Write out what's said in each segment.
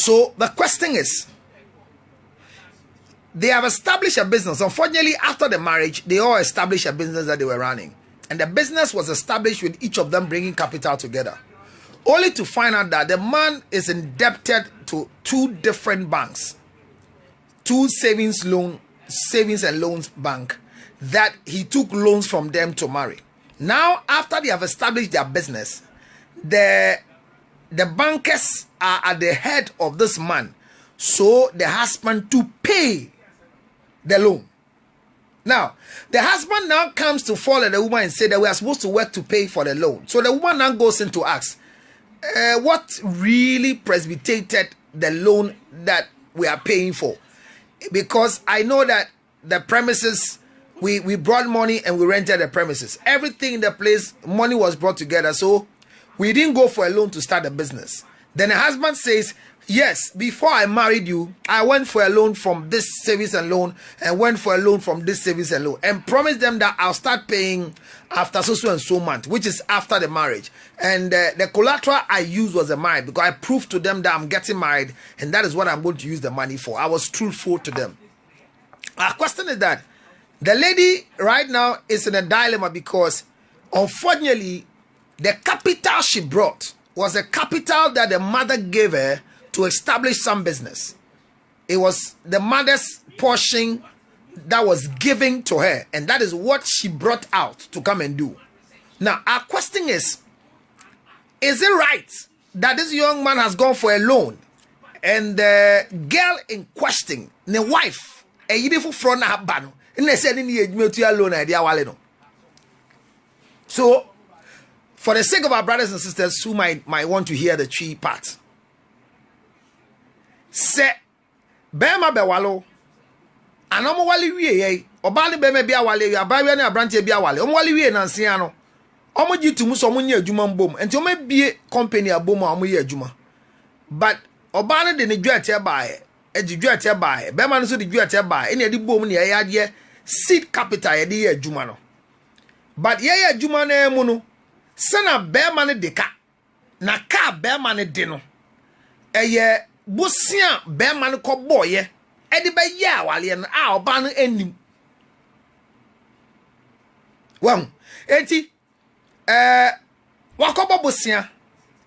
So the question is, they have established a business. Unfortunately, after the marriage, they all established a business that they were running. And the business was established with each of them bringing capital together. Only to find out that the man is indebted to 2 different banks. 2 savings and loans bank that he took loans from them to marry. Now, after they have established their business, the bankers are at the head of this man. So the husband to pay the loan. Now, the husband now comes to fall at the woman and say that we are supposed to work to pay for the loan. So the woman now goes in to ask, what really precipitated the loan that we are paying for? Because I know that the premises, we brought money and we rented the premises. Everything in the place, money was brought together. So we didn't go for a loan to start a business. Then the husband says, yes, before I married you, I went for a loan from this savings and loan and went for a loan from this savings and loan and promised them that I'll start paying after so and so month, which is after the marriage. And the collateral I used was a marriage because I proved to them that I'm getting married and that is what I'm going to use the money for. I was truthful to them. Our question is that the lady right now is in a dilemma because unfortunately the capital she brought was a capital that the mother gave her to establish some business. It was the mother's portion that was given to her, and that is what she brought out to come and do. Now, our question is it right that this young man has gone for a loan and the girl in question, the wife, a beautiful front bano, and they said in the loan idea wallet? So, for the sake of our brothers and sisters who might want to hear the 3 parts, se bema be walo anomo wale wie ye oba ne bema bia wale ya ba ne abrante bia wale omo wale wie nanse ano omo gitumu so omo nya adwuma mbom enti omo bie company abom omo ye adwuma but oba ne de ne dwate baae dwate baae bema no so de dwate baae ene de bom ne ye ade seed capital ye de ye adwuma no but ye adwuma na emu no sana bema ne de ka na ka bema ne de no eye Busia Beman ko boye, Eddie by ya walian, our ban ending. Well, eti, Wakoba Busia,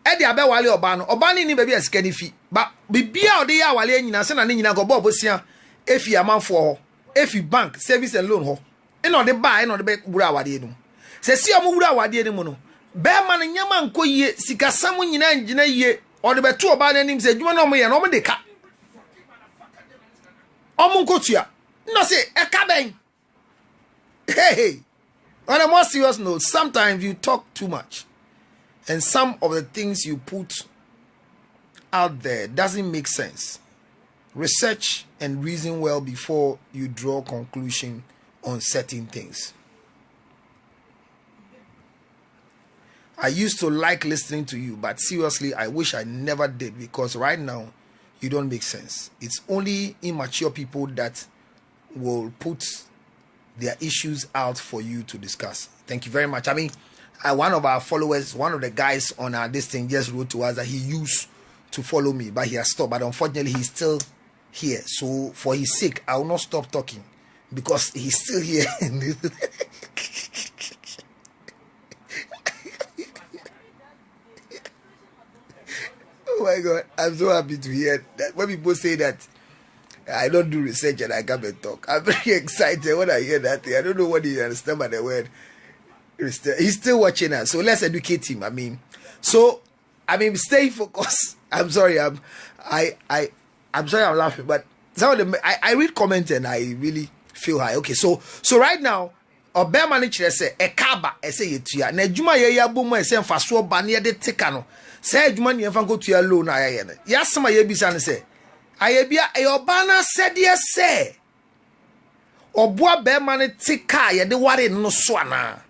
Eddie Abe Wali Obani ni baby a skinny fee, but be out the Awalian in a son and Nina go Bobusia, if you a man for, if you bank, service and loan ho, and on the buy and on the back Burawadium. Says see a Murawadium. Bearman and Yaman ko ye, Sika someone in engineer ye. Or the two about him said, you know me and over the cat. Omunkotia. No say a cabin. Hey. On a more serious note, sometimes you talk too much. And some of the things you put out there doesn't make sense. Research and reason well before you draw conclusion on certain things. I used to like listening to you, but seriously, I wish I never did because right now, you don't make sense. It's only immature people that will put their issues out for you to discuss. Thank you very much. I mean, one of our followers, one of the guys on this thing just wrote to us that he used to follow me, but he has stopped. But unfortunately, he's still here. So for his sake, I will not stop talking because he's still here. Oh my God, I'm so happy to hear that. When people say that I don't do research and I come and talk, I'm very excited when I hear that thing. I don't know what you understand by the word. He's still watching us, so let's educate him. I mean, stay focused. I'm sorry, I'm sorry I'm laughing, but some of them I read comments and I really feel high. Okay, so right now, Obe manager say e kaba e say yetua na adwuma ye ya bomu e say mfaso ba ne de tika no say adwuma ne mfa nkotua loan na aye ne yasema ye bisa ne say aye bia e oba na sede say oboa be ma ne tika ye de ware no so ana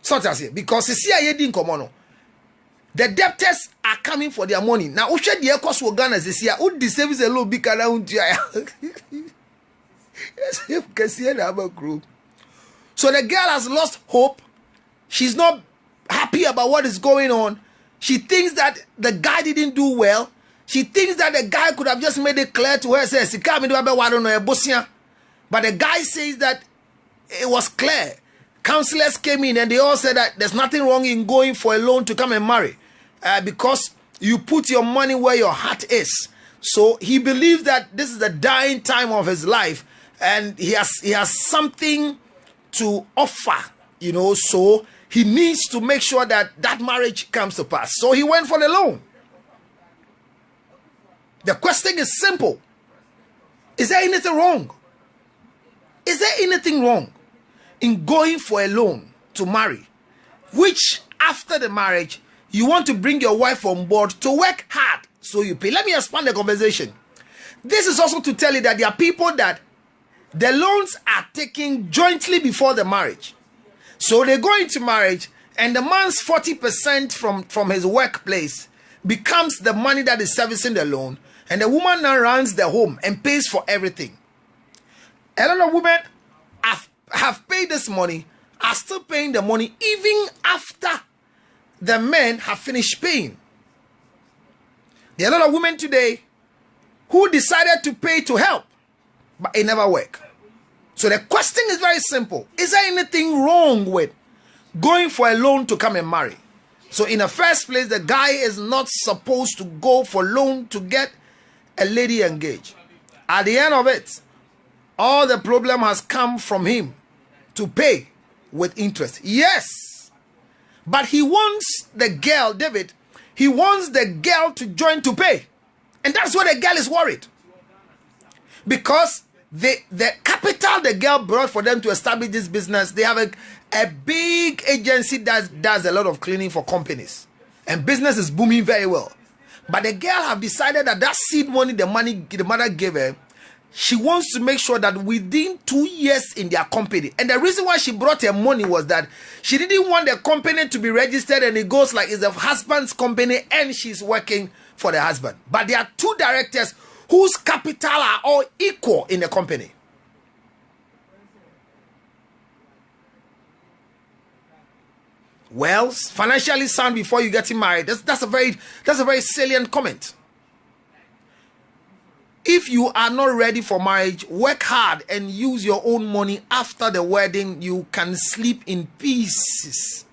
so that's it because see aye di nkomo no the debtors are coming for their money now uhwe de ekoso Ghana sisi a wo di service a loan bi kana untua ya yes, you can see it have a group. So the girl has lost hope. She's not happy about what is going on. She thinks that the guy didn't do well. She thinks that the guy could have just made it clear to her, says, but the guy says that it was clear. Counselors came in and they all said that there's nothing wrong in going for a loan to come and marry because you put your money where your heart is. So he believes that this is the dying time of his life and he has something to offer, you know, so he needs to make sure that that marriage comes to pass. So he went for the loan. The question is simple. Is there anything wrong? Is there anything wrong in going for a loan to marry, which after the marriage, you want to bring your wife on board to work hard so you pay? Let me expand the conversation. This is also to tell you that there are people that the loans are taken jointly before the marriage. So they go into marriage and the man's 40% from his workplace becomes the money that is servicing the loan, and the woman now runs the home and pays for everything. A lot of women have paid this money, are still paying the money even after the men have finished paying. There are a lot of women today who decided to pay to help, but it never worked. So the question is very simple. Is there anything wrong with going for a loan to come and marry? So in the first place, the guy is not supposed to go for loan to get a lady engaged. At the end of it, all the problem has come from him to pay with interest. Yes. But he wants the girl, David, he wants the girl to join to pay. And that's why the girl is worried. Because the capital the girl brought for them to establish this business, they have a big agency that does a lot of cleaning for companies. And business is booming very well. But the girl have decided that seed money, the mother gave her, she wants to make sure that within 2 years in their company. And the reason why she brought her money was that she didn't want the company to be registered and it goes like it's the husband's company and she's working for the husband. But there are two directors whose capital are all equal in the company. Well, financially sound before you get married. That's a very salient comment. If you are not ready for marriage, work hard and use your own money after the wedding. You can sleep in pieces.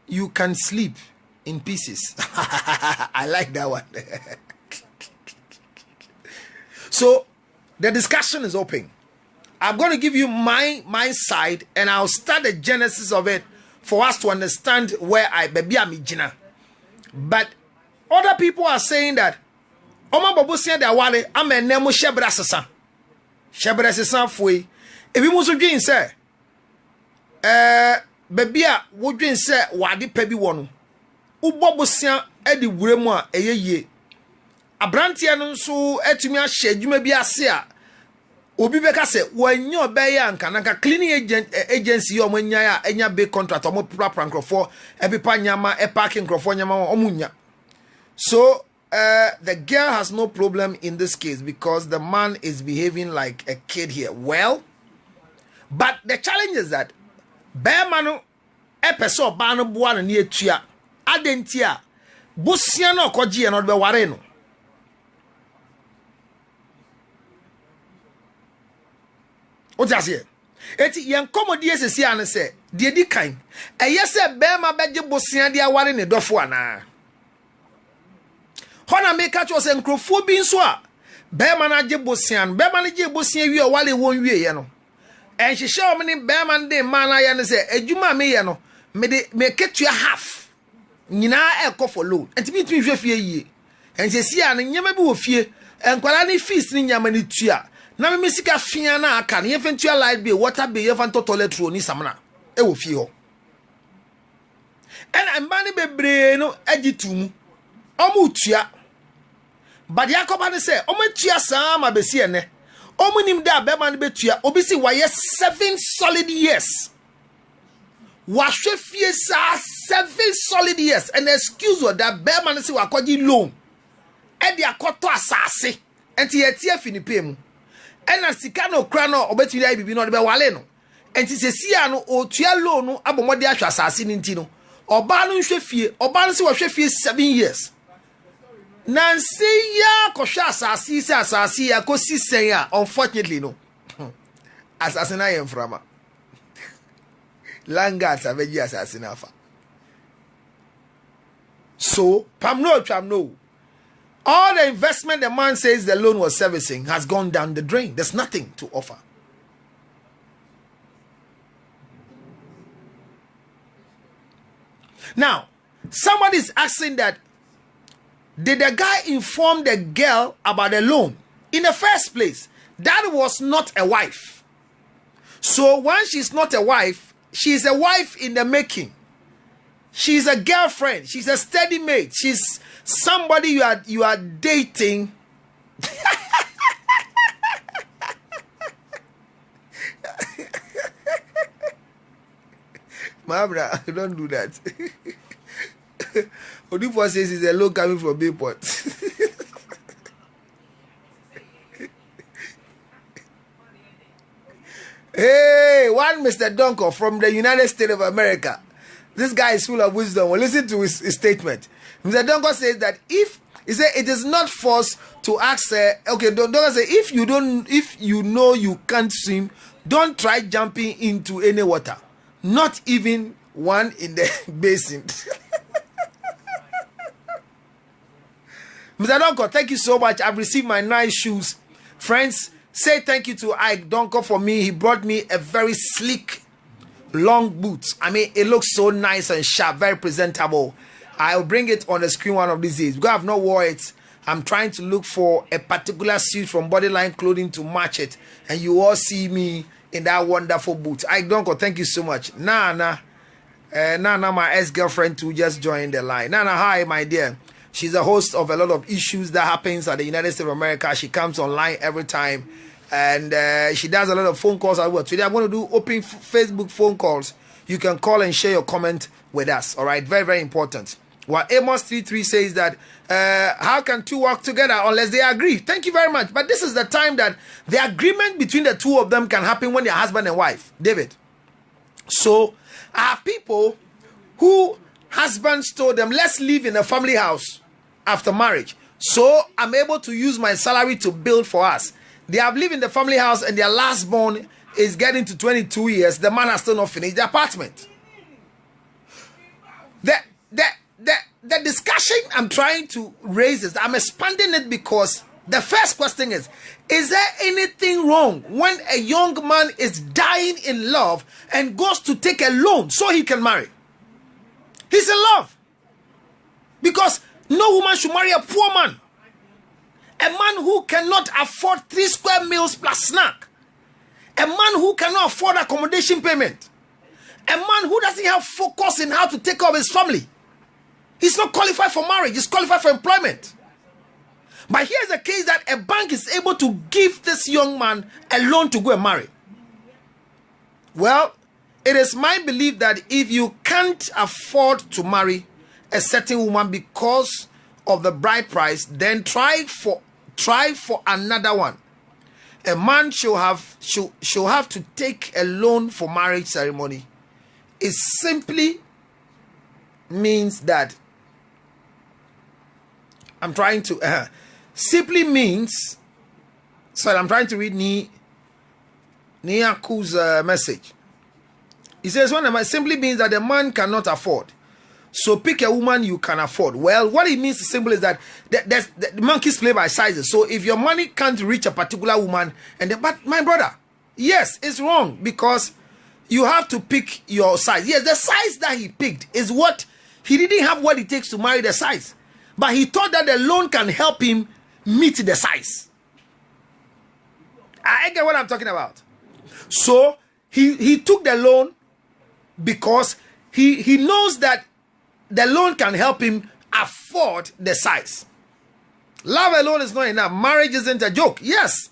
You can sleep in pieces. I like that one. So the discussion is open. I'm going to give you my side and I'll start the genesis of it for us to understand where baby am jina. But other people are saying that Oma babu sia da wale amenemo shebra sesa. Shebra sesa foi. Ebi mo so dwen se baby a wo dwen se wade pa bi wo no. Ubobo sia e di wuremu a eyeye. Abrantie no nso atumi ahye adwuma bi ase a obi beka se wanyo obeye anka nanka cleaning agency yo manya a enya big contract omo pra nkrofo ebipa nyama e parking nkrofo nyama omunya. So the girl has no problem in this case because the man is behaving like a kid here. Well, but the challenge is that Bearmanu epeso bano buana ni etua adentia busia no koji no be ware no. O just here. Eti yan komodi esesi ane se de di kan eye se bearma beje busia de aware ne dofo ana. Hona make catch was enkrofo bi nso a bearma na je busia bearma na je busia wi o wale won wie ye no. En hihye o me ne bearma de man na ye ne se adwuma me ye no me de me ketua half nyina e for loan enti bi tumi hwe fie yie en sesi a ne nyama bi wo fie enkwala ne fees ne nyama ne tua na me sika fia na aka ne yefentua light bill water bill yefan toilet roll ni samna e wo fie ho en amba ne bebre no agitumu omu tua but yakoba ne se omu tua sama besi ene omu nim da bema ne betua obi si waye 7 solid years wahwe fie sa 7 solid years and excuse what that bema ne si wakoji loan e dia koto asase enti yetie finipe mu ena sika no kra no obetiri ai bibi no de be wale no enti sesia no otua loan no abomode ahwa asase ni nti no Obanu Shefie, Obanu Shefie 7 years. Nancy ya kosha asasi ya kosi senya, unfortunately no. Assassinate him from Langa Saveji assassinate. So, Pam no. All the investment the man says the loan was servicing has gone down the drain. There's nothing to offer. Now, somebody is asking that, did the guy inform the girl about the loan? In the first place, that was not a wife. So when she's not a wife, she's a wife in the making. She's a girlfriend. She's a steady mate. She's somebody you are dating. Mabra, don't do that. Odipo says it's a loan coming from Bayport. Hey, one Mr. Donko from the United States of America. This guy is full of wisdom. Well, listen to his statement. Mr. Donko says that he said it is not forced to ask. Okay, Donko say if you know you can't swim, don't try jumping into any water, not even one in the basin. Mr. Donko, thank you so much. I've received my nice shoes. Friends, say thank you to Ike Donko for me. He brought me a very sleek, long boots. I mean, it looks so nice and sharp, very presentable. I'll bring it on the screen one of these days. Because I've not worn it. I'm trying to look for a particular suit from Bodyline Clothing to match it. And you all see me in that wonderful boot. Ike Donko, thank you so much. Nana, my ex-girlfriend too just joined the line. Nana, hi, my dear. She's a host of a lot of issues that happens at the United States of America. She comes online every time. And she does a lot of phone calls as well. Today I'm going to do open Facebook phone calls. You can call and share your comment with us. All right, very, very important. Well, Amos 33 says that how can two work together unless they agree? Thank you very much. But this is the time that the agreement between the two of them can happen when they're husband and wife. David. So I have people who husbands told them, let's live in a family house after marriage. So I'm able to use my salary to build for us. They have lived in the family house and their last born is getting to 22 years. The man has still not finished the apartment. The discussion I'm trying to raise is, I'm expanding it because the first question is there anything wrong when a young man is dying in love and goes to take a loan so he can marry? He's in love. Because no woman should marry a poor man. A man who cannot afford 3 square meals plus snack. A man who cannot afford accommodation payment. A man who doesn't have focus in how to take care of his family. He's not qualified for marriage. He's qualified for employment. But here's a case that a bank is able to give this young man a loan to go and marry. Well, it is my belief that if you can't afford to marry a certain woman because of the bride price, then try for another one. A man should have to take a loan for marriage ceremony. It simply means that I'm trying to read Niaku's message. He says, simply means that the man cannot afford. So pick a woman you can afford. Well, what it means simple is that the monkeys play by sizes. So if your money can't reach a particular woman, but my brother, yes, it's wrong because you have to pick your size. Yes, the size that he picked is what he didn't have what it takes to marry the size. But he thought that the loan can help him meet the size. I get what I'm talking about. So he took the loan because he knows that the loan can help him afford the size. Love alone is not enough. Marriage isn't a joke. Yes.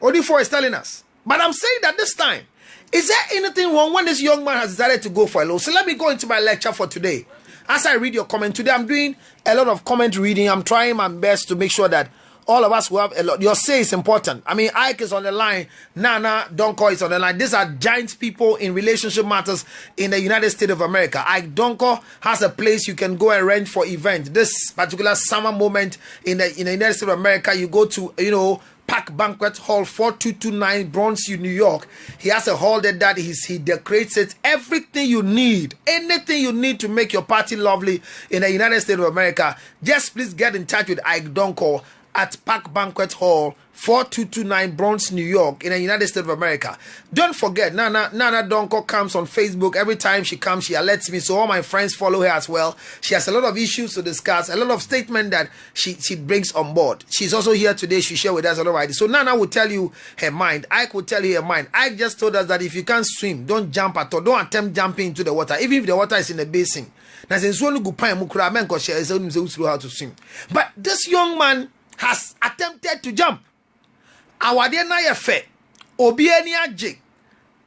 Odifo is telling us. But I'm saying that this time, is there anything wrong when this young man has decided to go for a loan? So let me go into my lecture for today. As I read your comment, today I'm doing a lot of comment reading. I'm trying my best to make sure that All of us will have a lot. Your say is important. I mean, Ike is on the line. Nana Donko is on the line. These are giant people in relationship matters in the United States of America. Ike Donko has a place you can go and rent for events. This particular summer moment in the United States of America, you go to, Park Banquet Hall 4229 Bronx, New York. He has a hall there that he decorates it. Everything you need, anything you need to make your party lovely in the United States of America, just please get in touch with Ike Donko at Park Banquet Hall 4229 Bronx, New York in the United States of America. Don't forget, Nana Donko comes on Facebook. Every time she comes, she alerts me, so all my friends follow her as well. She has a lot of issues to discuss, a lot of statements that she brings on board. She's also here today. She shared with us a lot of ideas. So Nana will tell you her mind. Ike will tell you her mind. Ike just told us that if you can't swim, don't jump at all. Don't attempt jumping into the water, even if the water is in the basin. Now, since one go pay mukura men ko share how to swim. But this young man has attempted to jump. Awade na ye fe obi ani age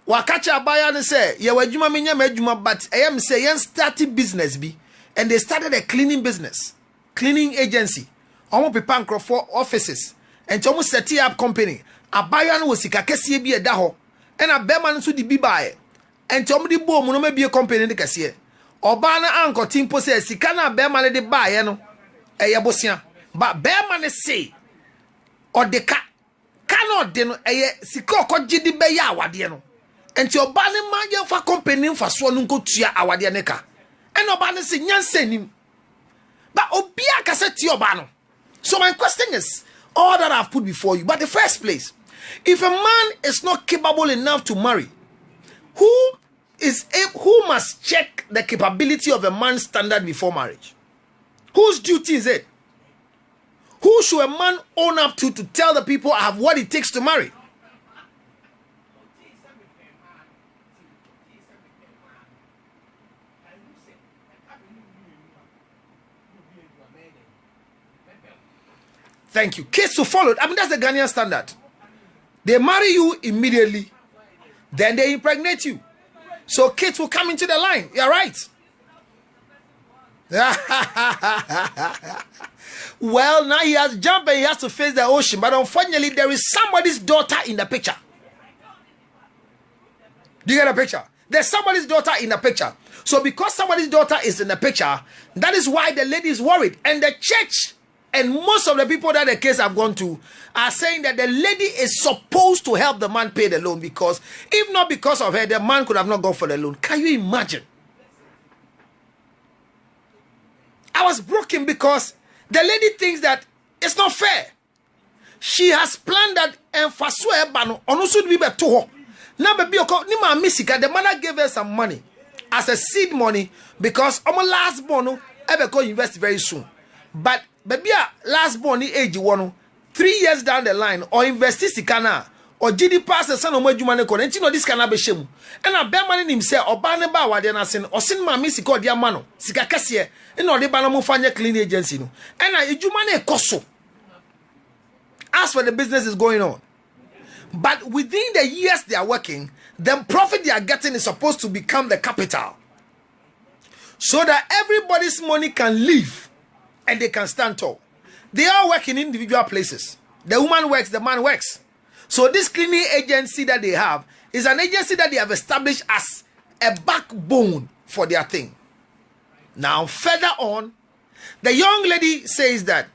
wakacha abaya ne say ye wadwuma menya madwuma, but I am say yen started business bi, and they started a cleaning business, cleaning agency. Omo pepa nkrofo offices and omo set up company. Abaya no sika kese bi eda ho, and abema no so di bi bae and omo di bo mu no ma bi company de kese. Oba na anko timpo say sika na abema ne de bae no eye bosia, but bema ne say odeka cannot den sika okogidi be ya awade no enti oba ne ma ye fa company fa so no nkotua awade ne ka eno oba ne se nyansanim but obi akase ti oba no. So my question is all that I've put before you, but the first place, if a man is not capable enough to marry, who must check the capability of a man's standard before marriage? Whose duty is it? Who should a man own up to tell the people I have what it takes to marry? Thank you. Kids to follow. I mean, that's the Ghanaian standard. They marry you immediately, then they impregnate you. So kids will come into the line. You're right. Well, now he has jumped and he has to face the ocean. But unfortunately, there is somebody's daughter in the picture. Do you get a picture? There's somebody's daughter in the picture. So because somebody's daughter is in the picture, that is why the lady is worried. And the church and most of the people that the case have gone to are saying that the lady is supposed to help the man pay the loan, because if not because of her, the man could have not gone for the loan. Can you imagine? I was broken because the lady thinks that it's not fair. She has planned that and for now baby the mother gave her some money as a seed money because our last born ever go invest very soon. But baby last born age 3 years down the line or invest sikana or GD pass the son of Majumane Corintino no this cannot be shame. And a bear man himself or Banaba Wadiana sin or sin my missy called Yamano, Sikakasia, and or the Banamufanya cleaning agency. And I Jumane Koso. As for the business is going on. But within the years they are working, the profit they are getting is supposed to become the capital. So that everybody's money can live and they can stand tall. They are working in individual places. The woman works, the man works. So this cleaning agency that they have is an agency that they have established as a backbone for their thing. Now, further on, the young lady says that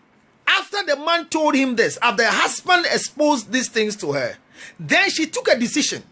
after the man told him this, after the husband exposed these things to her, then she took a decision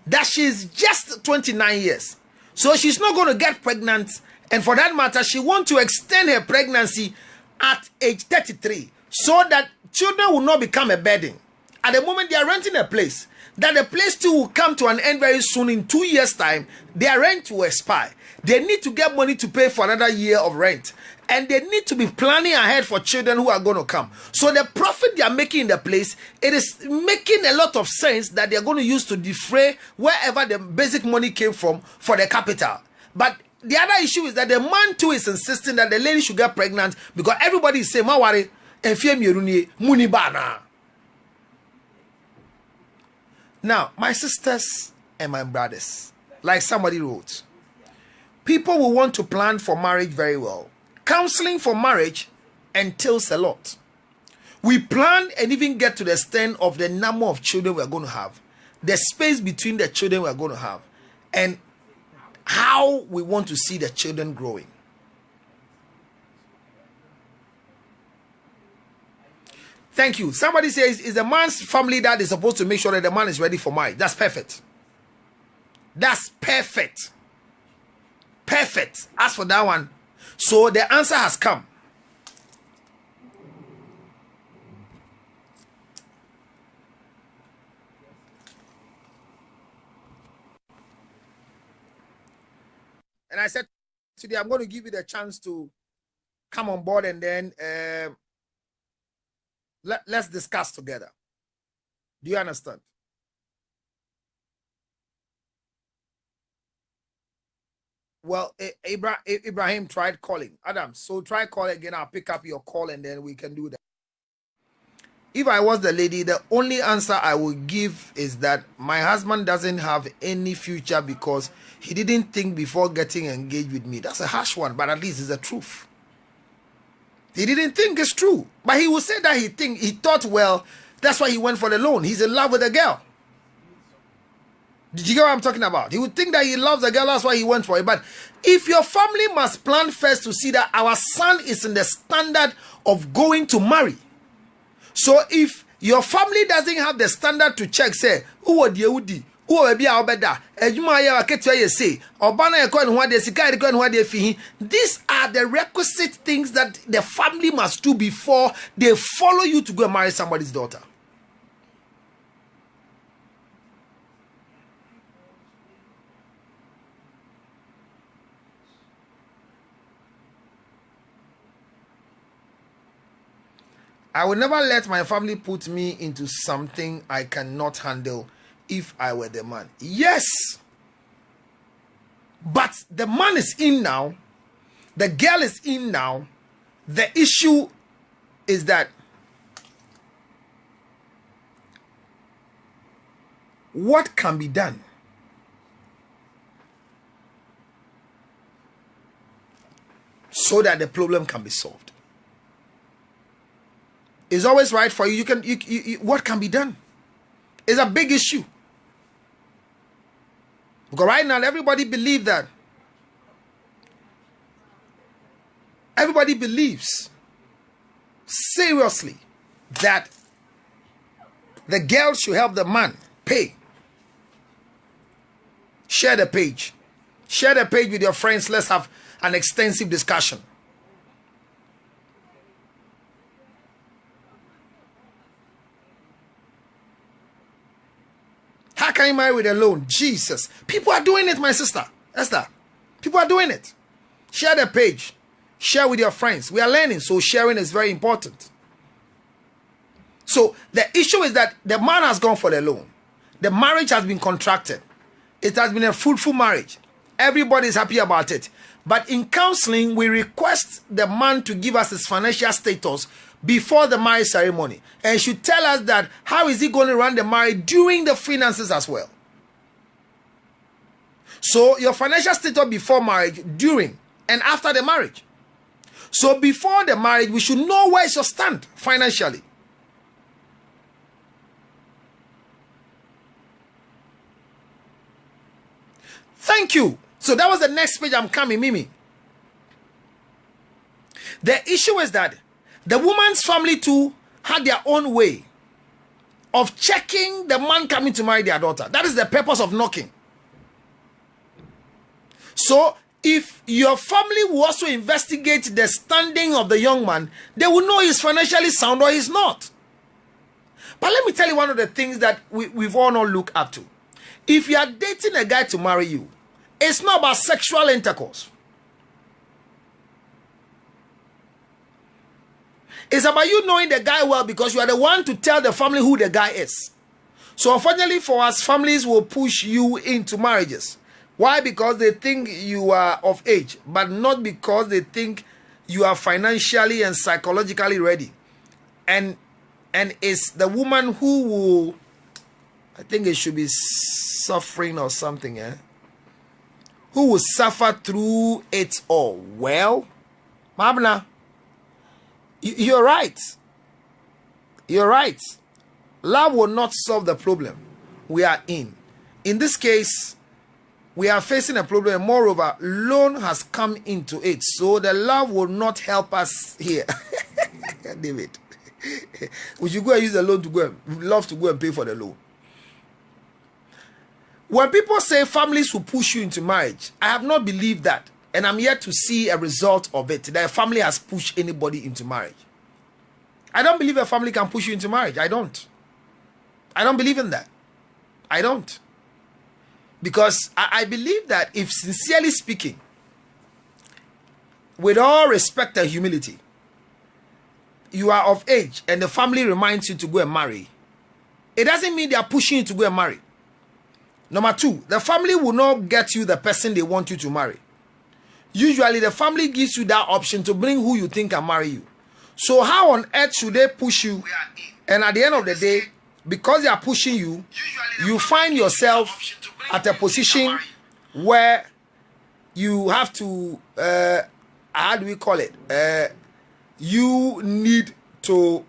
that she's just 29 years. So she's not going to get pregnant. And for that matter, she wants to extend her pregnancy at age 33 so that children will not become a burden. At the moment they are renting a place, that the place too will come to an end very soon. In 2 years' time, their rent will expire. They need to get money to pay for another year of rent. And they need to be planning ahead for children who are going to come. So the profit they are making in the place, it is making a lot of sense that they are going to use to defray wherever the basic money came from for the capital. But the other issue is that the man too is insisting that the lady should get pregnant because everybody is saying, "Mawari, muni bana." Now, my sisters and my brothers, like somebody wrote, people will want to plan for marriage very well. Counseling for marriage entails a lot. We plan and even get to the extent of the number of children we are going to have, the space between the children we are going to have, and how we want to see the children growing. Thank you. Somebody says, is the man's family that is supposed to make sure that the man is ready for marriage? That's perfect. That's perfect. Perfect. As for that one, so the answer has come. And I said, today I'm going to give you the chance to come on board and then let's discuss together. Do you understand? Well, Ibrahim tried calling. Adam, so try call again. I'll pick up your call and then we can do that. If I was the lady, the only answer I would give is that my husband doesn't have any future because he didn't think before getting engaged with me. That's a harsh one, but at least it's the truth. He didn't think it's true, but he would say that he thought, well, that's why he went for the loan. He's in love with a girl. Did you get what I'm talking about? He would think that he loves the girl, that's why he went for it. But if your family must plan first to see that our son is in the standard of going to marry. So if your family doesn't have the standard to check, say, who would you do? Who will be our better? These are the requisite things that the family must do before they follow you to go and marry somebody's daughter. I will never let my family put me into something I cannot handle if I were the man. Yes. But the man is in now. The girl is in now. The issue is that what can be done? So that the problem can be solved. It's always right for you. What can be done? It's a big issue. Because right now, everybody believes that. Everybody believes seriously that the girl should help the man pay. Share the page. Share the page with your friends. Let's have an extensive discussion. How can you marry with a loan? Jesus. People are doing it, my sister. Esther. People are doing it. Share the page. Share with your friends. We are learning, so sharing is very important. So the issue is that the man has gone for the loan. The marriage has been contracted. It has been a fruitful marriage. Everybody is happy about it. But in counseling, we request the man to give us his financial status before the marriage ceremony. And should tell us that how is he going to run the marriage during the finances as well. So your financial status before marriage, during, and after the marriage. So before the marriage, we should know where is your stand financially. Thank you. So that was the next page I'm coming, Mimi. The issue is that the woman's family too had their own way of checking the man coming to marry their daughter. That is the purpose of knocking. So if your family will also investigate the standing of the young man, they will know he's financially sound or he's not. But let me tell you one of the things that we've all not looked up to. If you are dating a guy to marry you, it's not about sexual intercourse. It's about you knowing the guy well because you are the one to tell the family who the guy is. So unfortunately for us, families will push you into marriages. Why? Because they think you are of age, but not because they think you are financially and psychologically ready. And it's the woman who will, I think it should be suffering or something, who will suffer through it all. Well, Mabna, you're right. You're right. Love will not solve the problem we are in. In this case, we are facing a problem. Moreover, loan has come into it. So the love will not help us here. David. We should go and use the loan to go and love to go and pay for the loan. When people say families will push you into marriage, I have not believed that. And I'm yet to see a result of it. That a family has pushed anybody into marriage. I don't believe a family can push you into marriage. I don't. I don't believe in that. I don't. Because I believe that if sincerely speaking, with all respect and humility, you are of age and the family reminds you to go and marry, it doesn't mean they are pushing you to go and marry. Number two, the family will not get you the person they want you to marry. Usually the family gives you that option to bring who you think can marry you. So how on earth should they push you? And at the end of the day, because they are pushing you, you find yourself at a position where you have to, how do we call it? You need to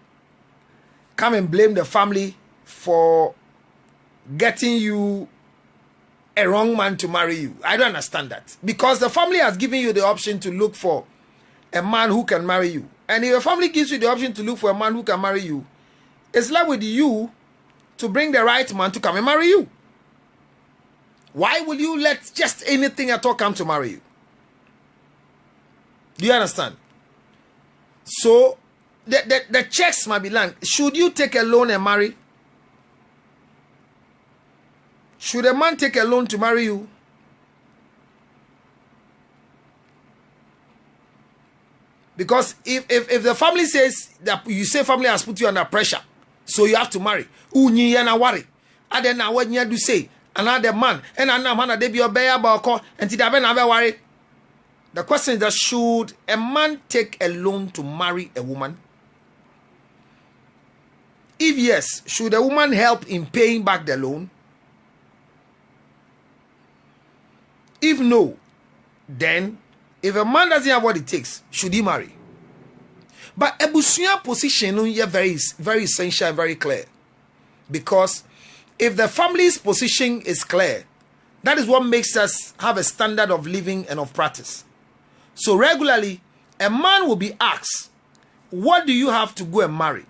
come and blame the family for getting you a wrong man to marry you. I don't understand that. Because the family has given you the option to look for a man who can marry you. And if your family gives you the option to look for a man who can marry you, it's left with you to bring the right man to come and marry you. Why will you let just anything at all come to marry you? Do you understand? So, the checks might be land. Should you take a loan and marry? Should a man take a loan to marry you? Because if the family says that you say family has put you under pressure, so you have to marry. Unyi yana worry. And then now what you do say, another man, and another man they be obey about and never worry. The question is that should a man take a loan to marry a woman? If yes, should a woman help in paying back the loan? If no, then if a man doesn't have what it takes, should he marry? But ebusuya position is very, very essential and very clear. Because if the family's position is clear, that is what makes us have a standard of living and of practice. So regularly, a man will be asked, what do you have to go and marry?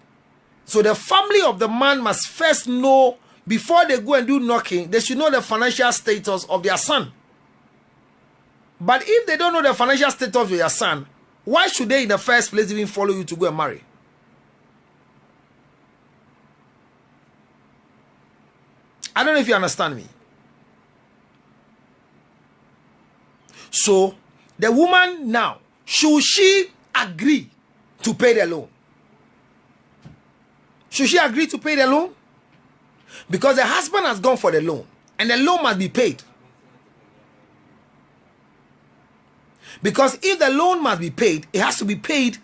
So the family of the man must first know, before they go and do knocking, they should know the financial status of their son. But if they don't know the financial status of their son, why should they in the first place even follow you to go and marry? I don't know if you understand me. So, the woman now, should she agree to pay the loan? Should she agree to pay the loan? Because the husband has gone for the loan, and the loan must be paid. Because if the loan must be paid, it has to be paid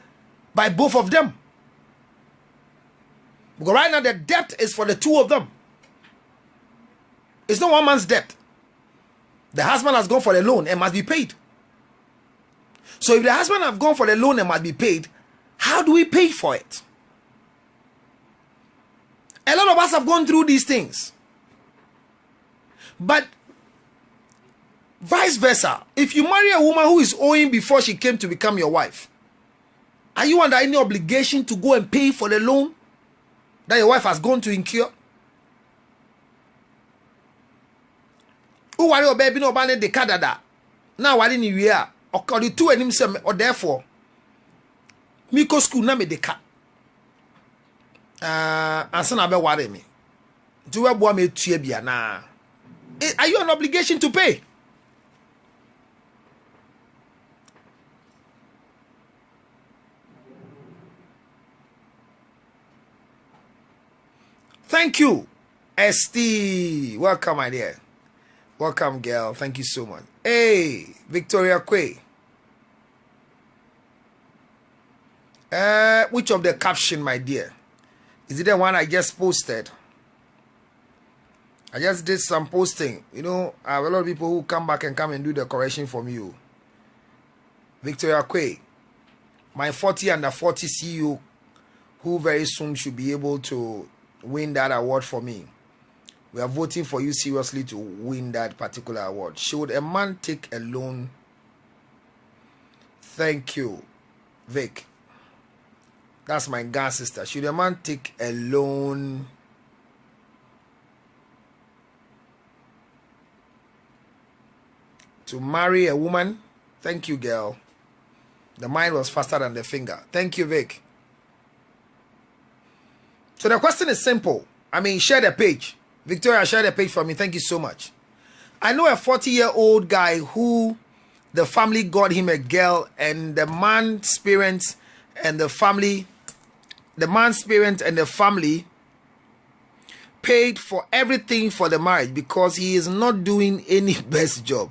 by both of them. Because right now the debt is for the two of them. It's not one man's debt. The husband has gone for the loan and must be paid. So if the husband has gone for the loan and must be paid, how do we pay for it? A lot of us have gone through these things. But vice versa, if you marry a woman who is owing before she came to become your wife, are you under any obligation to go and pay for the loan that your wife has gone to incur? Who worry your baby no bane de kadada? Now what in you are? Or the two and him or therefore Miko school na me de ka. Ansa na be worry me. Do we boa me tue bia na? Are you an obligation to pay? Thank you, ST. Welcome, my dear. Welcome, girl. Thank you so much. Hey, Victoria Quay. Which of the caption, my dear? Is it the one I just posted? I just did some posting. You know, I have a lot of people who come back and come and do the correction from you. Victoria Quay, my 40 under 40 CEO who very soon should be able to win that award for me. We are voting for you seriously to win that particular award. Should a man take a loan? Thank you, Vic. That's my god sister. Should a man take a loan to marry a woman? Thank you, girl. The mind was faster than the finger. Thank you, Vic. So the question is simple. I mean, share the page. Victoria, share the page for me. Thank you so much. I know a 40-year-old guy who the family got him a girl, and the man's parents and the family, paid for everything for the marriage because he is not doing any best job.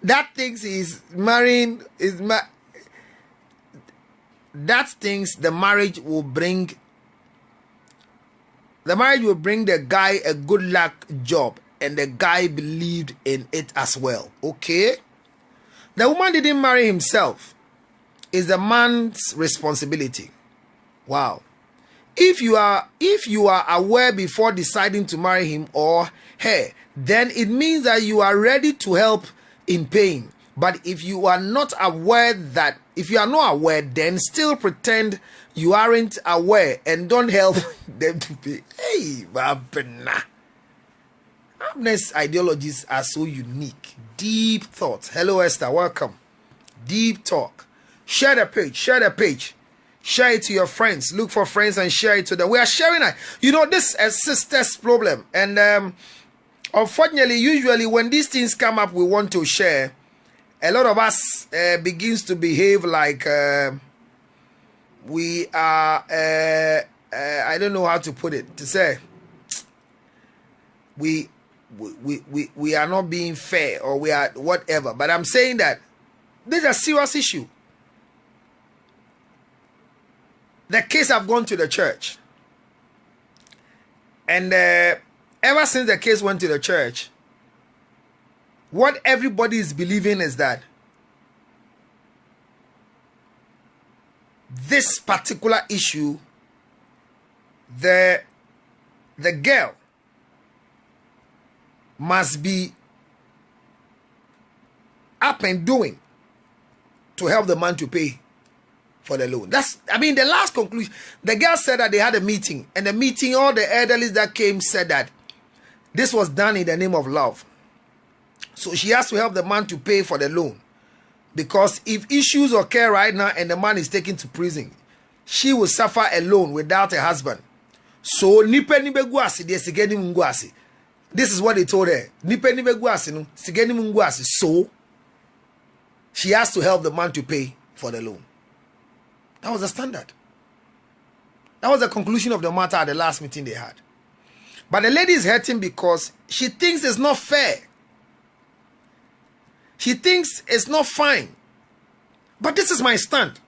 That thinks he's marrying that thinks the marriage will bring the guy a good luck job, and the guy believed in it as well. Okay, the woman didn't marry himself. It's the man's responsibility. Wow. If you are aware before deciding to marry him or her, then it means that you are ready to help in paying. But if you are not aware, then still pretend you aren't aware and don't help them to pay. Hey, Babena. Amnesty ideologies are so unique. Deep thoughts. Hello, Esther. Welcome. Deep talk. Share the page. Share it to your friends. Look for friends and share it to them. We are sharing it. You know, this is a sister's problem. And unfortunately, usually when these things come up, we want to share. A lot of us begins to behave like we are, I don't know how to put it, to say, we are not being fair, or we are whatever. But I'm saying that this is a serious issue. The case have gone to the church. And ever since the case went to the church, what everybody is believing is that this particular issue, the girl must be up and doing to help the man to pay for the loan. The last conclusion. The girl said that they had a meeting, and the meeting, all the elderly that came said that this was done in the name of love. So she has to help the man to pay for the loan, because if issues occur right now and the man is taken to prison, she will suffer alone without a husband. So this is what they told her. So she has to help the man to pay for the loan. That was the standard. That was the conclusion of the matter at the last meeting they had. But the lady is hurting because she thinks it's not fair. She thinks it's not fine. But this is my stand.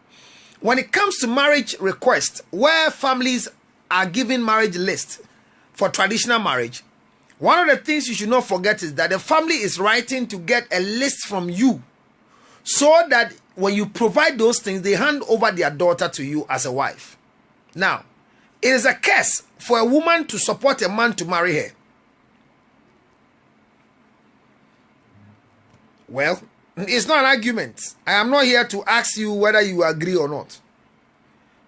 When it comes to marriage requests, where families are given marriage lists for traditional marriage, one of the things you should not forget is that the family is writing to get a list from you, so that when you provide those things, they hand over their daughter to you as a wife. Now, it is a curse for a woman to support a man to marry her. Well, it's not an argument. I am not here to ask you whether you agree or not.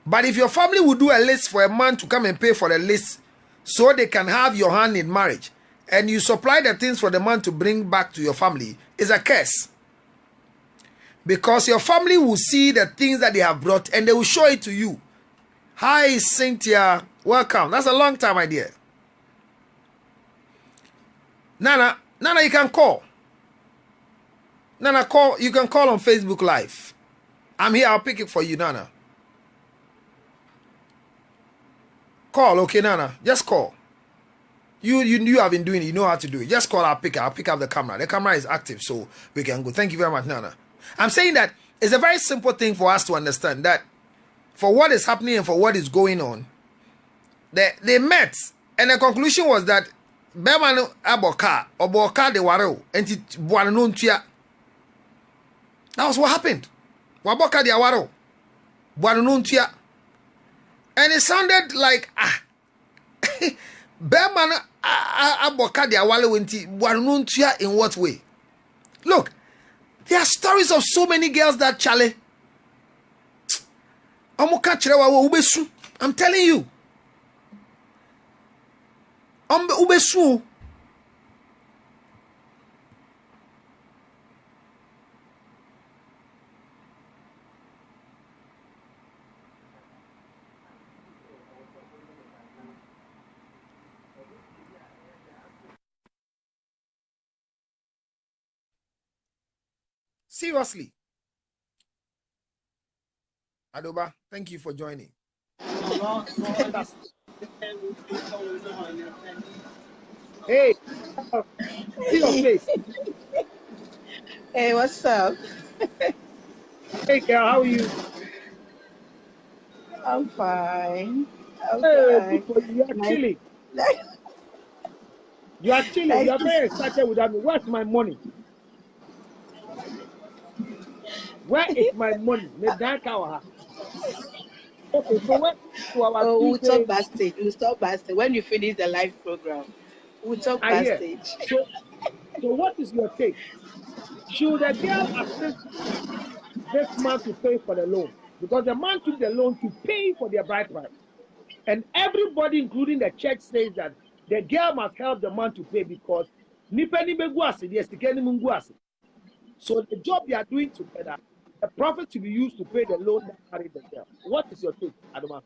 But if your family would do a list for a man to come and pay for the list so they can have your hand in marriage, and you supply the things for the man to bring back to your family, it's a curse. Because your family will see the things that they have brought and they will show it to you. Hi, Cynthia. Welcome. That's a long time idea. Nana, you can call. Nana, call. You can call on Facebook Live. I'm here. I'll pick it for you, Nana. Call, okay, Nana. Just call. You have been doing it. You know how to do it. Just call. I'll pick up the camera. The camera is active, so we can go. Thank you very much, Nana. I'm saying that it's a very simple thing for us to understand that for what is happening and for what is going on, they met, and the conclusion was that Berman Aboka or Boka de Waro and Buanuntia. That was what happened. Waboka de Waro, Buanuntia. And it sounded like Bearman Abokadi Awale Winti Warununtia in what way? Look, there are stories of so many girls that Charlie. I'm telling you. Ubesu. Seriously. Adoba, thank you for joining. Hey, see your face. Hey, what's up? Hey, girl, how are you? I'm fine. I'm Hey, fine. you are chilling. You are chilling. You are very excited without me. Where's my money? Where is my money? Okay, so when to our we'll Tuesday, talk backstage. We'll talk backstage. When you finish the live program, we'll talk I hear. backstage. So what is your take? Should the girl assist this man to pay for the loan? Because the man took the loan to pay for their bride price. And everybody, including the church, says that the girl must help the man to pay because so the job they are doing together, the profit to be used to pay the loan that carried the girl. What is your take, Adoma?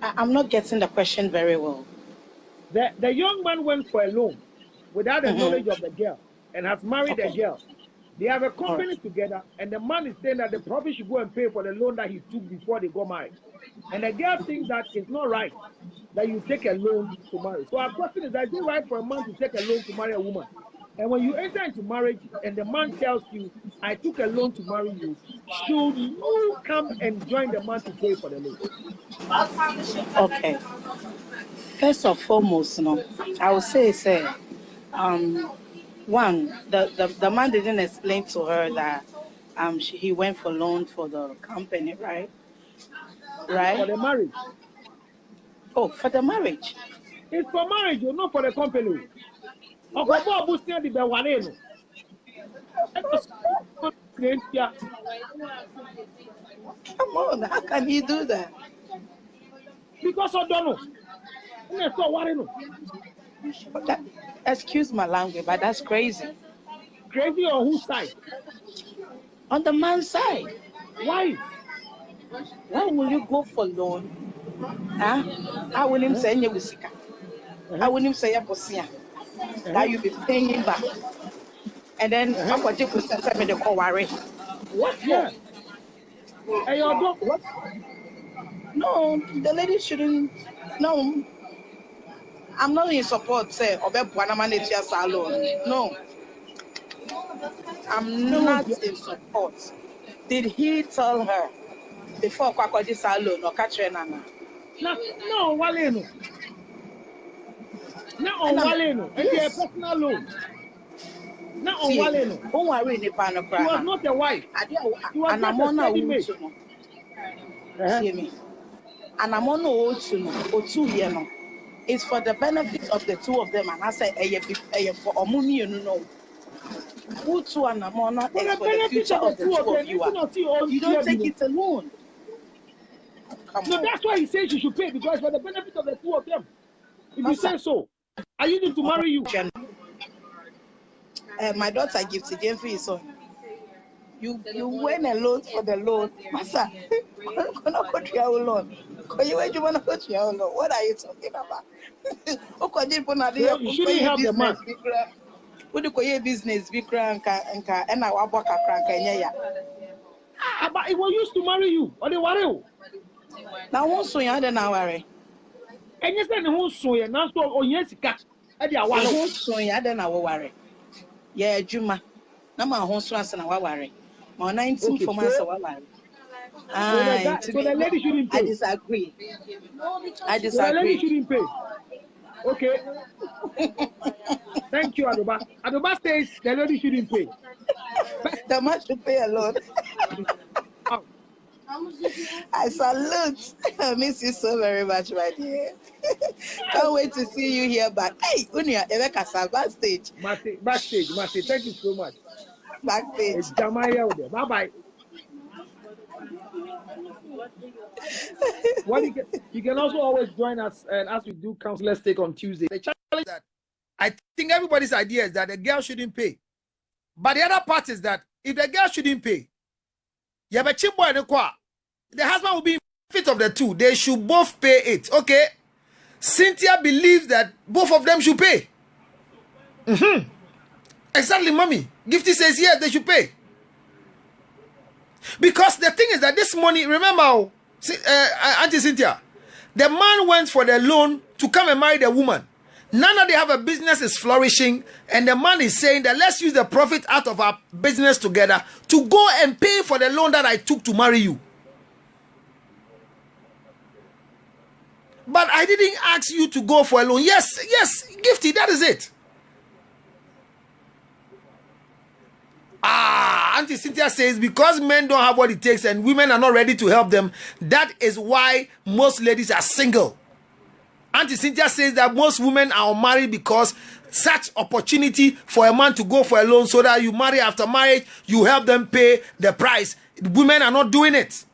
I'm not getting the question very well. The young man went for a loan without the knowledge of the girl and has married the girl. They have a company together, and the man is saying that the profit should go and pay for the loan that he took before they got married. And the girl thinks that it's not right that you take a loan to marry. So our question is it right for a man to take a loan to marry a woman? And when you enter into marriage and the man tells you, I took a loan to marry you, should you come and join the man to pay for the loan? Okay. First and foremost, I would say, one, the man didn't explain to her that he went for loan for the company, right? Right? For the marriage. Oh, for the marriage. It's for marriage, not for the company. Come on, how can he do that? Because I don't know. Excuse my language, but that's crazy. Crazy on whose side? On the man's side. Why? Why will you go for loan? Huh? I will him say you wisika. I will him say that you be paying back. And then I'm going to send me the worry. What for? What? No, the lady shouldn't. No, I'm not in support. Say, no, I'm not in support. Did he tell her before Kwakwaji salon or Katrina? No, Waleno. No, on Waleno. And a personal loan. No, on Waleno. Don't worry, he was not a wife. He was not a steady mate. See me. And I'm on or 2 years. It's for the benefit of the two of them. And I say, for Omuni, you know. Who two and Amona is for the future of the two of you. You don't take it alone. No, that's why he says you should pay because for the benefit of the two of them. If you say so, I need him to marry you. My daughter gives it for his son. You went alone for the loan. Masa, what are you talking about? You shouldn't help the man. What do you business? And I walk a crank. But it was used to marry you. Or they worry. Now, won't so young than I worry. And you said the whole soy and now so on yes, won't so young than I worry. Yeah, Juma. Now my home swans and I worry. My 19 for months. So the lady shouldn't pay. I disagree. So the lady shouldn't pay. Okay. Thank you, Adoba. Adoba says the lady shouldn't pay. The man should pay alone. I salute. I miss you so very much, my dear. Can't wait to see you here back. Hey, Unia, Ebeka, backstage. Backstage. Thank you so much. Backstage. Bye bye. Well, you can also always join us as we do counselors take on Tuesday. The challenge that I think everybody's idea is that the girl shouldn't pay. But the other part is that if the girl shouldn't pay, you have a chip boy and a qua. The husband will be in fit of the two. They should both pay it. Okay. Cynthia believes that both of them should pay. Exactly, mommy. Gifty says yes, they should pay. Because the thing is that this money, remember, Auntie Cynthia, the man went for the loan to come and marry the woman. Now that they have a business is flourishing, and the man is saying that let's use the profit out of our business together to go and pay for the loan that I took to marry you. But I didn't ask you to go for a loan. Yes, Gifty, that is it. Auntie Cynthia says because men don't have what it takes and women are not ready to help them, that is why most ladies are single. Auntie Cynthia says that most women are unmarried because such opportunity for a man to go for a loan so that you marry after marriage, you help them pay the price. Women are not doing it.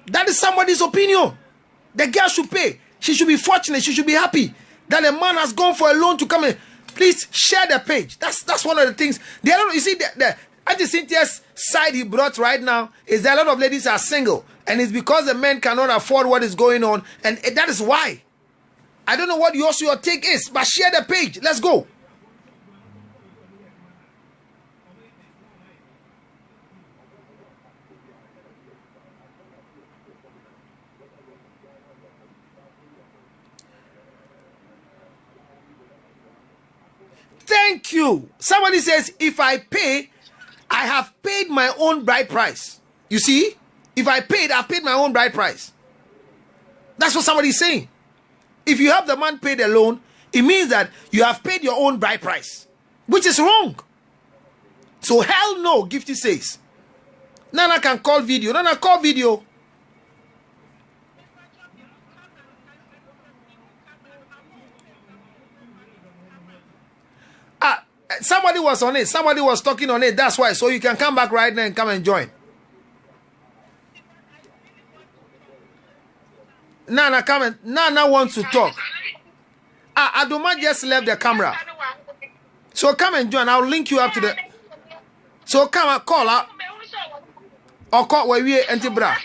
That is somebody's opinion. The girl should pay. She should be fortunate. She should be happy that a man has gone for a loan to come in. Please share the page. That's one of the things. You see, the Auntie Cynthia's side he brought right now is that a lot of ladies are single. And it's because the men cannot afford what is going on. And that is why. I don't know what your take is, but share the page. Let's go. Thank you. Somebody says, if I pay, I have paid my own bride price. You see? If I paid, I've paid my own bride price. That's what somebody's saying. If you have the man pay the loan, it means that you have paid your own bride price, which is wrong. So hell no, Gifty says. Nana can call video. Nana, call video. Somebody was on it. Somebody was talking on it. That's why. So you can come back right now and come and join. Nana, come and Nana wants to talk. Adoma just left the camera. So come and join. I'll link you up to the. So come call her. Or call where we anti bra.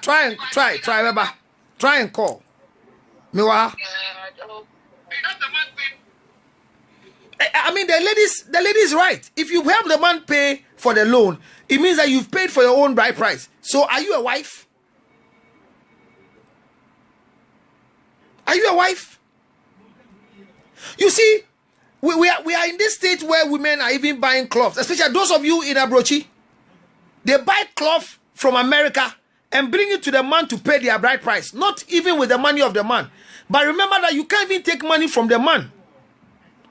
Try, Baba. Try and call. Miwa. I mean, the lady is right. If you help the man pay for the loan, it means that you've paid for your own bride price. So, are you a wife? Are you a wife? You see, we are in this state where women are even buying cloths, especially those of you in Abrochi. They buy cloth from America and bring it to the man to pay their bride price. Not even with the money of the man. But remember that you can't even take money from the man.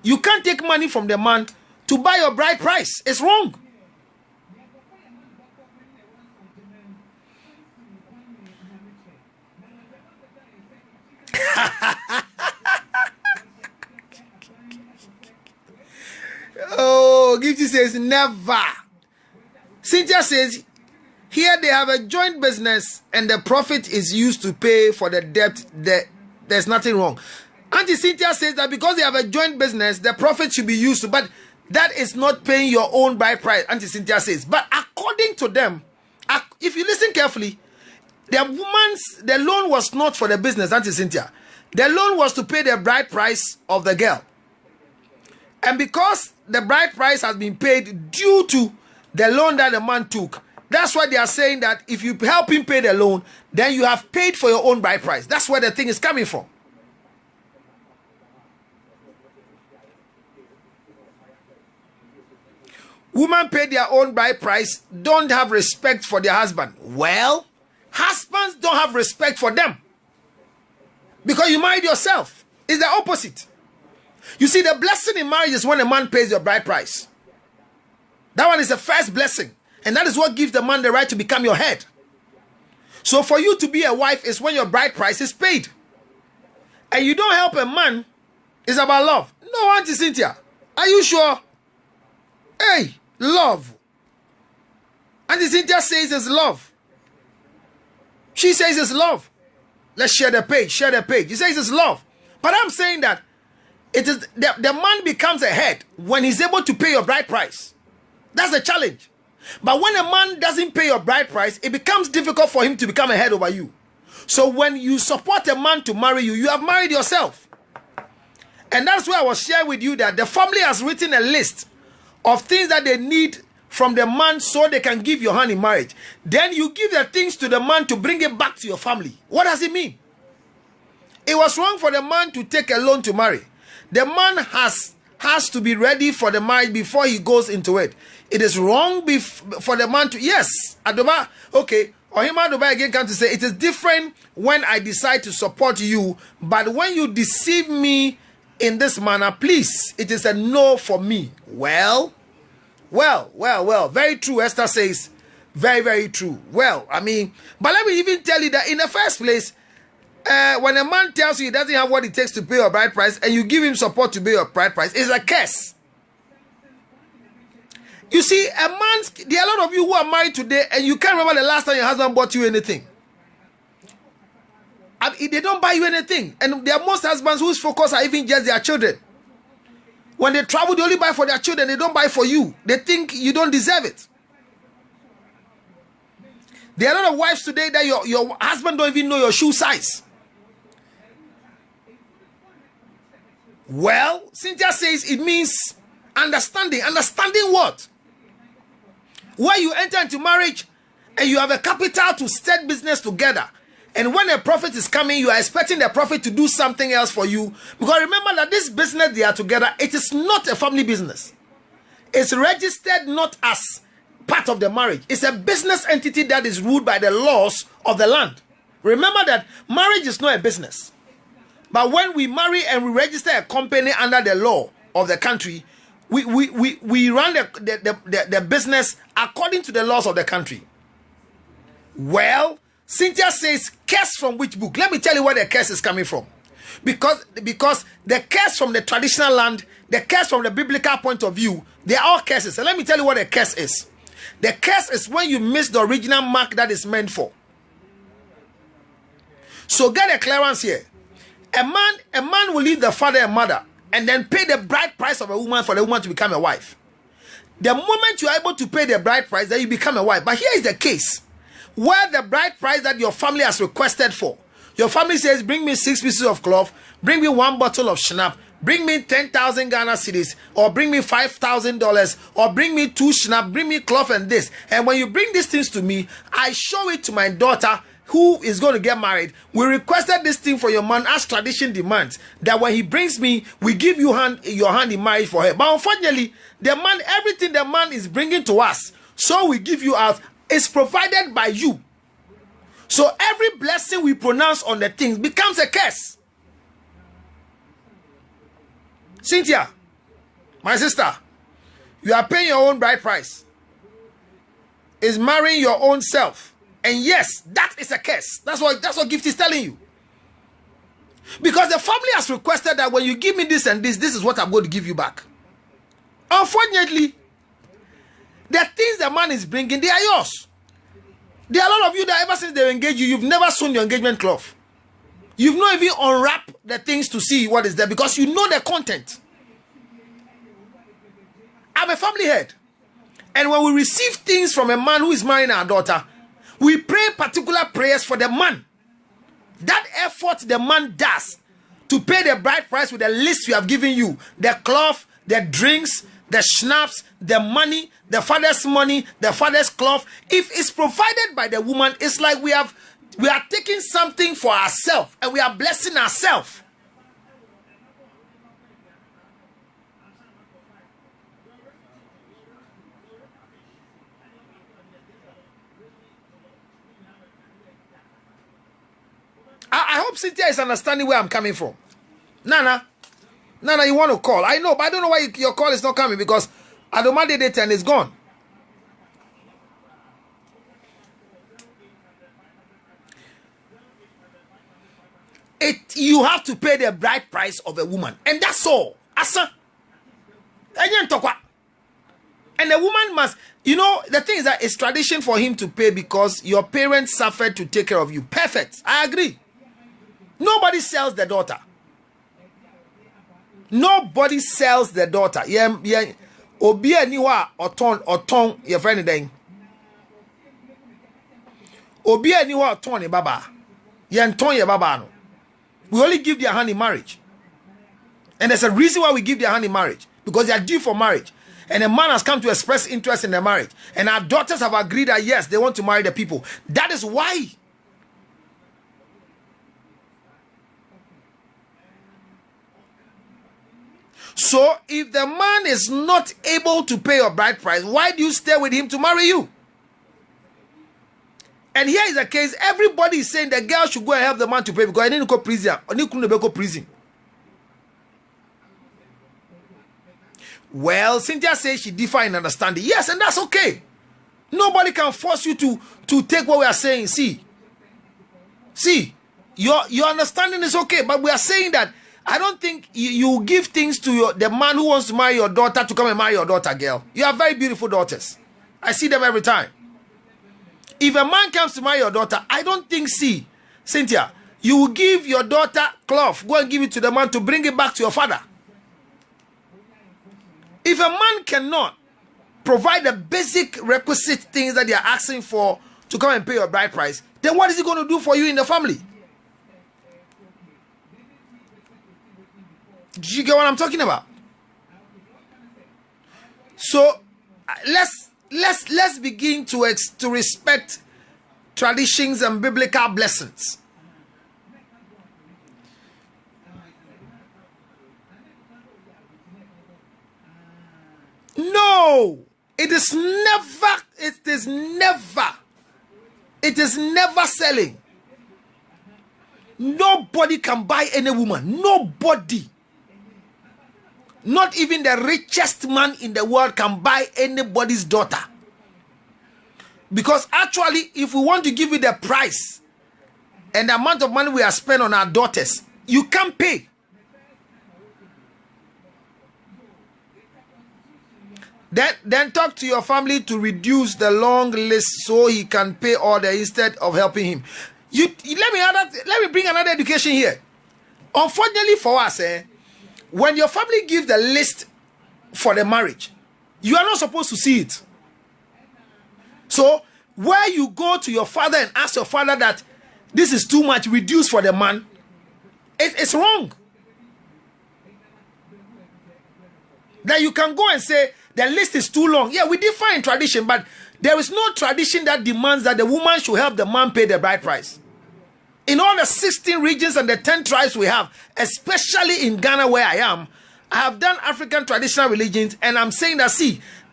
You can't take money from the man to buy your bride price. It's wrong. Oh, Gifty says never. Cynthia says, here they have a joint business and the profit is used to pay for the debt. There's nothing wrong. Auntie Cynthia says that because they have a joint business, the profit should be used to, but that is not paying your own bride price, Auntie Cynthia says. But according to them, if you listen carefully, the loan was not for the business, Auntie Cynthia. The loan was to pay the bride price of the girl. And because the bride price has been paid due to the loan that the man took, that's why they are saying that if you help him pay the loan, then you have paid for your own bride price. That's where the thing is coming from. Women pay their own bride price, don't have respect for their husband. Well, husbands don't have respect for them. Because you married yourself. It's the opposite. You see, the blessing in marriage is when a man pays your bride price. That one is the first blessing. And that is what gives the man the right to become your head. So for you to be a wife is when your bride price is paid. And you don't help a man. It's about love. No, Auntie Cynthia. Are you sure? Hey, love. Auntie Cynthia says it's love. She says it's love. Let's share the page. Share the page. He says it's love. But I'm saying that it is the man becomes a head when he's able to pay your bride price. That's the challenge. But when a man doesn't pay your bride price, it becomes difficult for him to become a head over you. So when you support a man to marry you, you have married yourself. And that's why I was sharing with you that the family has written a list of things that they need from the man so they can give your hand in marriage. Then you give the things to the man to bring it back to your family. What does it mean? It was wrong for the man to take a loan to marry. The man has to be ready for the marriage before he goes into it. It is wrong for the man to, yes, Adoba, okay, Ohima Adoba again comes to say, it is different when I decide to support you, but when you deceive me in this manner, please, it is a no for me. Well, very true, Esther says, very, very true. Well, I mean, but let me even tell you that in the first place, when a man tells you he doesn't have what it takes to pay your bride price and you give him support to pay your bride price, it's a curse. You see, there are a lot of you who are married today and you can't remember the last time your husband bought you anything. They don't buy you anything. And there are most husbands whose focus are even just their children. When they travel, they only buy for their children. They don't buy for you. They think you don't deserve it. There are a lot of wives today that your husband don't even know your shoe size. Well, Cynthia says it means understanding. Understanding what? Where you enter into marriage and you have a capital to start business together. And when a prophet is coming, you are expecting the prophet to do something else for you. Because remember that this business they are together, it is not a family business. It's registered not as part of the marriage. It's a business entity that is ruled by the laws of the land. Remember that marriage is not a business. But when we marry and we register a company under the law of the country, we run the business according to the laws of the country. Well, Cynthia says, curse from which book? Let me tell you where the curse is coming from. Because the curse from the traditional land, the curse from the biblical point of view, they are all curses. And let me tell you what a curse is. The curse is when you miss the original mark that is meant for. So get a clearance here. A man will leave the father and mother and then pay the bride price of a woman for the woman to become a wife. The moment you are able to pay the bride price, then you become a wife. But here is the case. Where the bride price that your family has requested for. Your family says, bring me 6 pieces of cloth, bring me 1 bottle of schnapp, bring me 10,000 Ghana cedis, or bring me $5,000, or bring me 2 schnapp, bring me cloth and this. And when you bring these things to me, I show it to my daughter who is going to get married. We requested this thing for your man as tradition demands, that when he brings me, we give you your hand in marriage for her. But unfortunately, the man, everything the man is bringing to us, so we give you out, is provided by you. So every blessing we pronounce on the things becomes a curse. Cynthia, my sister, you are paying your own bride price. Is marrying your own self. And yes, that is a curse. That's what gift is telling you. Because the family has requested that when you give me this and this is what I'm going to give you back. Unfortunately, the things the man is bringing, they are yours. There are a lot of you that ever since they engage you, you've never sewn your engagement cloth. You've not even unwrapped the things to see what is there because you know the content. I'm a family head. And when we receive things from a man who is marrying our daughter, we pray particular prayers for the man. That effort the man does to pay the bride price with the list we have given you, the cloth, the drinks, the schnapps, the money, the father's cloth, if it's provided by the woman, it's like we are taking something for ourselves and we are blessing ourselves. I hope Cynthia is understanding where I'm coming from. Nana, you want to call? I know, but I don't know why your call is not coming because Adomade Day 10 is gone. You have to pay the bride price of a woman, and that's all. Asa. And the woman must, the thing is that it's tradition for him to pay because your parents suffered to take care of you. Perfect. I agree. Nobody sells the daughter. Nobody sells the daughter. Yeah. Obi aniwa oton your friend then. Obi aniwa oton baba. Yenton ye baba no. We only give their hand in marriage. And there's a reason why we give their hand in marriage. Because they are due for marriage. And a man has come to express interest in their marriage. And our daughters have agreed that yes, they want to marry the people. That is why. So if the man is not able to pay your bride price, why do you stay with him to marry you? And here is the case. Everybody is saying the girl should go and help the man to pay because I need to go prison. I need to go prison. Well, Cynthia says she differ in understanding. Yes, and that's okay. Nobody can force you to take what we are saying. See, your understanding is okay, but we are saying that I don't think you give things to the man who wants to marry your daughter to come and marry your daughter, girl. You have very beautiful daughters. I see them every time. If a man comes to marry your daughter, I don't think, Cynthia, you will give your daughter cloth, go and give it to the man to bring it back to your father. If a man cannot provide the basic requisite things that they are asking for to come and pay your bride price, then what is he going to do for you in the family? Do you get what I'm talking about? So let's begin to respect traditions and biblical blessings. No, it is never selling. Nobody can buy any woman. Nobody. Not even the richest man in the world can buy anybody's daughter. Because actually, if we want to give you the price and the amount of money we are spending on our daughters, you can't pay. Then talk to your family to reduce the long list so he can pay order instead of helping him. Let me bring another education here. Unfortunately for us, when your family gives the list for the marriage, you are not supposed to see it. So where you go to your father and ask your father that this is too much, reduce for the man, it's wrong. That you can go and say the list is too long. Yeah, we define tradition, but there is no tradition that demands that the woman should help the man pay the bride price. In all the 16 regions and the 10 tribes we have, especially in Ghana where I am, I have done African traditional religions, and I'm saying that,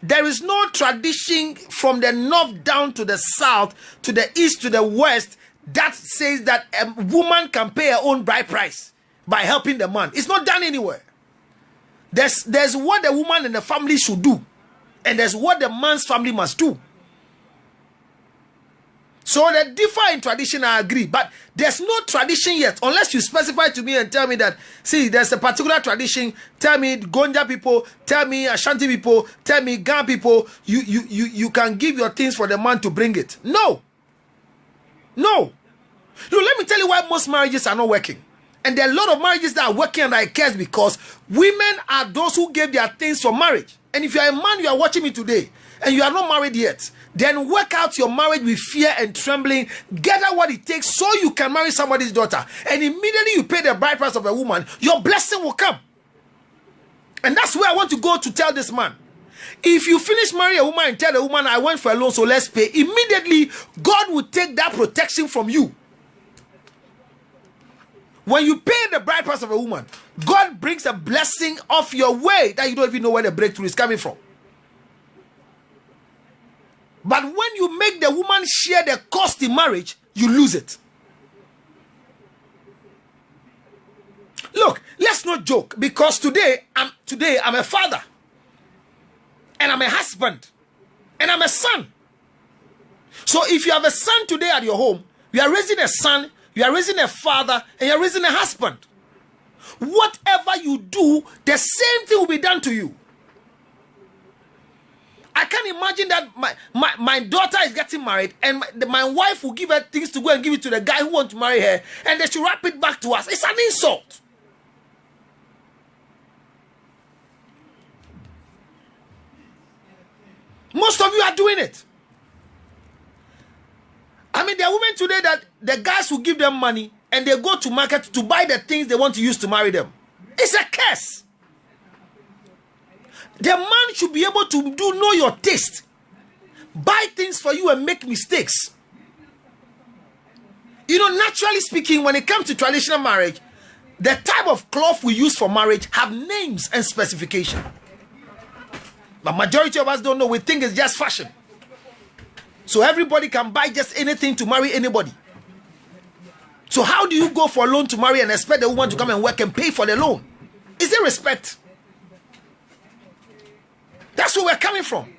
there is no tradition from the north down to the south, to the east, to the west, that says that a woman can pay her own bride price by helping the man. It's not done anywhere. There's what the woman and the family should do, and there's what the man's family must do. So the differ in tradition, I agree, but there's no tradition yet, unless you specify to me and tell me that, there's a particular tradition. Tell me Gonja people, tell me Ashanti people, tell me Gan people, you can give your things for the man to bring it. No. Look, let me tell you why most marriages are not working. And there are a lot of marriages that are working and I care because women are those who gave their things for marriage. And if you are a man, you are watching me today, and you are not married yet, then work out your marriage with fear and trembling. Gather what it takes so you can marry somebody's daughter. And immediately you pay the bride price of a woman, your blessing will come. And that's where I want to go to tell this man. If you finish marrying a woman and tell the woman, I went for a loan, so let's pay, immediately God will take that protection from you. When you pay the bride price of a woman, God brings a blessing off your way that you don't even know where the breakthrough is coming from. But when you make the woman share the cost in marriage, you lose it. Look, let's not joke, because today I'm a father, and I'm a husband, and I'm a son. So if you have a son today at your home, you are raising a son, you are raising a father, and you are raising a husband. Whatever you do, the same thing will be done to you. I can't imagine that my daughter is getting married, and my wife will give her things to go and give it to the guy who wants to marry her, and they should wrap it back to us. It's an insult. Most of you are doing it. I mean, there are women today that the guys will give them money and they go to market to buy the things they want to use to marry them. It's a curse. The man should be able to know your taste, buy things for you and make mistakes. You know, naturally speaking, when it comes to traditional marriage, the type of cloth we use for marriage have names and specification. The majority of us don't know. We think it's just fashion. So everybody can buy just anything to marry anybody. So how do you go for a loan to marry and expect the woman to come and work and pay for the loan? Is there respect? That's where we're coming from.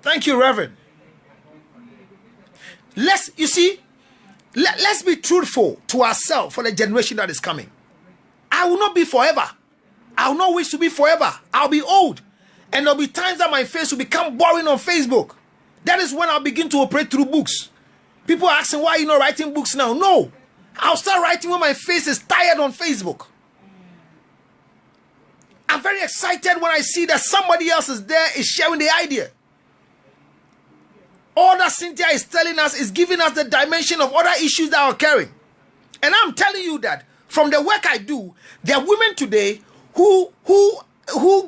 Thank you, Reverend. Let's be truthful to ourselves for the generation that is coming. I will not be forever. I will not wish to be forever. I'll be old. And there'll be times that my face will become boring on Facebook. That is when I'll begin to operate through books. People are asking, why are you not writing books now? No. I'll start writing when my face is tired on Facebook. I'm very excited when I see that somebody else is there, is sharing the idea. All that Cynthia is telling us is giving us the dimension of other issues that are occurring. And I'm telling you that from the work I do, there are women today who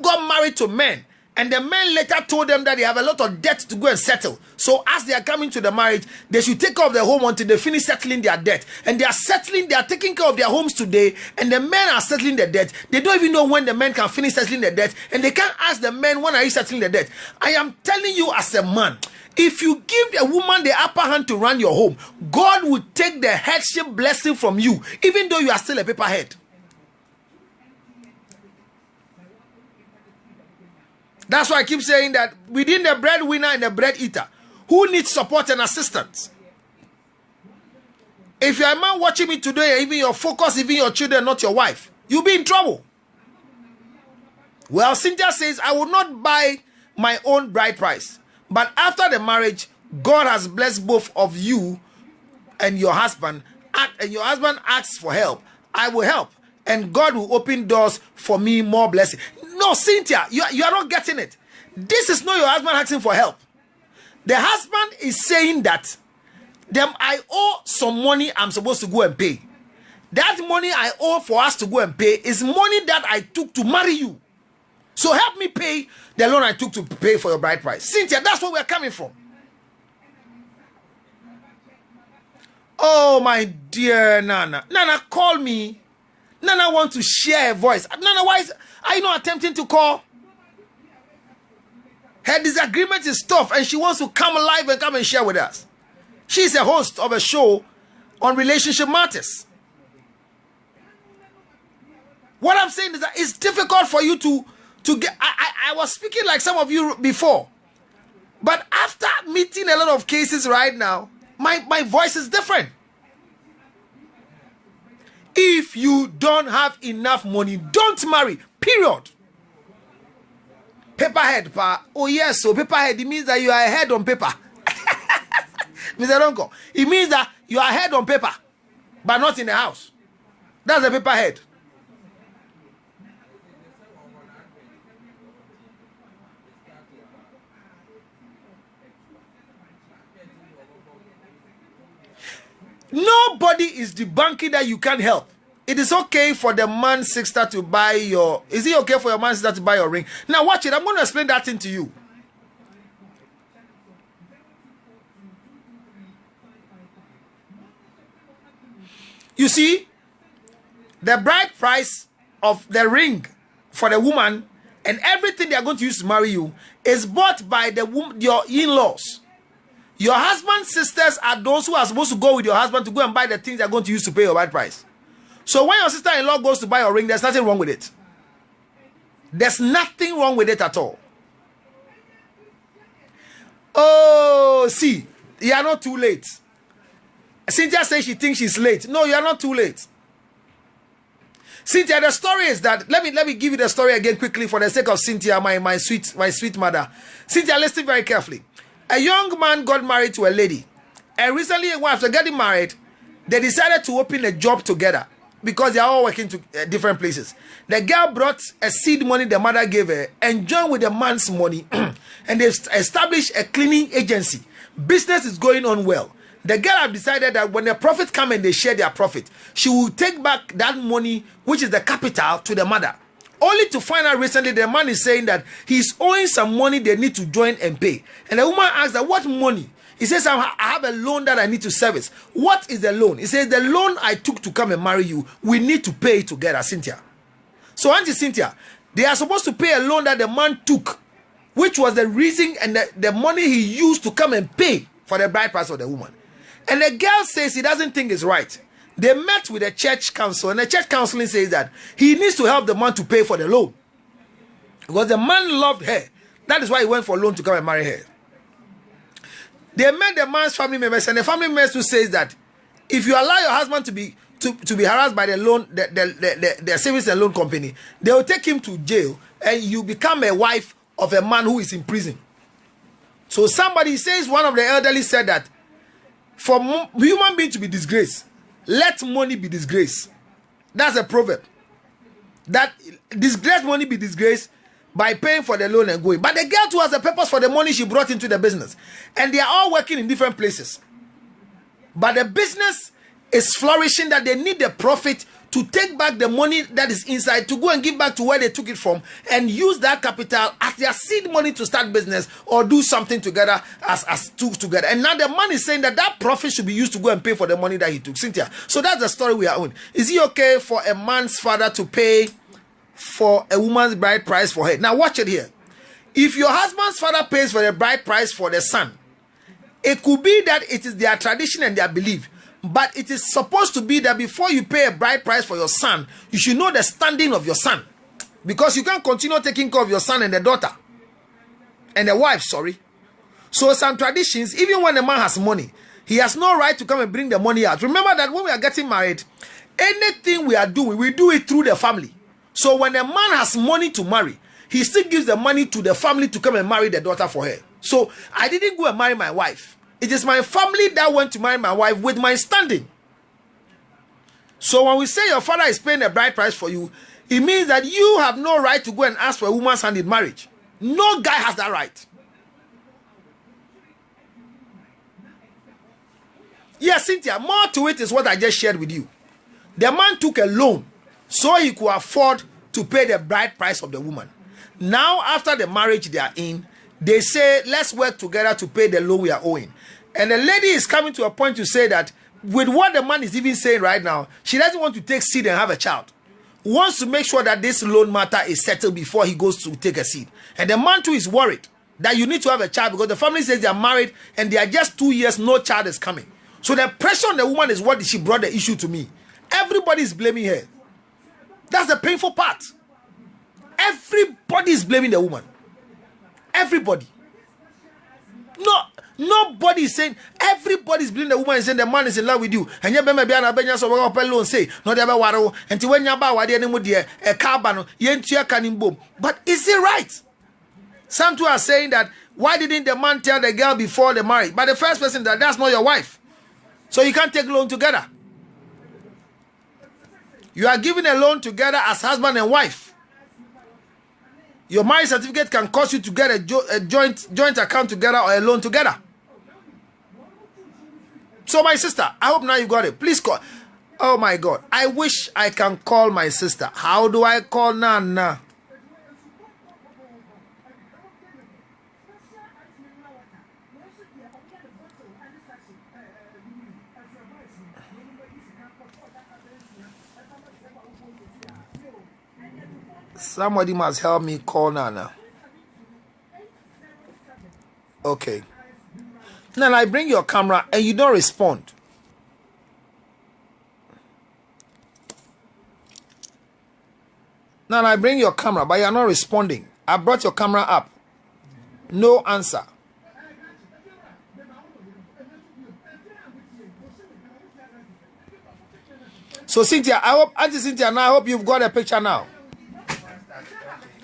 got married to men, and the men later told them that they have a lot of debt to go and settle. So as they are coming to the marriage, they should take care of their home until they finish settling their debt. And they are taking care of their homes today, and the men are settling the debt. They don't even know when the men can finish settling the debt, and they can't ask the men, when are you settling the debt? I am telling you as a man, if you give a woman the upper hand to run your home, God will take the headship blessing from you, even though you are still a paperhead. That's why I keep saying that within the breadwinner and the bread eater, who needs support and assistance? If you're a man watching me today, even your focus, even your children, not your wife, you'll be in trouble. Well, Cynthia says, I will not buy my own bride price. But after the marriage, God has blessed both of you and your husband. And your husband asks for help. I will help. And God will open doors for me, more blessing. No, Cynthia, you are not getting it. This is not your husband asking for help. The husband is saying that I owe some money I'm supposed to go and pay. That money I owe for us to go and pay is money that I took to marry you. So help me pay the loan I took to pay for your bride price. Cynthia, that's where we're coming from. Oh, my dear Nana. Nana, call me. Nana wants to share a voice. Nana, why are you not attempting to call? Her disagreement is tough and she wants to come alive and come and share with us. She's a host of a show on relationship matters. What I'm saying is that it's difficult for you to get. I was speaking like some of you before. But after meeting a lot of cases right now, my voice is different. If you don't have enough money, don't marry. Period. Paperhead, pa. Oh yes, so paperhead, it means that you are ahead on paper. Mr. Donko, it means that you are ahead on paper, but not in the house. That's a paperhead. Nobody is debunking that you can't help. It is okay for the man's sister to buy your... Is it okay for your man's sister to buy your ring? Now watch it. I'm going to explain that thing to you. You see, the bride price of the ring for the woman and everything they are going to use to marry you is bought by your in-laws. Your husband's sisters are those who are supposed to go with your husband to go and buy the things they are going to use to pay your bride price. So when your sister-in-law goes to buy your ring, there's nothing wrong with it. There's nothing wrong with it at all. Oh, see, you are not too late. Cynthia says she thinks she's late. No, you are not too late. Cynthia, the story is that, let me give you the story again quickly for the sake of Cynthia, my sweet mother. Cynthia, listen very carefully. A young man got married to a lady, and recently, after getting married, they decided to open a job together because they are all working to different places. The girl brought a seed money the mother gave her and joined with the man's money, and they established a cleaning agency. Business is going on well. The girl have decided that when the profit come and they share their profit, she will take back that money, which is the capital, to the mother. Only to find out recently the man is saying that he's owing some money they need to join and pay. And the woman asks that, what money? He says, I have a loan that I need to service. What is the loan? He says, the loan I took to come and marry you, we need to pay it together, Cynthia. So Auntie Cynthia, they are supposed to pay a loan that the man took, which was the reason and the money he used to come and pay for the bride price of the woman. And the girl says he doesn't think it's right. They met with a church council, and the church counseling says that he needs to help the man to pay for the loan. Because the man loved her. That is why he went for a loan to come and marry her. They met the man's family members, and the family members who says that if you allow your husband to be harassed by the loan, the savings and loan company, they will take him to jail, and you become a wife of a man who is in prison. So somebody says, one of the elderly said that for human being to be disgraced, let money be disgraced. That's a proverb. That disgraced money be disgraced by paying for the loan and going. But the girl too has a purpose for the money she brought into the business. And they are all working in different places. But the business is flourishing that they need the profit to take back the money that is inside, to go and give back to where they took it from, and use that capital as their seed money to start business or do something together as two together. And now the man is saying that that profit should be used to go and pay for the money that he took. Cynthia, so that's the story we are on. Is it okay for a man's father to pay for a woman's bride price for her? Now watch it here. If your husband's father pays for the bride price for the son, it could be that it is their tradition and their belief. But it is supposed to be that before you pay a bride price for your son, you should know the standing of your son. Because you can't continue taking care of your son and the daughter. And the wife, sorry. So some traditions, even when the man has money, he has no right to come and bring the money out. Remember that when we are getting married, anything we are doing, we do it through the family. So when a man has money to marry, he still gives the money to the family to come and marry the daughter for her. So I didn't go and marry my wife. It is my family that went to marry my wife with my standing. So when we say your father is paying a bride price for you, it means that you have no right to go and ask for a woman's hand in marriage. No guy has that right. Yes, Cynthia, more to it is what I just shared with you. The man took a loan so he could afford to pay the bride price of the woman. Now, after the marriage they are in, they say, let's work together to pay the loan we are owing. And the lady is coming to a point to say that with what the man is even saying right now, she doesn't want to take seed and have a child. Wants to make sure that this loan matter is settled before he goes to take a seed. And the man too is worried that you need to have a child because the family says they are married and they are just 2 years, no child is coming. So the pressure on the woman is what she brought the issue to me. Everybody is blaming her. That's the painful part. Everybody is blaming the woman. Everybody. No, nobody is saying, everybody is blaming the woman and saying the man is in love with you. And you say, no, and when you but is it right? Some two are saying that why didn't the man tell the girl before the marriage? But the first person that's not your wife. So you can't take loan together. You are giving a loan together as husband and wife. Your marriage certificate can cause you to get a joint account together or a loan together. So my sister, I hope now you got it. Please call. Oh my God. I wish I can call my sister. How do I call Nana? Somebody must help me call Nana. Okay. Nana, I bring your camera and you don't respond. Nana, I bring your camera, but you are not responding. I brought your camera up. No answer. So Cynthia, Auntie Cynthia, now I hope you've got a picture now.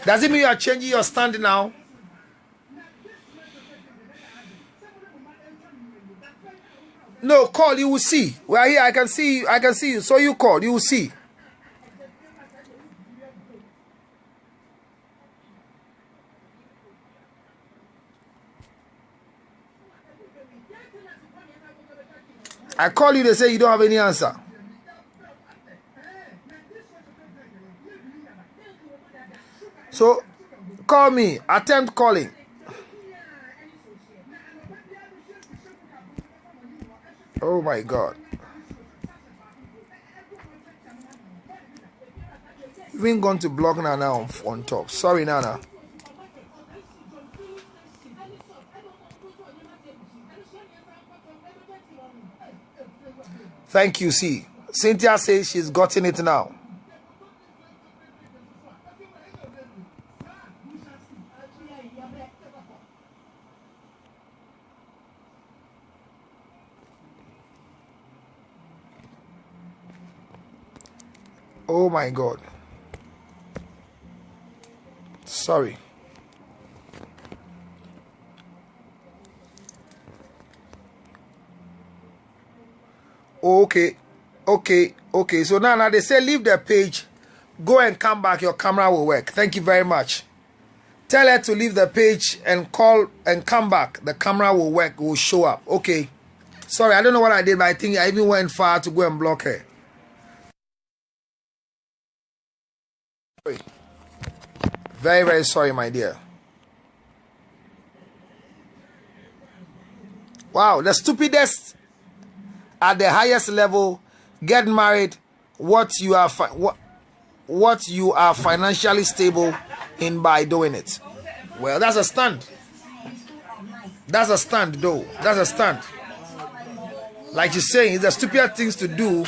Does it mean you are changing your stand now? No, call, you will see. We are here, I can see you. So you call, you will see. I call you, they say you don't have any answer. So, call me. Attempt calling. Oh my God. You've been going to block Nana on top. Sorry, Nana. Thank you, see. Cynthia says she's gotten it now. Oh my God. Sorry. Okay. So now they say leave the page, go and come back, your camera will work. Thank you very much. Tell her to leave the page and call and come back. The camera will work, will show up. Okay. Sorry, I don't know what I did, but I think I even went far to go and block her. Very, very sorry, my dear. Wow, the stupidest at the highest level get married what you are financially stable in by doing it. Well, that's a stand. That's a stand, though. That's a stand. Like you're saying, it's the stupid things to do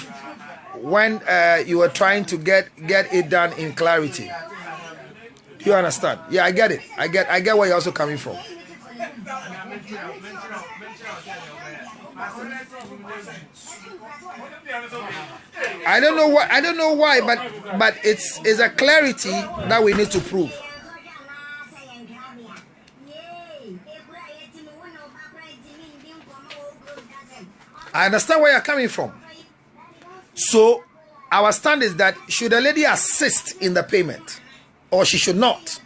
when you are trying to get it done in clarity. Do you understand? Yeah, I get it. I get where you're also coming from. I don't know why, but it's a clarity that we need to prove. I understand where you're coming from. So our stand is that should a lady assist in the payment or she should not?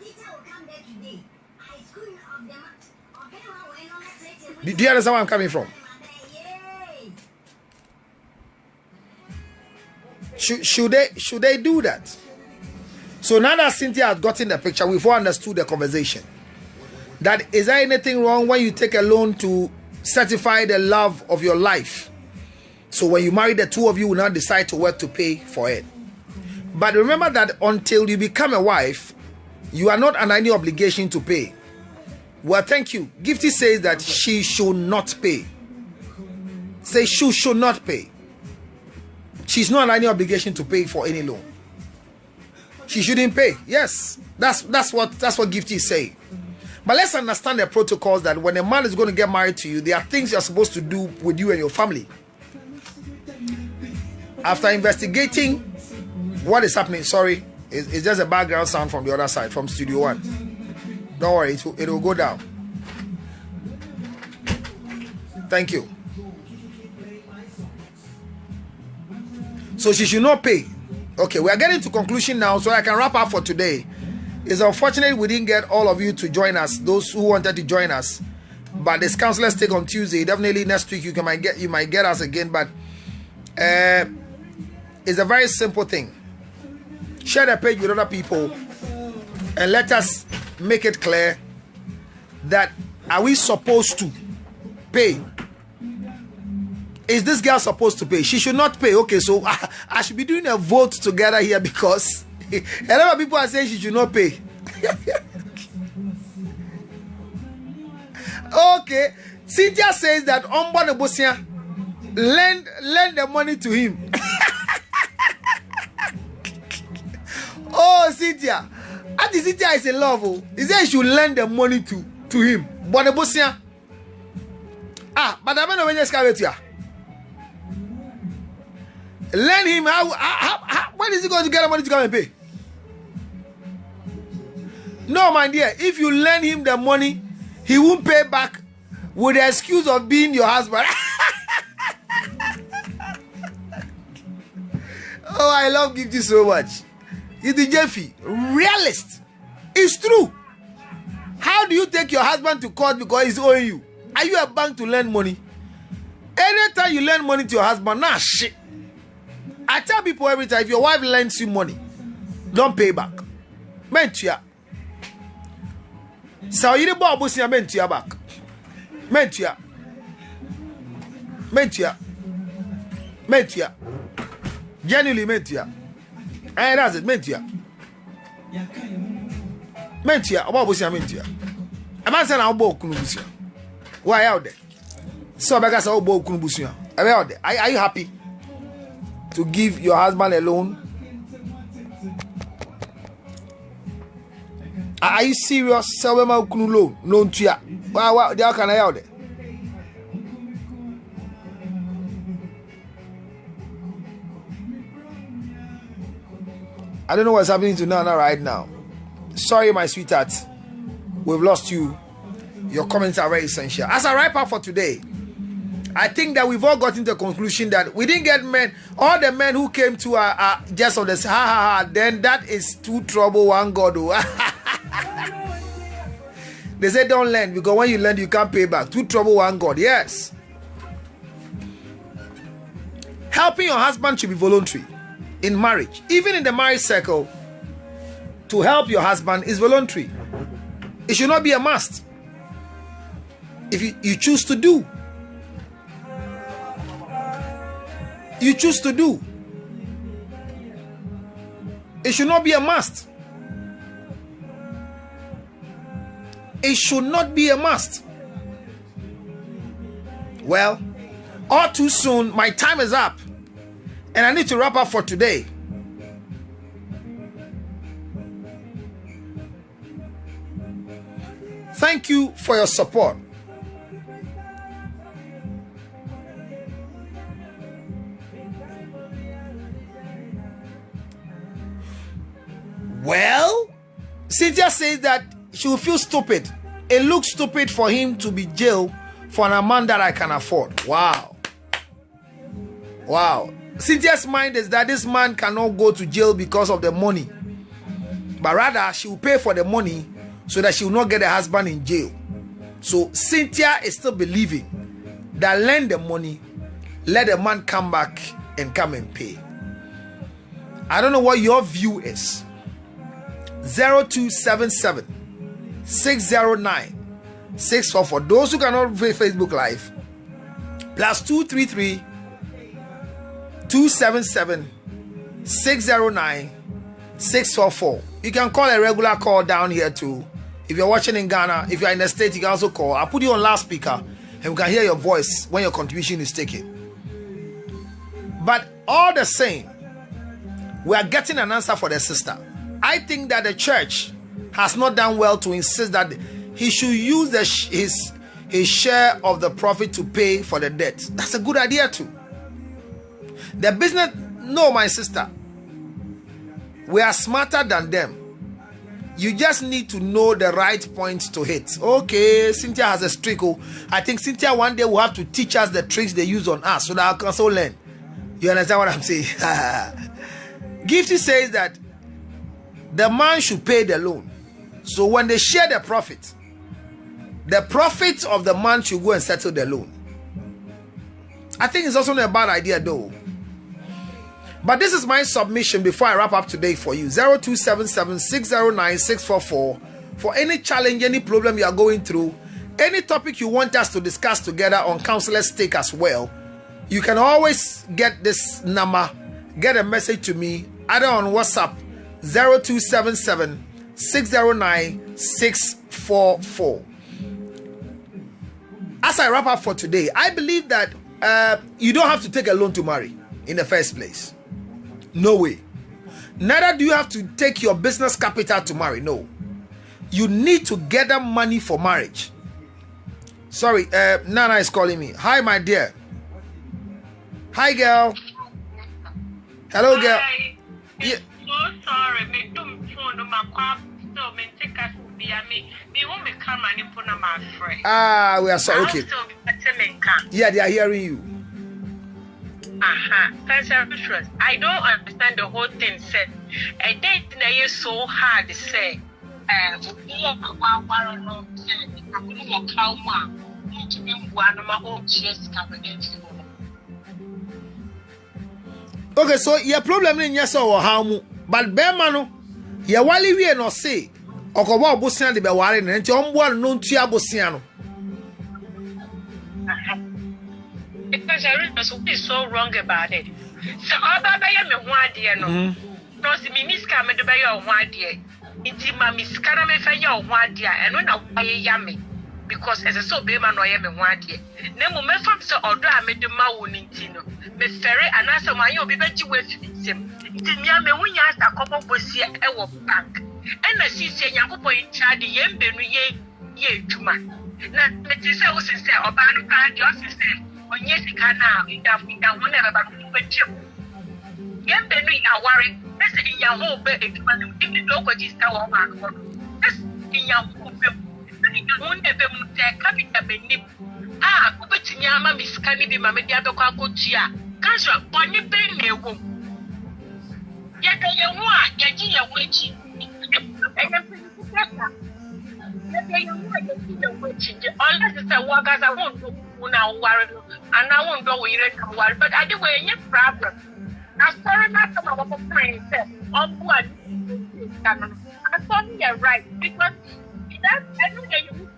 Do you understand where I'm coming from? Should they do that? So now that Cynthia has gotten the picture, we've all understood the conversation. That is there anything wrong when you take a loan to certify the love of your life? So when you marry, the two of you will not decide to work to pay for it. But remember that until you become a wife, you are not under any obligation to pay. Well, thank you. Gifty says that she should not pay. Say she should not pay. She's not under any obligation to pay for any loan. She shouldn't pay. Yes, that's what Gifty is saying. But let's understand the protocols that when a man is going to get married to you, there are things you're supposed to do with you and your family. After investigating what is happening, sorry, it's just a background sound from the other side, from Studio 1. Don't worry, it will go down. Thank you. So she should not pay. Okay, we are getting to conclusion now, so I can wrap up for today. It's unfortunate we didn't get all of you to join us, those who wanted to join us. But this counselor's take on Tuesday. Definitely next week you might get us again. But it's a very simple thing. Share the page with other people and let us make it clear that are we supposed to pay? Is this girl supposed to pay? She should not pay. Okay, so I should be doing a vote together here because A lot of people are saying she should not pay. Okay, Cynthia says that Ombone Bosia lend the money to him. Oh, Cynthia, Auntie Cynthia is in love. Oh, he said she should lend the money to him. But the Bosia, but I don't know when you scared to lend him. How? When is he going to get the money to come and pay? No, my dear. If you lend him the money, he won't pay back with the excuse of being your husband. Oh, I love Gifty so much. It's the Jeffy. Realist. It's true. How do you take your husband to court because he's owing you? Are you a bank to lend money? Anytime you lend money to your husband, nah shit. I tell people every time, if your wife lends you money, don't pay back. Mentia. So you the boy busia mentia back. Mentia. Genuinely mentia. And that's it, mentia. About busia mentia. A man said, I'll bow kunubusia. Why out there? So because I'll bow kunubusia. Are you happy to give your husband a loan? Are you serious? Sell them out loan. Loan to ya. Wow, they are kind of out there. I don't know what's happening to Nana right now. Sorry, my sweetheart. We've lost you. Your comments are very essential. As I wrap up for today, I think that we've all gotten to the conclusion that we didn't get men. All the men who came to our just on this, then that is two trouble, one God. They say don't lend because when you lend, you can't pay back. Two trouble, one God. Yes. Helping your husband should be voluntary in marriage. Even in the marriage circle, to help your husband is voluntary. It should not be a must. If you choose to do, you choose to do. It should not be a must. It should not be a must. Well, all too soon, my time is up. And I need to wrap up for today. Thank you for your support. Well, Cynthia says that she will feel stupid. It looks stupid for him to be jailed for an amount that I can afford. Wow. Wow. Cynthia's mind is that this man cannot go to jail because of the money. But rather, she will pay for the money so that she will not get her husband in jail. So Cynthia is still believing that lend the money, let the man come back and come and pay. I don't know what your view is. 0277 609 644. Those who cannot view Facebook Live, +233 277 609 644. You can call a regular call down here too. If you're watching in Ghana, if you're in the States, you can also call. I'll put you on loudspeaker and we can hear your voice when your contribution is taken. But all the same, we are getting an answer for the sister. I think that the church has not done well to insist that he should use his share of the profit to pay for the debt. That's a good idea too. The business, no, my sister, we are smarter than them. You just need to know the right points to hit. Okay, Cynthia has a trick. I think Cynthia one day will have to teach us the tricks they use on us so that I can also learn. You understand what I'm saying? Gifty says that the man should pay the loan. So when they share the profit of the man should go and settle the loan. I think it's also not a bad idea though. But this is my submission before I wrap up today for you. 0277 609 644. For any challenge, any problem you are going through, any topic you want us to discuss together on Counselor's Take as well, you can always get this number, get a message to me, either on WhatsApp 0277 609 644. As I wrap up for today, I believe that you don't have to take a loan to marry in the first place. No way. Neither do you have to take your business capital to marry. No. You need to gather money for marriage. Sorry, Nana is calling me. Hi, my dear. Hi, girl. Hello, girl. Hi. Yeah. So sorry. Me don't phone my car. So me take us be me won't be come and put on my friend. Ah, we are sorry. Okay. Yeah, they are hearing you. I don't understand the whole thing. Said a date is so hard to say. Okay, so your problem in yes or how, but Bermano, ya wali we no say, or go about Bosian de Bewarin and John one known to Abosiano. Because everyone is so wrong about it. So, all that I am a 1 dear no. No, see me miss Cameron by your 1 dear. It's my miss Caramel for your 1 dear, and when I yammy. Because as a so baby man, I am a 1 dear. Nemo me from so or I made the Mawuning Tino. Miss Ferry and answer my own baby with him. It's me, I may win a couple of boys here at work bank. And I see Yakopo in charge the Yemben ye to man. Now, let us say, was sister or bad your sister. On yes, you can now, in that whenever but you. Young Benny are worried. That's in your whole bed. If you know what is our man, that's in your home. Won't ever take capital nip. Ah, but in your mammy can be Mamma Diabocacotia. Cancer, Bonnie Benny. Yet I am one, yet you are witchy. Unless it's a work as I won't do now, worry, and I won't go with it, but I do any problem. I'm sorry, not some of my friends said, on what I'm sorry, you're right, because that's I know that you.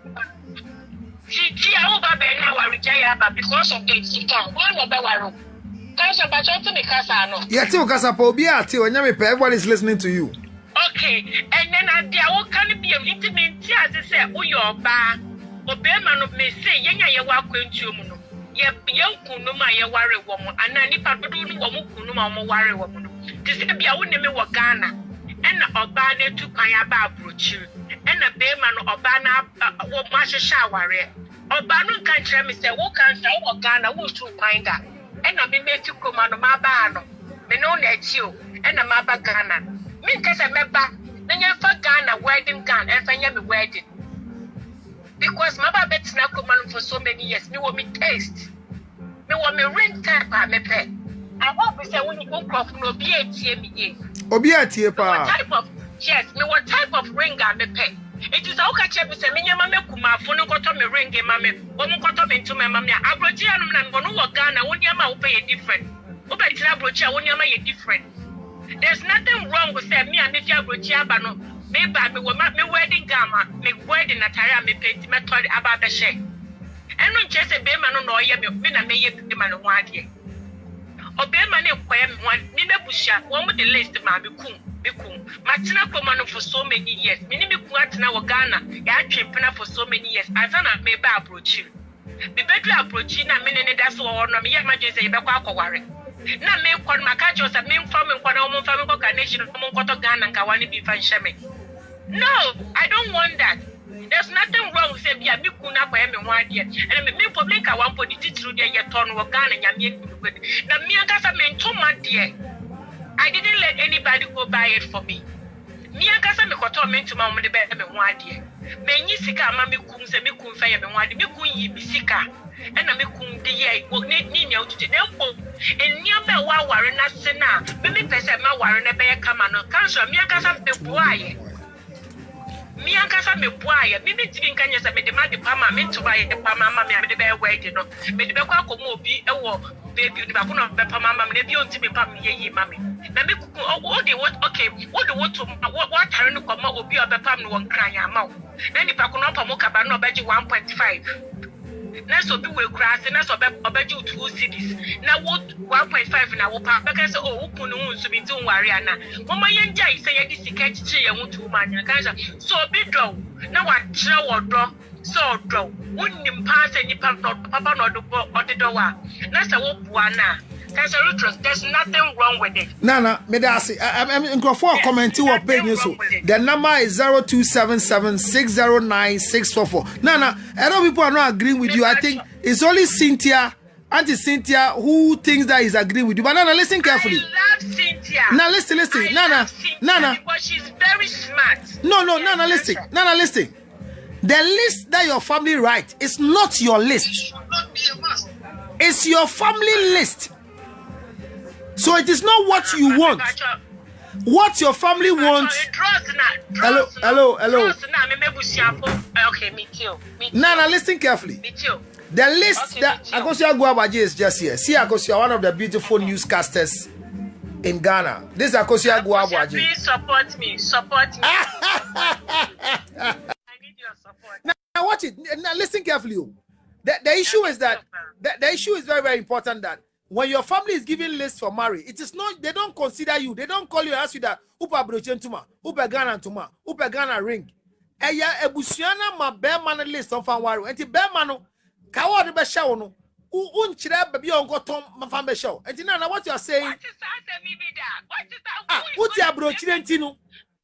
She, I hope I will retire, but because of the chicken, one of the world. Because of the Casano. Yeah, too, Casapobia, till everyone is listening to you. Okay, and then I can be intimate as I say, oh, your bar, or Bearman may say, Yanya, walk into you. Ye young Kunuma, ye worry woman, and I nip up to Kunuma, worry woman. This be a woman, Wagana, and a banner to Kayaba brooch, and a Bearman or Bana, what Masha shower. Or Banu can't tell me, say, what can't say, Wagana, who's to find her, and I be made to come on my bano, Menon at you, and a Maba Ghana. Because I remember, then you for Ghana wedding gown and find me wedding. Because my baby's not come for so many years, me want me taste. Me want me ring type of me pay. I hope we say when you go off no be a TME. Obiati, pa. Type of yes, me what type of ring I me pay. It is all catch up with me, Mamma Kuma, for no got me ring, mamma, one got me to my mamma. Abrogian and Gonu Ghana, when you pay a different. Open Abrogia, when you make a different. There's nothing wrong with saying me and if you have Rochiabano, maybe I will make me wedding gamma, make wedding at Tara, me paint me told about the shake. And not just a bearman or ye been a may be man 1 year. Or bearman acquire one, Nina Busha, one with the list, ma be coon, Martina Comano for so many years, Minimi Quatina Ghana, Yachimpana for so many years, as an may approach you. Be better approaching a minute that's all, no, me, my just a back warrant. Na me kwa makacho sa me mfa me kwa na omo mfa me kwa nation omo nkoto Ghana nka wani bi fa nhye me. No, I don't want that. There's nothing wrong with say bia me kuna kwa me ho ade. And me problem ka wan podi titru de ye ton wo Ghana nyame ndugodi. Na me aka sa me ntoma de. I didn't let anybody go buy it for me. Me aka sa me koto me ntoma mo de be me ho ade. Me nyi sika ama me kum se me kum fa ye me ho ade. Me kun yi bi sika. And I make the year, need you to the and near my warren as Sena, maybe person my warren a bear come on council, me a casa me boy. Me a casa me boy, maybe didn't can you say the money Pama meant to buy the Pama mammy and the bear waiting. Made the Bacco be a war, baby, the Bacuna, Pama, maybe on Timmy Pammy, ye, mammy. Maybe all the what, okay, what the what to what Tarano Pama will be of the Pam one crying out. Then if I could not Pamoka, but no better 1.5. na so be we crass na so be obeju 2 cities na what 1.5 na wo pa because oh ukunu nso bi tun ware ana mama yenja ise ye di sika chichi ye hu too man kan so be do na wa kire wo do so do unnim pass any papa no do odedo wa na se wo bua na kan se Lutterodt, there's nothing wrong with it. Nana, me da say I'm in for commenting what page so the number is 0277609644. Nana, a lot of people are not agreeing with you. I think it's only Cynthia, Auntie Cynthia, who thinks that is agreeing with you. But Nana, listen carefully. I love Cynthia. Now listen. Nana, because she's very smart. No, Nana, listen. Nana, listen. The list that your family write is not your list. It's your family list. So it is not what you want. What your family wants. Hello. Okay, me too. Nana, listen carefully. Me too. The list that Akosia Guabaji is just here. See, Akosia, one of the beautiful newscasters in Ghana. This is Akosia Guabaji. Please support me. I need your support. Now watch it. Now listen carefully. The issue is that the issue is very, very important that when your family is giving lists for marriage, it is not, they don't consider you. They don't call you and ask you that upa brochen tuma, upa Ghana tuma, upa Ghana ring. Eya ebusiana ma bear man list on fan waru. Enti bear mano kawa de be show no. Unchire baby onko tom ma fan be show. Enti na what you are saying? What is that me be that? What is that? Uti abrochire enti no.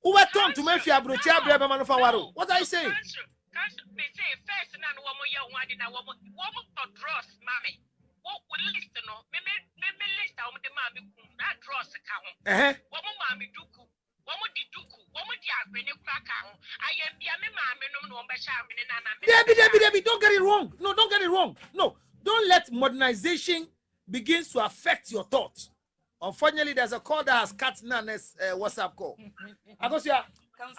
Uwe tom to me fi abrochire bear man fan waru. What are you saying? Me say first na no wo ye wadi na wo draws mami. What will list no? Me list how the mami kum that draws ka ho. Wo mami duku. Wo di duku. Wo di agbeni kwa ka ho. Ayem bia me mami no no be sha me na na. Debbie, don't get it wrong. No, don't get it wrong. No, don't let modernization begin to affect your thoughts. Unfortunately, there's a call that has cut Nana's WhatsApp call.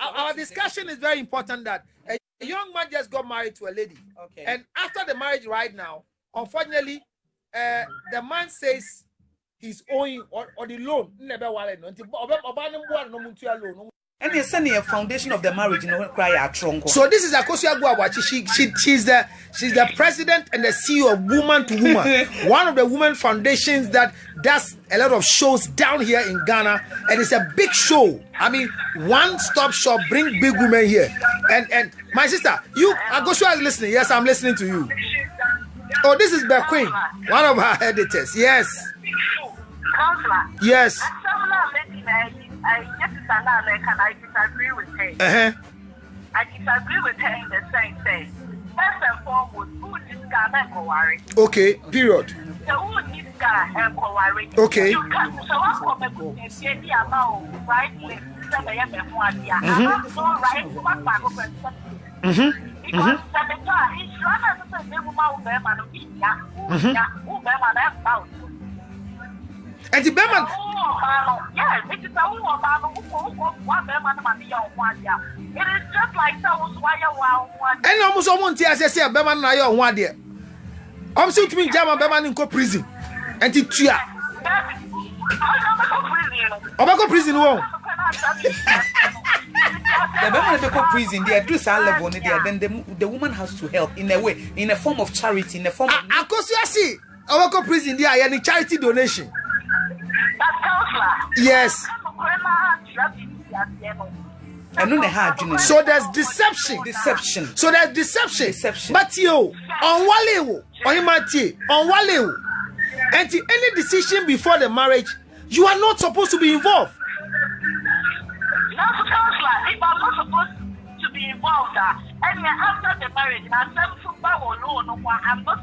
Our discussion is very important that a young man just got married to a lady. Okay. And after the marriage right now, unfortunately, the man says he's owing or the loan. And you're sending a foundation of the marriage, cry out strong. So this is Akosia Guabachi. She's the president and the CEO of Woman to Woman, one of the women foundations that does a lot of shows down here in Ghana, and it's a big show. I mean, one-stop shop, bring big women here. And my sister, Akosia is listening. Yes, I'm listening to you. Oh, this is Bequeen, one of her editors. Yes. Counselor. Yes. I disagree with her. I disagree with her in the sense that first and foremost, who this guy and worry. Okay, period. So who this guy and worry. Okay. You can so what come and say the amount right list so they have been one year. I'm so right what back up and because the guy is rather to say the woman who bear man who bear man about. And the Beman. Yes, it is a woman one Beman. It is just like those wire one. And almost someone tells us, Beman, I own 1 year. I'm so to me, German Beman in prison. And it's Tia. Obako prison won't. The Beman go prison, they are to level there, then the woman has to help in a way, in a form of charity, in a form of. Akosia see, Obako prison there, any charity donation. Yes. So there's deception. So there's deception. But you on Wale, on Imati, on Wale, and any decision before the marriage, you are not supposed to be involved. If I'm not supposed to be involved, and after the marriage, I'm not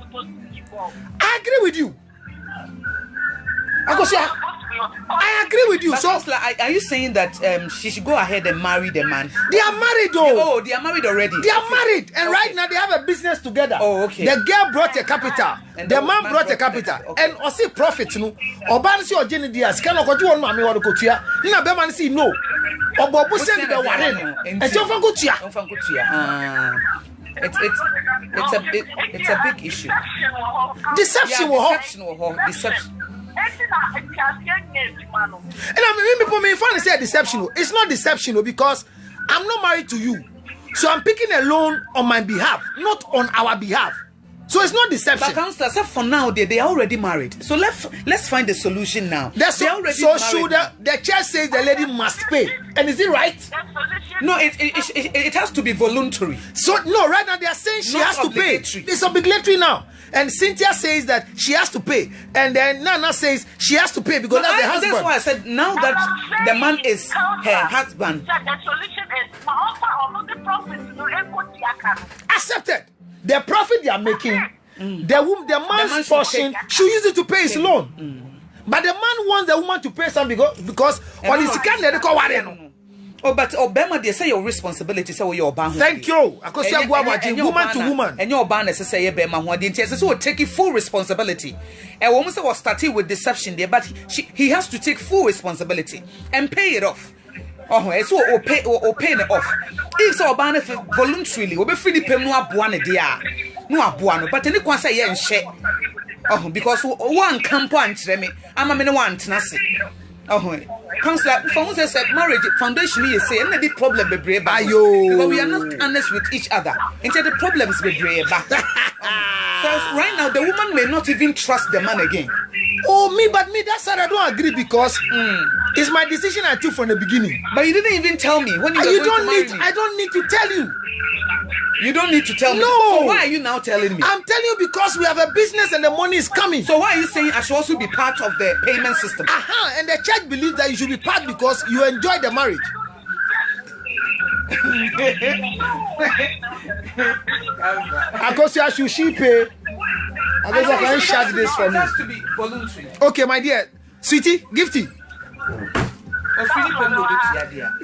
supposed to be involved. I agree with you. I agree with you. But so, are you saying that she should go ahead and marry the man? They are married, though. They are married already. They are married, and right now they have a business together. Oh, okay. The girl brought a capital, and the man brought a capital, and also profit. No, Oban see Jenny Diaz. Can I go to one mommy or go to ya? Nina Beman see no. Obobu send the warren, and Jovan go to ya. It's a big issue. Deception. And I mean, people may find say deception. It's not deception because I'm not married to you, so I'm picking a loan on my behalf, not on our behalf. So it's not deception. But counselor, so for now they are already married. So let's find a solution now. So should the church says the lady must pay, and is it right? No, it has to be voluntary. So no, right now they are saying she has to pay. It's obligatory now. And Cynthia says that she has to pay, and then Nana says she has to pay because that's the husband. That's why I said now that the man is her husband. The solution is my offer or the profit to input the account. Accepted. The profit they are making, the man's portion should use it to pay his loan. But the man wants the woman to pay something because on his account they call what. Oh, but Obama, they say your responsibility. So your ban. Thank you. I could say woman to woman. And your ban say Bema who didn't say so take full responsibility. A woman was starting with deception there, but he has to take full responsibility and pay it off. Oh, so or pay it off. If so ban voluntarily, we be free the pay no abuane dia. No abuano, but any one say yeah and share. Oh, because one camp one me. I'm a man one tenacity. Oh, counselor, for us said marriage foundation is saying the problem be brave. Because we are not honest with each other. Instead the problems be brave. So right now the woman may not even trust the man again. But me, that's what I don't agree because it's my decision I took from the beginning. But you didn't even tell me when you don't need. I don't need to tell you. You don't need to tell me. No. So why are you now telling me? I'm telling you because we have a business and the money is coming. So why are you saying I should also be part of the payment system? And the church believes that you should be part because you enjoy the marriage. Because you should pay. I guess I can shut this for me. It has to be voluntary. Okay, my dear. Sweetie, Gifty.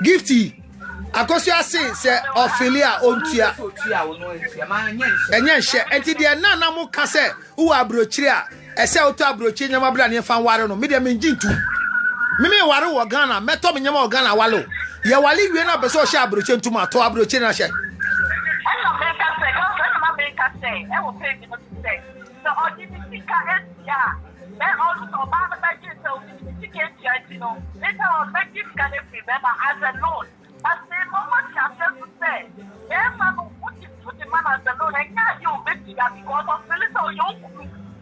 Gifty. Akosia say Ophelia ontua enye hye enti de na mo ka say wo abrochiri a ese oto abrochiri nyama bra ne fan ware no me de menjintu me ware wo Ghana meto me nyama wo Ghana wale ye wale wie na be so hye abrochiri ntuma to abrochiri na hye As the moment you have to say, yeah, man, put the man as the Lord, and now you make it because of the little young.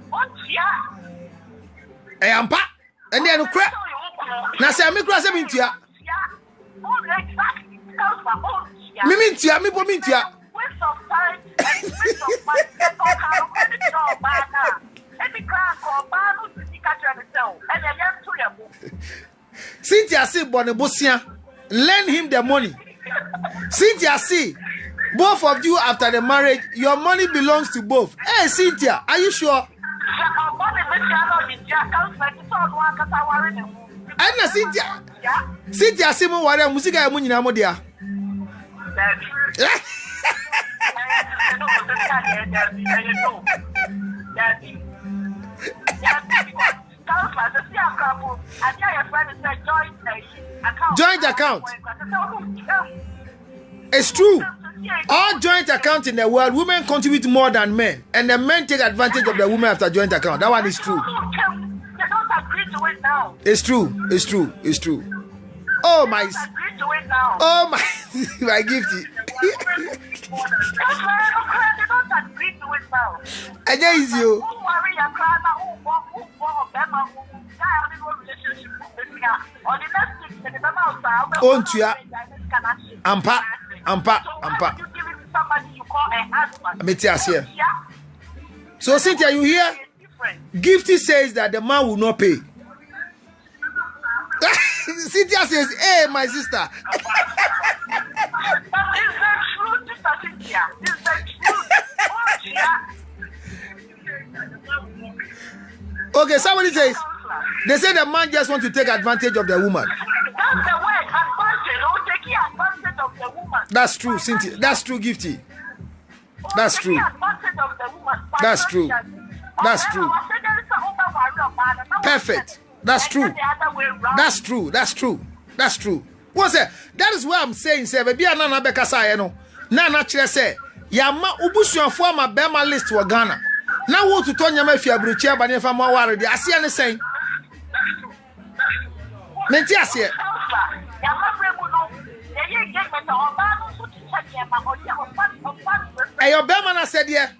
What, yeah? Ampa, and then crack. Now, say, I'm crossing into ya. Exactly. Mimintia, me pomintia. Waste of time and waste of money. The job, man. Any grand or man who's the catcher and the cell, and then you have to Cynthia say Bonebusia. Lend him the money. Cynthia, see, both of you after the marriage, your money belongs to both. Hey, Cynthia, are you sure? Anna, Cynthia, Simon, what a music I mean, Amodia. Joint account. It's true. All joint account in the world, women contribute more than men, and the men take advantage of the women after joint account. That one is true. It's true. It's true. It's true. Oh my! Oh my! My gifty. I guess you. Ontua. Ampa. So Cynthia, you hear? Gifty says that the man will not pay. Cynthia says, "Hey, my sister." Okay, somebody says they say the man just want to take advantage of the woman. That's the word, advantage. Or taking advantage of the woman. That's true, Cynthia. That's true, Gifty. That's true. That's true. That's true. Perfect. That's true. That's true. That's true. That's true. What's that? That is what I'm saying. Say, baby, Nana Bekasa, no. Nana Chere say, Yama Ubusu for my Bema list to Ghana. Now, what to turn your mafia brucia, but if I'm worried, I see anything. Mentiasia. Hey, your Bema said, yeah.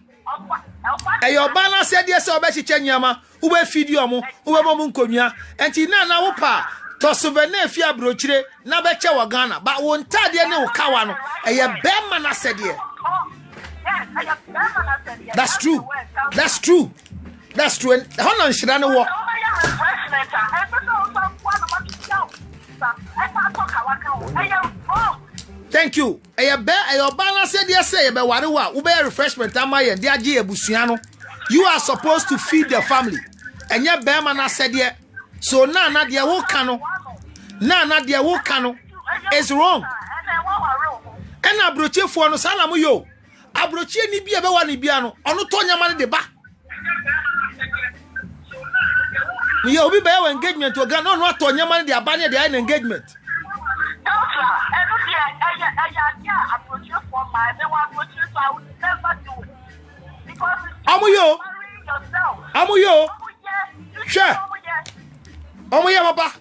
your banner said yes, or Bessie Chenyama, who will feed you, who will Munkonia, and Tina Wupa, to souvenir Fia Brochre, Nabecha Wagana, but won't tell you no Kawano, and your bearman said here. That's true. That's true. That's true. And how long should I know what? Thank you. Your banner said yes, say, but what ube refreshment, Amaya, dear Gia Busiano. You are supposed to feed the family. And your bearman said yeah. So now, not the Wokano. Now, not the Wokano. It's wrong. And I brought you for no Salamuyo. I brought you ni be a one Biano. On no Tonya money the back. You will be by engagement to a gun, no, not Tonya money, the abandoned the engagement. Amuyo, sure. Amuyo, Papa.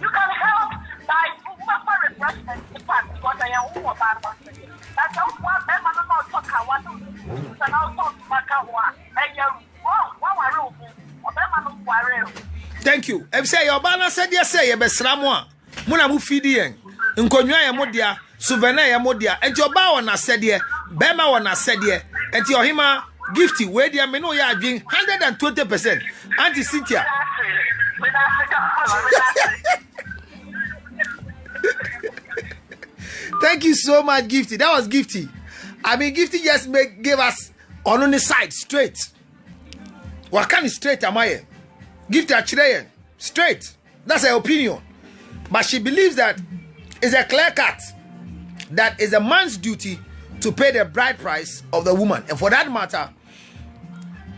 You can help by refreshment because I am that's how one man not talk. I want to thank you. If say your banner said yes, say Besramwa. Muna mu feeding. Nkonwa ya modia, souvenir ya modia. And your bow na said ye, Bema wana said ye, and your hima gifty, where dia meno ya drink 120%. Auntie Cynthia. Thank you so much, Gifty. That was Gifty. I mean, Gifty just gave us on the side straight. What kind of straight am I? Gifty actually straight. That's her opinion. But she believes that it's a clear cut that is a man's duty to pay the bride price of the woman. And for that matter,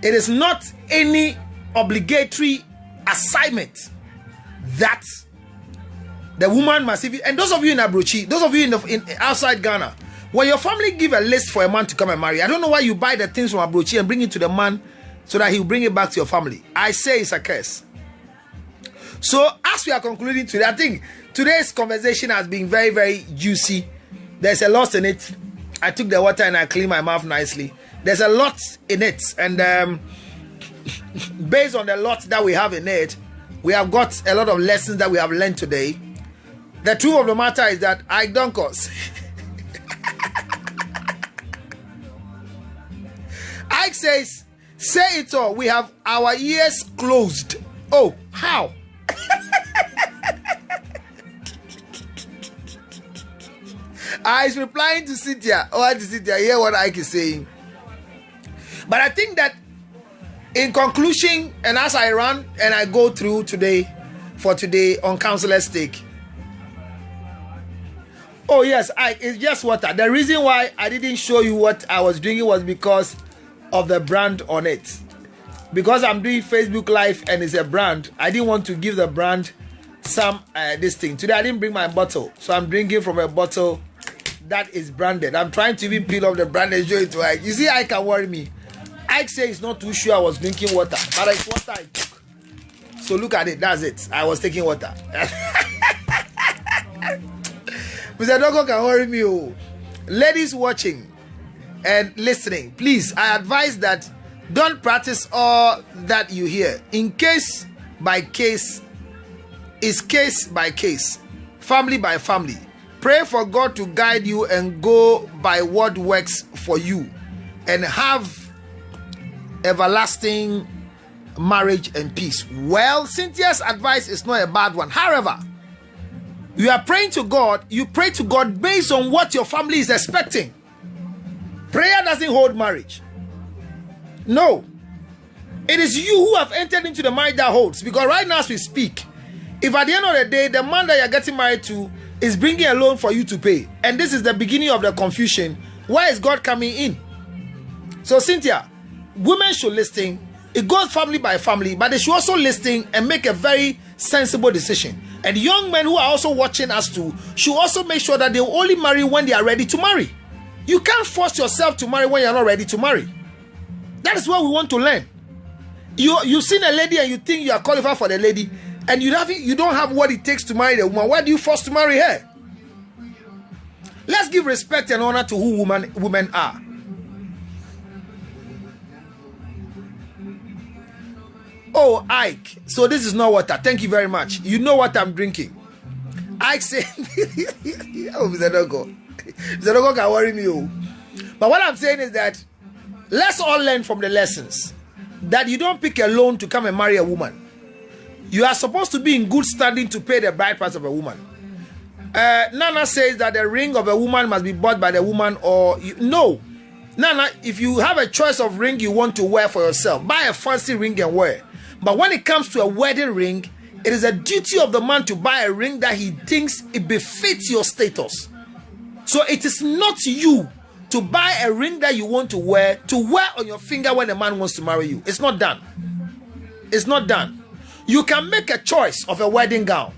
it is not any obligatory assignment that the woman must give. And those of you in Abrochi, those of you in outside Ghana, when your family give a list for a man to come and marry, I don't know why you buy the things from Abrochi and bring it to the man so that he'll bring it back to your family. I say it's a curse. So as we are concluding today, I think today's conversation has been very, very juicy. There's a lot in it. I took the water and I cleaned my mouth nicely. There's a lot in it. And based on the lot that we have in it, we have got a lot of lessons that we have learned today. The truth of the matter is that I don't cause. Ike says, say it all. We have our ears closed. Oh, how? I is replying to Cynthia. Oh, to Cynthia, hear what Ike is saying. But I think that in conclusion, and as I run and I go through today on Counselor's Take. Oh yes, it's just water. The reason why I didn't show you what I was drinking was because of the brand on it. Because I'm doing Facebook Live and it's a brand, I didn't want to give the brand some this thing. Today I didn't bring my bottle, so I'm drinking from a bottle that is branded. I'm trying to even peel off the brand and show it to Ike. You see, Ike can worry me. Ike says he's not too sure I was drinking water, but it's water I took. So look at it, that's it. I was taking water. Mr. Dogo can worry me. Oh. Ladies watching and listening, please, I advise that don't practice all that you hear. In case by case, is case by case, family by family. Pray for God to guide you and go by what works for you and have everlasting marriage and peace. Well, Cynthia's advice is not a bad one. However, you are praying to God, you pray to God based on what your family is expecting. Prayer doesn't hold marriage. No. It is you who have entered into the marriage that holds. Because right now as we speak, if at the end of the day, the man that you're getting married to is bringing a loan for you to pay, and this is the beginning of the confusion, where is God coming in? So Cynthia, women should listen. It goes family by family, but they should also listen and make a very sensible decision. And young men who are also watching us too should also make sure that they will only marry when they are ready to marry. You can't force yourself to marry when you're not ready to marry. That is what we want to learn. You've seen a lady and you think you are qualified for the lady, and you don't have what it takes to marry the woman. Why do you force to marry her? Let's give respect and honor to who women are. Oh, Ike, so this is not water. Thank you very much. You know what I'm drinking. Ike said, oh, Mr. Dogo. Mr. Dogo can worry me. Oh. But what I'm saying is that let's all learn from the lessons that you don't pick a loan to come and marry a woman. You are supposed to be in good standing to pay the bride price of a woman. Nana says that the ring of a woman must be bought by the woman, or no. Nana, if you have a choice of ring you want to wear for yourself, buy a fancy ring and wear. But when it comes to a wedding ring, it is a duty of the man to buy a ring that he thinks it befits your status. So it is not you to buy a ring that you want to wear on your finger when a man wants to marry you. It's not done. It's not done. You can make a choice of a wedding gown,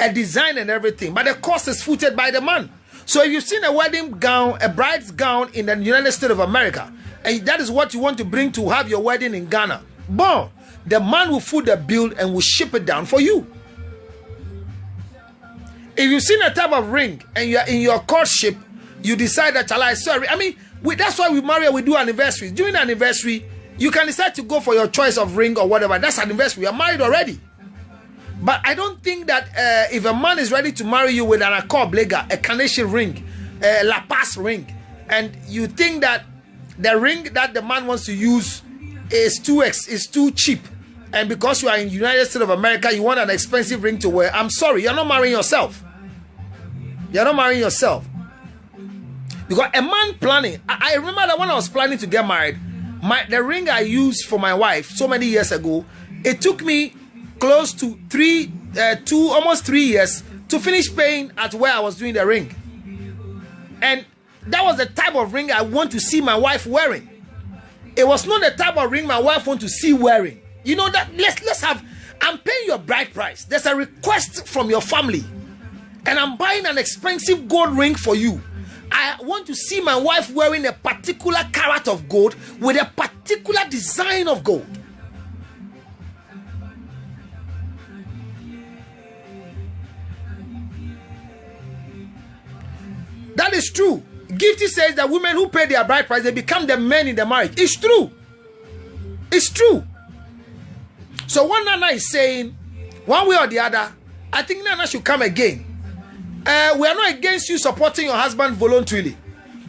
a design and everything, but the cost is footed by the man. So if you've seen a wedding gown, a bride's gown in the United States of America, and that is what you want to bring to have your wedding in Ghana, bon, the man will foot the bill and will ship it down for you. If you've seen a type of ring and you're in your courtship, you decide that, sorry, I mean, that's why we marry and we do anniversaries. During the anniversary, you can decide to go for your choice of ring or whatever. That's anniversary. You're married already. But I don't think that if a man is ready to marry you with an Accord Blega, a Carnation ring, a La Paz ring, and you think that the ring that the man wants to use is too cheap, and because you are in the United States of America, you want an expensive ring to wear, I'm sorry, you're not marrying yourself. You're not marrying yourself. Because a man planning, I remember that when I was planning to get married, the ring I used for my wife so many years ago, it took me close to almost 3 years to finish paying at where I was doing the ring. And that was the type of ring I want to see my wife wearing. It was not the type of ring my wife want to see wearing. You know that, let's have, I'm paying your bride price. There's a request from your family. And I'm buying an expensive gold ring for you. I want to see my wife wearing a particular carat of gold with a particular design of gold. That is true. Gifty says that women who pay their bride price, they become the men in the marriage. It's true. It's true. So what Nana is saying, one way or the other, I think Nana should come again. We are not against you supporting your husband voluntarily,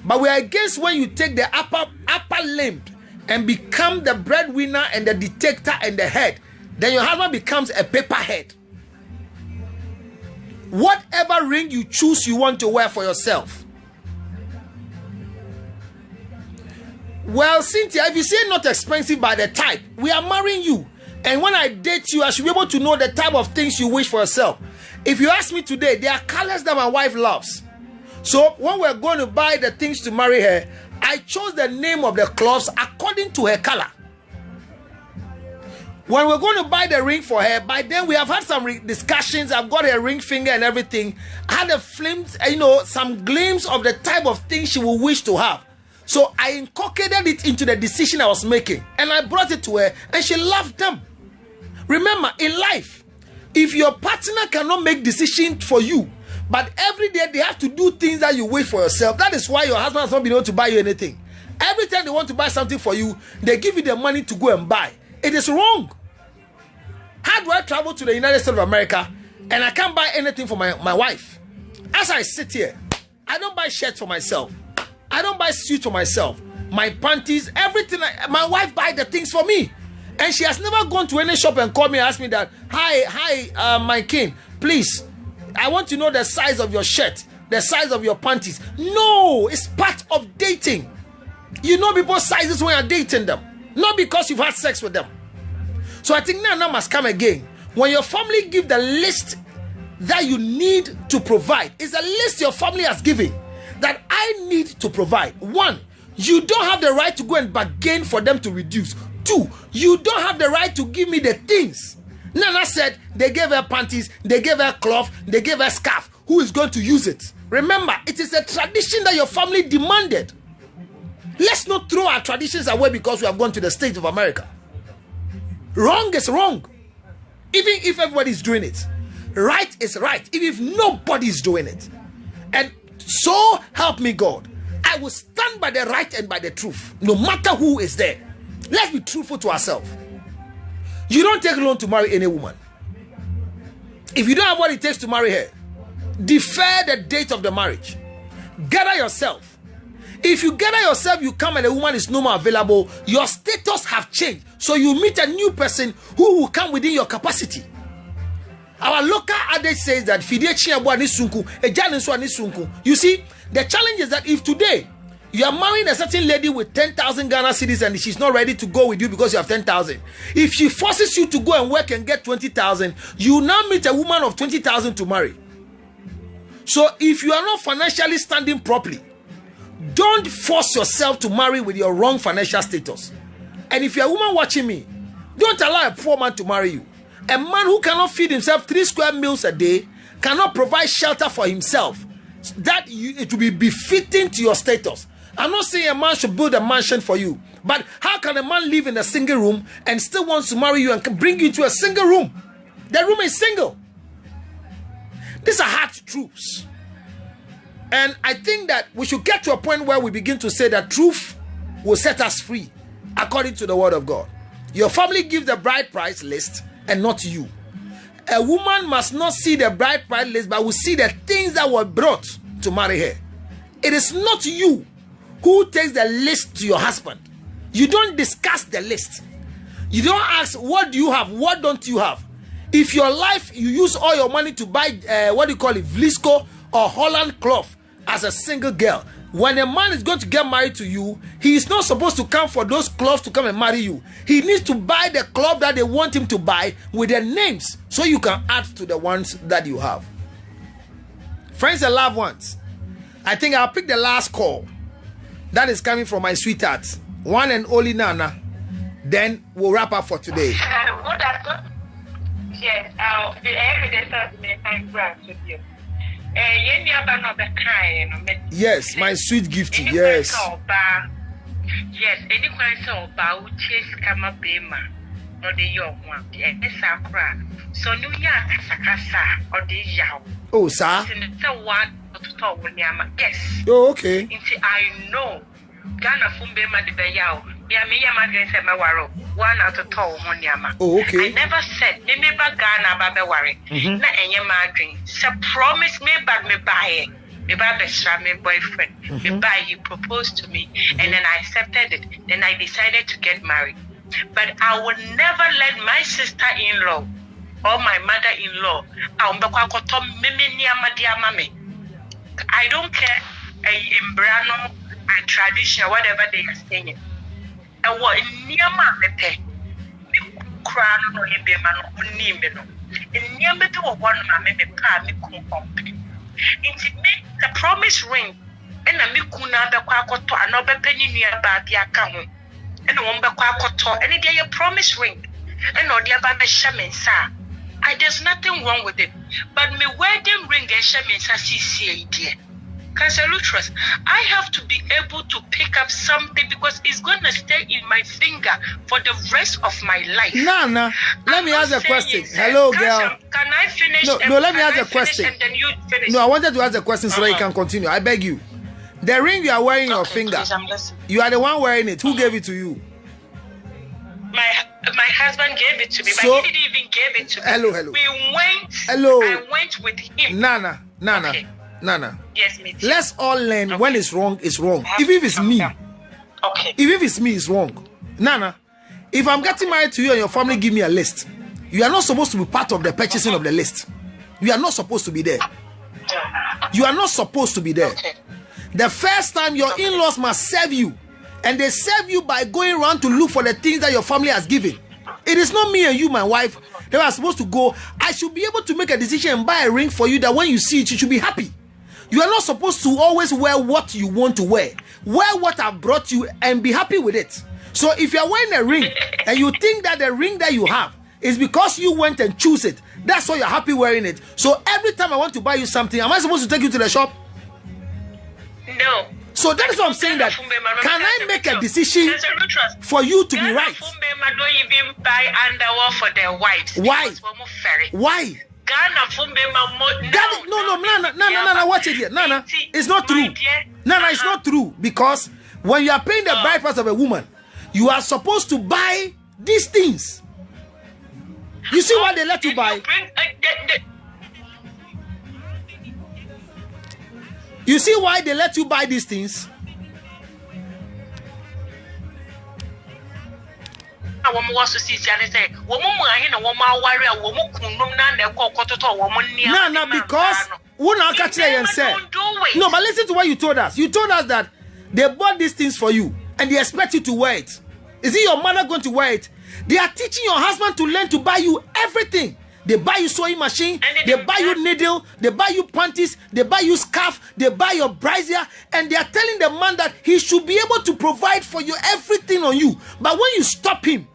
but we are against when you take the upper limb and become the breadwinner and the dictator and the head. Then your husband becomes a paperhead. Whatever ring you choose, you want to wear for yourself. Well, Cynthia, if you say not expensive by the type, we are marrying you. And when I date you, I should be able to know the type of things you wish for yourself. If you ask me today, there are colors that my wife loves. So when we're going to buy the things to marry her, I chose the name of the cloths according to her color. When we're going to buy the ring for her, by then we have had some discussions. I've got her ring finger and everything. I had a glimpse, some glimpse of the type of thing she will wish to have. So I inculcated it into the decision I was making. And I brought it to her and she loved them. Remember, in life, if your partner cannot make decisions for you, but every day they have to do things that you wish for yourself, that is why your husband has not been able to buy you anything. Every time they want to buy something for you, they give you the money to go and buy. It is wrong. How do I travel to the United States of America and I can't buy anything for my wife? As I sit here, I don't buy shirts for myself. I don't buy suits for myself. My panties, everything. My wife buys the things for me. And she has never gone to any shop and called me and asked me that, hi, my king, please, I want to know the size of your shirt, the size of your panties. No, it's part of dating. You know people's sizes when you're dating them, not because you've had sex with them. So I think Nana must come again. When your family give the list that you need to provide, it's a list your family has given that I need to provide. 1, you don't have the right to go and bargain for them to reduce. 2, you don't have the right to give me the things. Nana said they gave her panties, they gave her cloth, they gave her scarf. Who is going to use it? Remember, it is a tradition that your family demanded. Let's not throw our traditions away because we have gone to the States of America. Wrong is wrong. Even if everybody is doing it. Right is right. Even if nobody is doing it. And so help me God, I will stand by the right and by the truth, no matter who is there. Let's be truthful to ourselves. You don't take loan to marry any woman. If you don't have what it takes to marry her, defer the date of the marriage. Gather yourself. If you gather yourself, you come and the woman is no more available, your status have changed. So you meet a new person who will come within your capacity. Our local adage says that you see, the challenge is that if today you are marrying a certain lady with 10,000 Ghana cedis and she's not ready to go with you because you have 10,000, if she forces you to go and work and get 20,000, you now meet a woman of 20,000 to marry. So if you are not financially standing properly, don't force yourself to marry with your wrong financial status. And if you're a woman watching me, don't allow a poor man to marry you. A man who cannot feed himself 3 square meals a day, cannot provide shelter for himself, it will be befitting to your status. I'm not saying a man should build a mansion for you, but how can a man live in a single room and still wants to marry you and can bring you to a single room? The room is single. These are hard truths. And I think that we should get to a point where we begin to say that truth will set us free according to the word of God. Your family gives the bride price list and not you. A woman must not see the bride price list, but will see the things that were brought to marry her. It is not you who takes the list to your husband. You don't discuss the list. You don't ask, what do you have? What don't you have? If your life, you use all your money to buy, Vlisco or Holland cloth as a single girl. When a man is going to get married to you, he is not supposed to come for those cloths to come and marry you. He needs to buy the cloth that they want him to buy with their names so you can add to the ones that you have. Friends and loved ones, I think I'll pick the last call. That is coming from my sweetheart, one and only Nana. Then we'll wrap up for today. Yes, the evidence has been engraved with you. Yes, my sweet gift. Yes. Yes, any kind of about chase kama bema or the young one, the sakra. So no ya sakasa or the yaw. Oh, sir. Yes. Oh, okay. I know Ghana Fumbema de Bayao. Yamia Madrid said Mawaro. One out of tall Honyama. Oh, okay. I never said, never Ghana Babawari. Na any madrin. So promise me, but me buy it. Me buy my boyfriend. Me buy, he proposed to me, and then I accepted it. Then I decided to get married. But I will never let my sister-in-law or my mother-in-law. I don't care in Brano and tradition, whatever they are saying. And what in Niama Mepe, crown or Hibemano, Nimeno. In Niambeto, one mamma, me company. It make the promise ring, and a Mikuna the Quakoto, another penny near Babia Kamu, and a Womba Quakoto, and it a promise ring, and no dear Baba Shaman, sir. There's nothing wrong with it, but me wedding ring and Shaman, CCA, dear. Counsel Lutterodt, I have to be able to pick up something because it's going to stay in my finger for the rest of my life. Nana, let me ask a question. Hello, girl. Can I finish? No, let me ask a question. And then you finish. No, I wanted to ask a question so that you can continue. I beg you. The ring you are wearing on your finger, please, you are the one wearing it. Who gave it to you? My husband gave it to me, So, but he didn't even give it to me. Hello. We went. Hello. I went with him. Nana. Okay. Nana. Yes, me too. Let's all learn when it's wrong, it's wrong. Even if it's me. Okay. Even if it's me, it's wrong. Nana, if I'm getting married to you and your family give me a list, you are not supposed to be part of the purchasing of the list. You are not supposed to be there. You are not supposed to be there. Okay. The first time your in-laws must serve you, and they serve you by going around to look for the things that your family has given. It is not me and you, my wife, that are supposed to go. I should be able to make a decision and buy a ring for you that when you see it, you should be happy. You are not supposed to always wear what you want to wear. Wear what I've brought you and be happy with it. So if you're wearing a ring and you think that the ring that you have is because you went and choose it, that's why you're happy wearing it. So every time I want to buy you something, am I supposed to take you to the shop? No. So that is what I'm saying, that can I make a decision for you to be right? Don't even buy underwear for their wives. Why? Why? Nana, watch it here. Nana, it's not true. Nana, it's not true. Because when you are paying the bride price of a woman, you are supposed to buy these things. You see why they let you buy? You see why they let you buy these things? No, because no, but listen to what you told us. You told us that they bought these things for you and they expect you to wear it. Is it your mother going to wear it? They are teaching your husband to learn to buy you everything. They buy you sewing machine, they buy you needle, they buy you panties, they buy you scarf, they buy your brassiere, and they are telling the man that he should be able to provide for you everything on you. But when you stop him,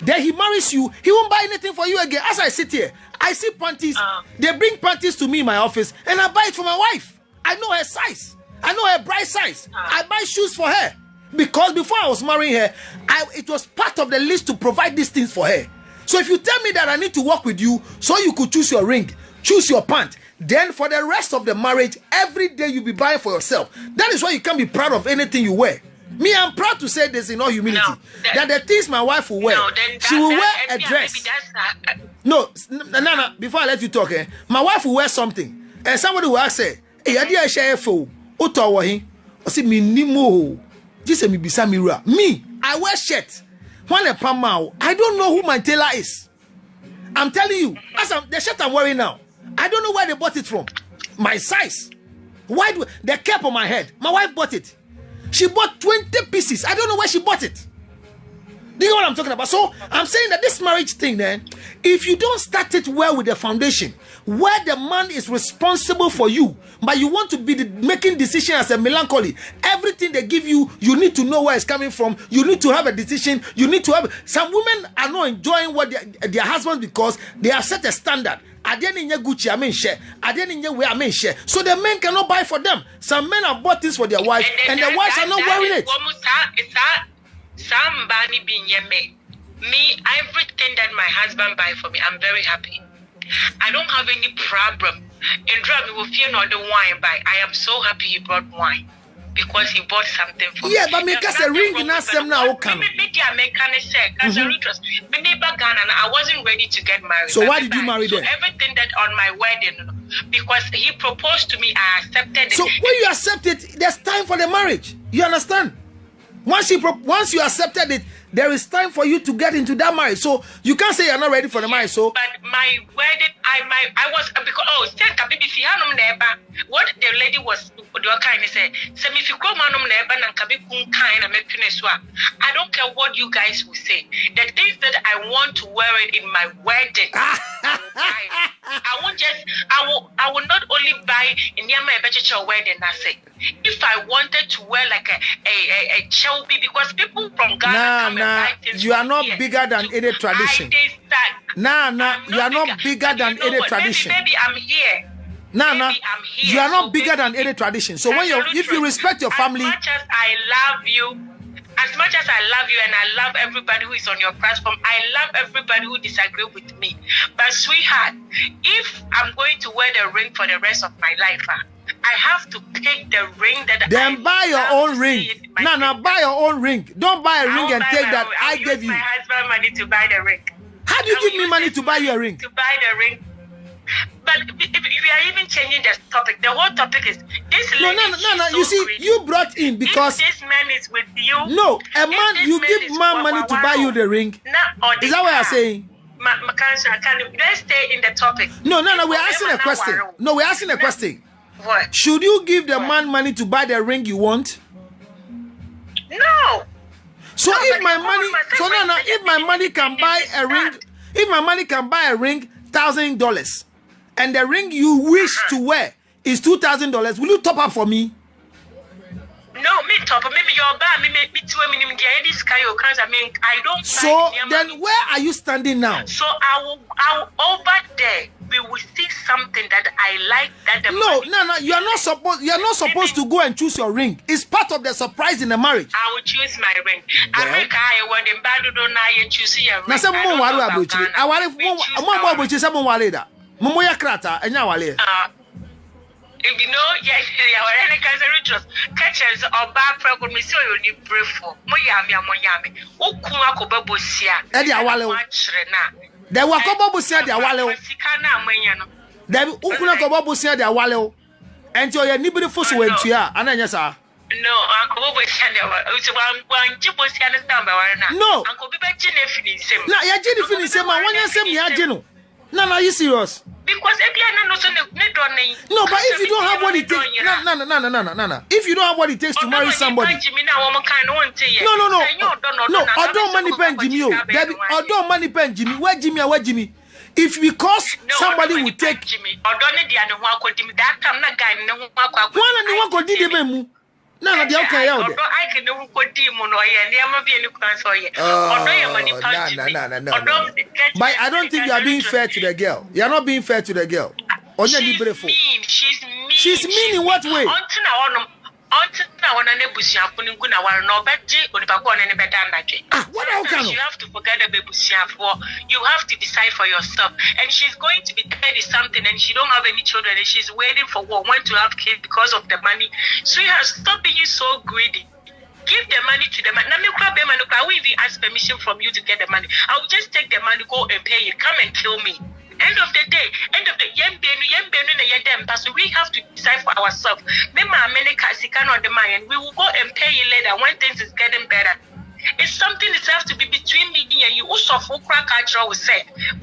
then he marries you, he won't buy anything for you again. As I sit here, I see panties. They bring panties to me in my office, and I buy it for my wife. I know her size. I know her bride size. I buy shoes for her. Because before I was marrying her, it was part of the list to provide these things for her. So if you tell me that I need to work with you so you could choose your ring, choose your pant, then for the rest of the marriage, every day you'll be buying for yourself. That is why you can't be proud of anything you wear. Me, I'm proud to say this in all humility. That the things my wife will wear, she will wear a dress. No, before I let you talk, my wife will wear something. And somebody will ask her, hey, I did share for Otawahi. I say, me, Nimo. Just me, Bisamira. Me, I wear shirt. I don't know who my tailor is. I'm telling you, the shirt I'm wearing now, I don't know where they bought it from. My size. Why do they cap on my head? My wife bought it. She bought 20 pieces. I don't know where she bought it. Do you know what I'm talking about? So I'm saying that this marriage thing then, if you don't start it well with the foundation, where the man is responsible for you, but you want to be making decision as a melancholy, everything they give you, you need to know where it's coming from. You need to have a decision. You need to have. Some women are not enjoying what their husbands because they have set a standard. I didn't Gucci, I mean share. I didn't wear, I mean share. So the men cannot buy for them. Some men have bought things for their wives, and their wives are not wearing it. Somebody being me, everything that my husband buy for me, I'm very happy. I don't have any problem. And drive me will fear not the wine buy. I am so happy he brought wine because he bought something for me. Yeah, but make us a ring in us now. Come. I wasn't ready to get married. So why did you marry them? So everything that on my wedding, because he proposed to me, I accepted it. So when you accept it, there's time for the marriage. You understand? Once you accepted it, there is time for you to get into that marriage. So you can't say you're not ready for the marriage. So, but my wedding, I was because what the lady was kind of said. So if you come I don't care what you guys will say. The things that I want to wear it in my wedding, I will not only buy in my wedding. I say if I wanted to wear like a Shelby, because people from Ghana you are not bigger than any tradition. You are not bigger than any tradition. Maybe I'm here. You are not bigger than any tradition. So if you respect your family, as much as I love you and I love everybody who is on your platform, I love everybody who disagree with me. But sweetheart, if I'm going to wear the ring for the rest of my life, I have to take the ring that then buy your own ring. Buy your own ring. Don't buy a ring and take that I gave you. My husband money to buy the ring. How do you give me money to buy your ring? To buy the ring. But if we are even changing the topic, the whole topic is this lady. No. You see, you brought in because if this man is with you. No, a man, you give man money to buy you the ring. Is that what you're saying? Let's stay in the topic. No. We're asking a question. No, we're asking a question. What? Should you give the man money to buy the ring you want? No. So if my money, if my money can buy a ring, if my money can buy a ring $1,000, and the ring you wish to wear is $2,000, will you top up for me? No, me top. Maybe your bar, me too. I don't. So then, where are you standing now? So I will over there. We will see something that I like. That No. You are not supposed to go and choose your ring. It's part of the surprise in the marriage. I will choose my ring. America, I want them bad. Don't I choose your ring? Now, some more worry about you. I want to say more worry that. Momoya krata enya wale. If you know, yes, any cancer catchers or bad program, so you need pray for. Moyami. Okuma kobabosia. Eddie Awale. There were couple busia de awale. There ukuna couple busia de awale. And you are nibble for so went to ya, and then yes, sir. No, Uncle No, Uncle Biba no, you're Jenny finish him. I want you to say me, Geno. No, are you serious? Because no, but if you don't have what it takes, no. If you don't have what it takes to marry somebody, no. I don't money pen Jimmy. I don't money pen Jimmy. Where Jimmy? If because somebody will take Jimmy, or don't need that time that guy no one could do it. No, they okay out. I can know who could demon or never be any counsel yet. No. But I don't think you are being fair to the girl. You are not being fair to the girl. She's mean. She's mean in what way? What else you have to forget the baby for you have to decide for yourself. And she's going to be 30 something and she don't have any children and she's waiting for want to have kids because of the money. Sweetheart, stop being so greedy. Give the money to the man. I will even ask permission from you to get the money. I will just take the money, go and pay you. Come and kill me. End of the day, so we have to decide for ourselves. We will go and pay you later when things is getting better. It's something that has to be between me and you. Also, for crack will say, end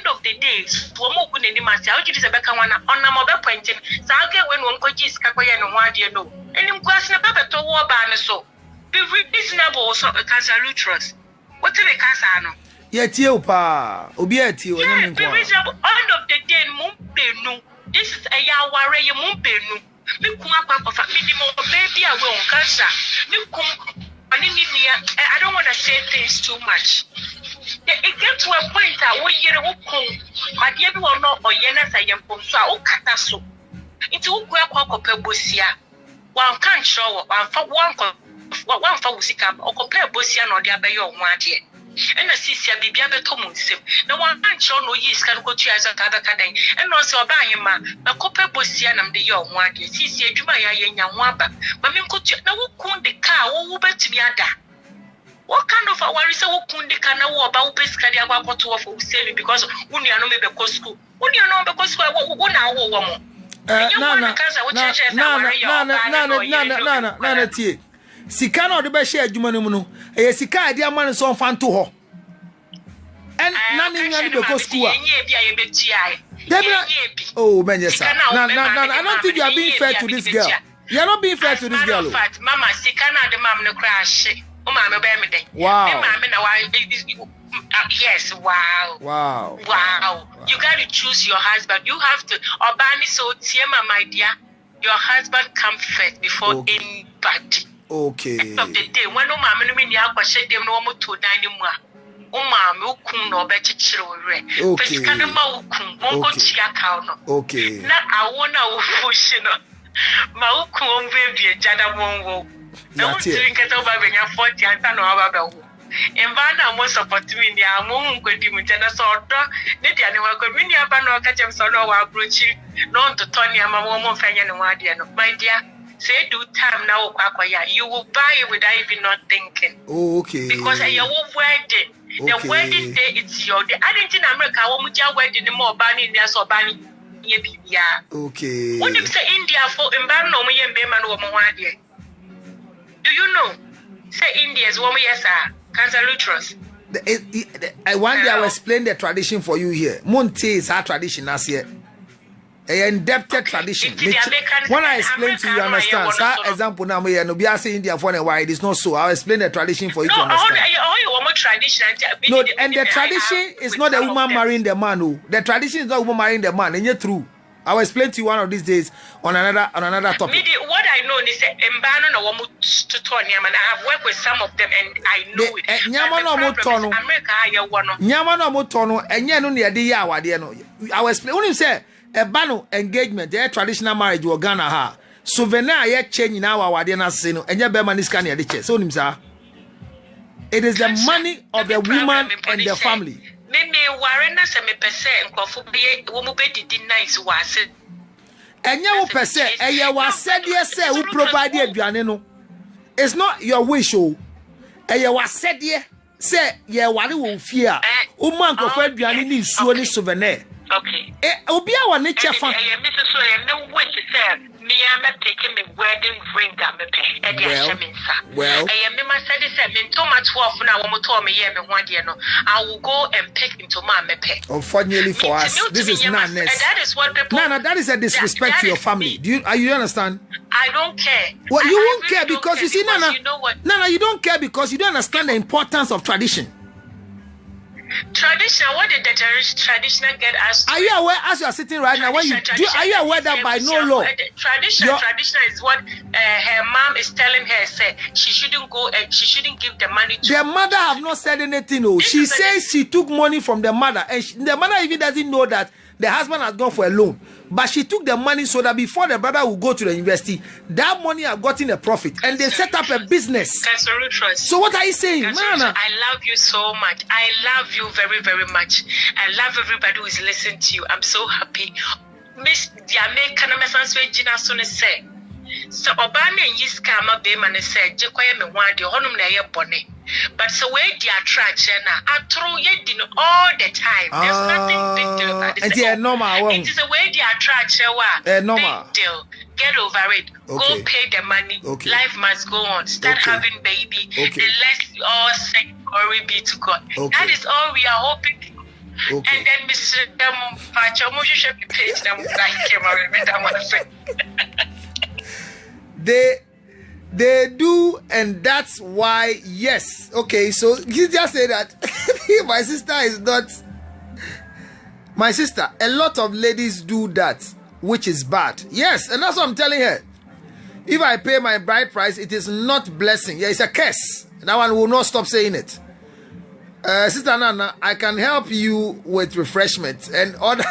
of the day, I'll give you a better one on a mobile point. So I'll get when one coaches Kakoya and what you know. And in question about the war banner so be reasonable so a cancer Lutterodt. What's the casano? Yet you pa obiati o nyame kwa end of the day mumpenu this is a yaware ye mumpenu me kuma kwa fa me di mo baby a we on cancer me kum ani ni I don't want to say things too much. It gets to a point that we yere wo kum ma de bi wo no oyena sayempom so a wo kata so nti wo kwa bosia wan kan show wan fa wusika okopɛ bosia na ɔde abɛyɛ ɔho ade and a sisia bibia beto munsim na wan ancho no yis kan ko tua za ka beka dan and no se oba ahema na kope bosia nam de ye ho ade sisia adwuma ya nya ho aba ma me ko tua na wo kun de ka wo betumi ada what kind of a worry say wo kun de ka na wo oba wo pesika de agwa koto wo for save because unu ya no me be ko school unu ya no be ko school wo na wo mo na tie sika na odebe share adwuma no mu no e sika ade amane so mfa nto ho en na ni nya be ko school oh benyesa na I don't think you are being fair to this girl. You are not being fair to this girl. Mama sika na de mam no crash o ma me be me den wow mama na wa yes wow you got to choose your husband. You have to obani so tiema my dear, your husband come first before anybody. Okay. End of the day, when mama no me ni akwashe dem no mo to dan ni mu a mama ukun no be chichire ore pesika no ma ukun mo ko tia ka no okay na awona wo fushi no ma ukun on be jada monwo na wo drink it over benya 40 anta no aba be wo envana mo support me ni amu nkodi mu jada so odo ne dia ne wa ko mi ni aba no ka chem so no wa approach no to turn ya mama mo fanya ne wa dia no my dear. Say do time now, you will buy it without even not thinking. Oh, okay. Because your wedding, the wedding day, it's your day. I didn't in America, when you wedding, the more banning, there's so banning. Okay. What if say India for in Bano, me and Beman woman? Do you know? Say India's woman, yes, sir. Cancer Lutterodt. One day I will explain the tradition for you here. Monte is our tradition as here. A indebted tradition. When I explain to you, understand. For example, now we no be asking India for a while. It is not so. I'll explain the tradition for you to understand. No, and the tradition is not a woman marrying the man. No, the tradition is not a woman marrying the man. And yet, true. I'll explain to you one of these days on another topic. What I know is that I have worked with some of them and I know it. I will explain. When you say a bano engagement, their traditional marriage will Ghana ha. Souvenir yet change now our dinner sino and your beman is canny at the so it is the money of the woman and the family. Maybe Warreners and me per se and Kofubi woman did nice was it. And you per se, and you was said yes, sir, who provided Gianino. It's not your wish, oh. And you was said yeah, say ye wari wo fear woman ko fa aduane ni nsuo ni souvenir okay obi a woni chefa Mrs. So no way to say me am taking me wedding ring am well I am me said this me too much work na wo to me ye me ho ade no I will go and pick into my mepe. Unfortunately for us this is nonsense. And that is what people No, that is a disrespect to your family. Do you understand? I don't care. Well, you won't care because you see, Nana. You know what? Nana, you don't care because you don't understand the importance of tradition. Tradition. What did the traditional get us? Are you aware, as you are sitting right now, when are you aware that by no law? Tradition is what her mom is telling her. Say she shouldn't go and she shouldn't give the money to. The mother have not said anything. Oh, she says she took money from the mother, and the mother even doesn't know that the husband has gone for a loan. But she took the money so that before the brother will go to the university, that money have gotten a profit, and they set up a business. So what are you saying, man? I love you so much. I love you very, very much. I love everybody who is listening to you. I'm so happy. Miss Diame Kanamesan Gina Sone say, so Obama and Yiskama Bayman said, Jekoya me one the honum na bonnet. But so where the attraction I throw you all the time. There's nothing big deal about this. It is a way the attraction normal. Big deal. Get over it. Okay. Go pay the money. Okay. Life must go on. Start having baby. Okay. And let's all say glory be to God. Okay. That is all we are hoping. Okay. And then Mr. Pacho, you should be paid them They do, and that's why, yes. Okay, so you just say that my sister is not my sister. A lot of ladies do that, which is bad. Yes, and that's what I'm telling her. If I pay my bride price, it is not blessing. Yeah, it's a curse. That one will not stop saying it. Sister Nana, I can help you with refreshment and other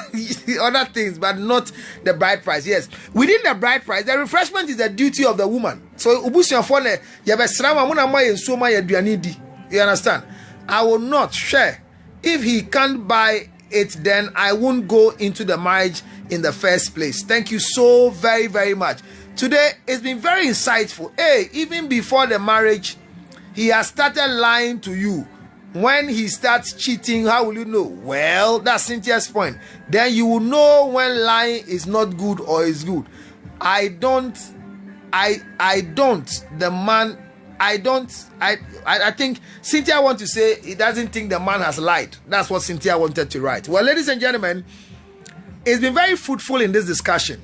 things, but not the bride price. Yes, within the bride price, the refreshment is the duty of the woman. So, you understand? I will not share. If he can't buy it, then I won't go into the marriage in the first place. Thank you so very, very much. Today, it's been very insightful. Hey, even before the marriage, he has started lying to you. When he starts cheating, how will you know? Well, that's Cynthia's point. Then you will know when lying is not good or is good. I think Cynthia wants to say he doesn't think the man has lied. That's what Cynthia wanted to write. Well, ladies and gentlemen, it's been very fruitful in this discussion.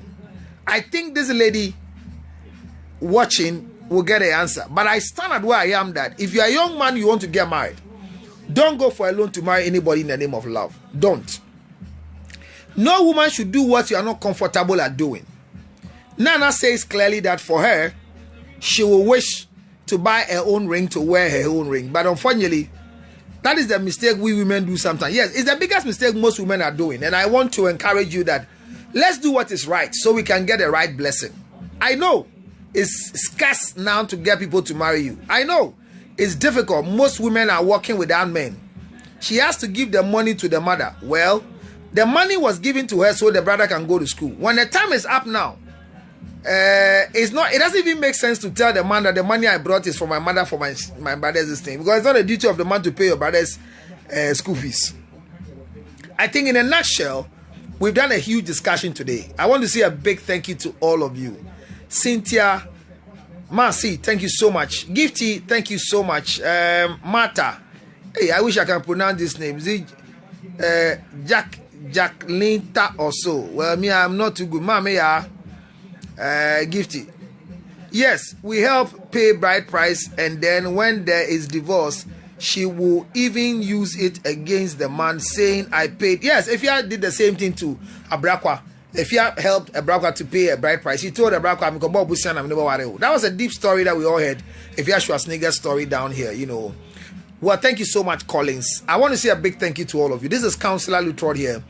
I think this lady watching will get an answer. But I stand at where I am that if you're a young man, you want to get married, don't go for a loan to marry anybody in the name of love. Don't. No woman should do what you are not comfortable at doing. Nana says clearly that for her, she will wish to buy her own ring to wear her own ring. But unfortunately, that is the mistake we women do sometimes. Yes, it's the biggest mistake most women are doing. And I want to encourage you that let's do what is right so we can get the right blessing. I know it's scarce now to get people to marry you. I know. It's difficult. Most women are working without men. She has to give the money to the mother. Well, the money was given to her so the brother can go to school. When the time is up now, it doesn't even make sense to tell the man that the money I brought is for my mother, for my brother's thing, because it's not the duty of the man to pay your brother's school fees. I think in a nutshell, we've done a huge discussion today. I want to say a big thank you to all of you. Cynthia, Marcy, thank you so much. Gifty, thank you so much. Martha, hey, I wish I can pronounce this name. Is it Jacqueline or so? Well, me, I'm not too good. Mama, yeah. Gifty. Yes, we help pay bride price, and then when there is divorce, she will even use it against the man, saying, I paid. Yes, if you did the same thing to Abrakwa. If you helped Abrakwa to pay a bride price, he told Abrakwa, that was a deep story that we all heard. If you have Schwarzenegger's story down here, you know. Well, thank you so much, Collins. I want to say a big thank you to all of you. This is Counselor Lutterodt here.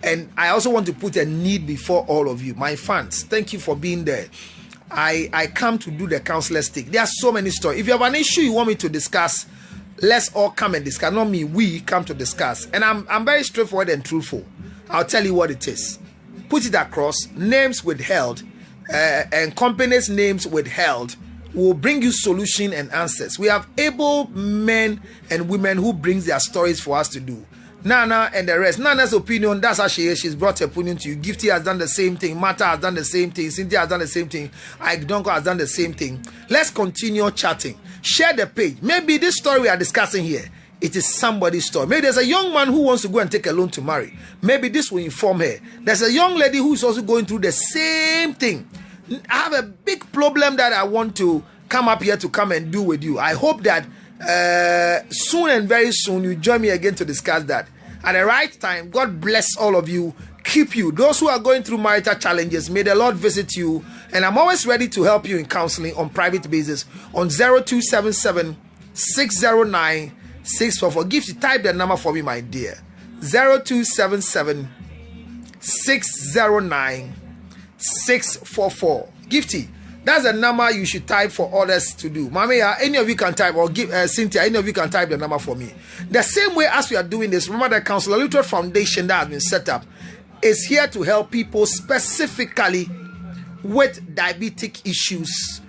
And I also want to put a need before all of you, my fans. Thank you for being there. I come to do the counselor stick. There are so many stories. If you have an issue you want me to discuss, let's all come and discuss. Not me, we come to discuss. And I'm very straightforward and truthful. I'll tell you what it is. Put it across, names withheld, and companies' names withheld. will bring you solution and answers. We have able men and women who brings their stories for us to do. Nana and the rest. Nana's opinion, that's how she is. She's brought her opinion to you. Gifty has done the same thing. Martha has done the same thing. Cynthia has done the same thing. Ike Donko has done the same thing. Let's continue chatting. Share the page. Maybe this story we are discussing here, it is somebody's story. Maybe there's a young man who wants to go and take a loan to marry. Maybe this will inform her. There's a young lady who is also going through the same thing. I have a big problem that I want to come up here to come and do with you. I hope that soon and very soon you join me again to discuss that. At the right time, God bless all of you, keep you. Those who are going through marital challenges, may the Lord visit you. And I'm always ready to help you in counseling on private basis on 0277 609 644. Give you type the number for me, my dear. 0277 609 644. Gifty. That's the number you should type for others to do. Mami, any of you can type, or give Cynthia, any of you can type the number for me. The same way as we are doing this, remember the Counsel Lutterodt Foundation that has been set up is here to help people specifically with diabetic issues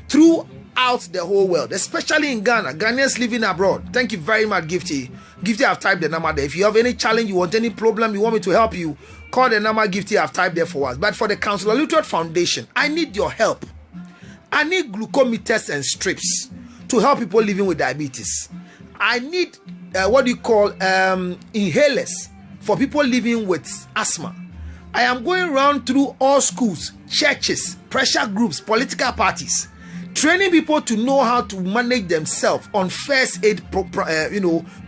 throughout the whole world, especially in Ghana. Ghanaians living abroad. Thank you very much, Gifty. Gifty, I've typed the number there. If you have any challenge, you want any problem, you want me to help you, call the number Gifty I've typed there for us. But for the Counsel Lutterodt Foundation, I need your help. I need glucometers and strips to help people living with diabetes. I need inhalers for people living with asthma. I am going around through all schools, churches, pressure groups, political parties, training people to know how to manage themselves on first aid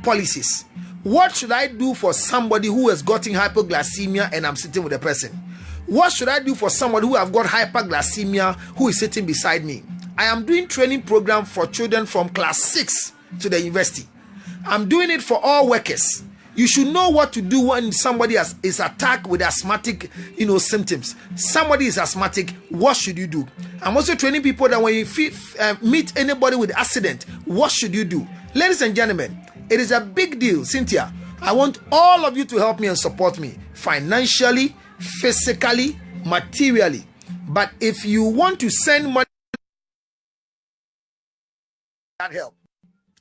policies. What should I do for somebody who has gotten hypoglycemia and I'm sitting with a person? What should I do for someone who have got hyperglycemia who is sitting beside me? I am doing training program for children from class 6 to the university. I'm doing it for all workers. You should know what to do when somebody is attacked with asthmatic, symptoms. Somebody is asthmatic. What should you do? I'm also training people that when you meet anybody with accident, what should you do? Ladies and gentlemen, it is a big deal. Cynthia, I want all of you to help me and support me financially, physically, materially. But if you want to send money, that help.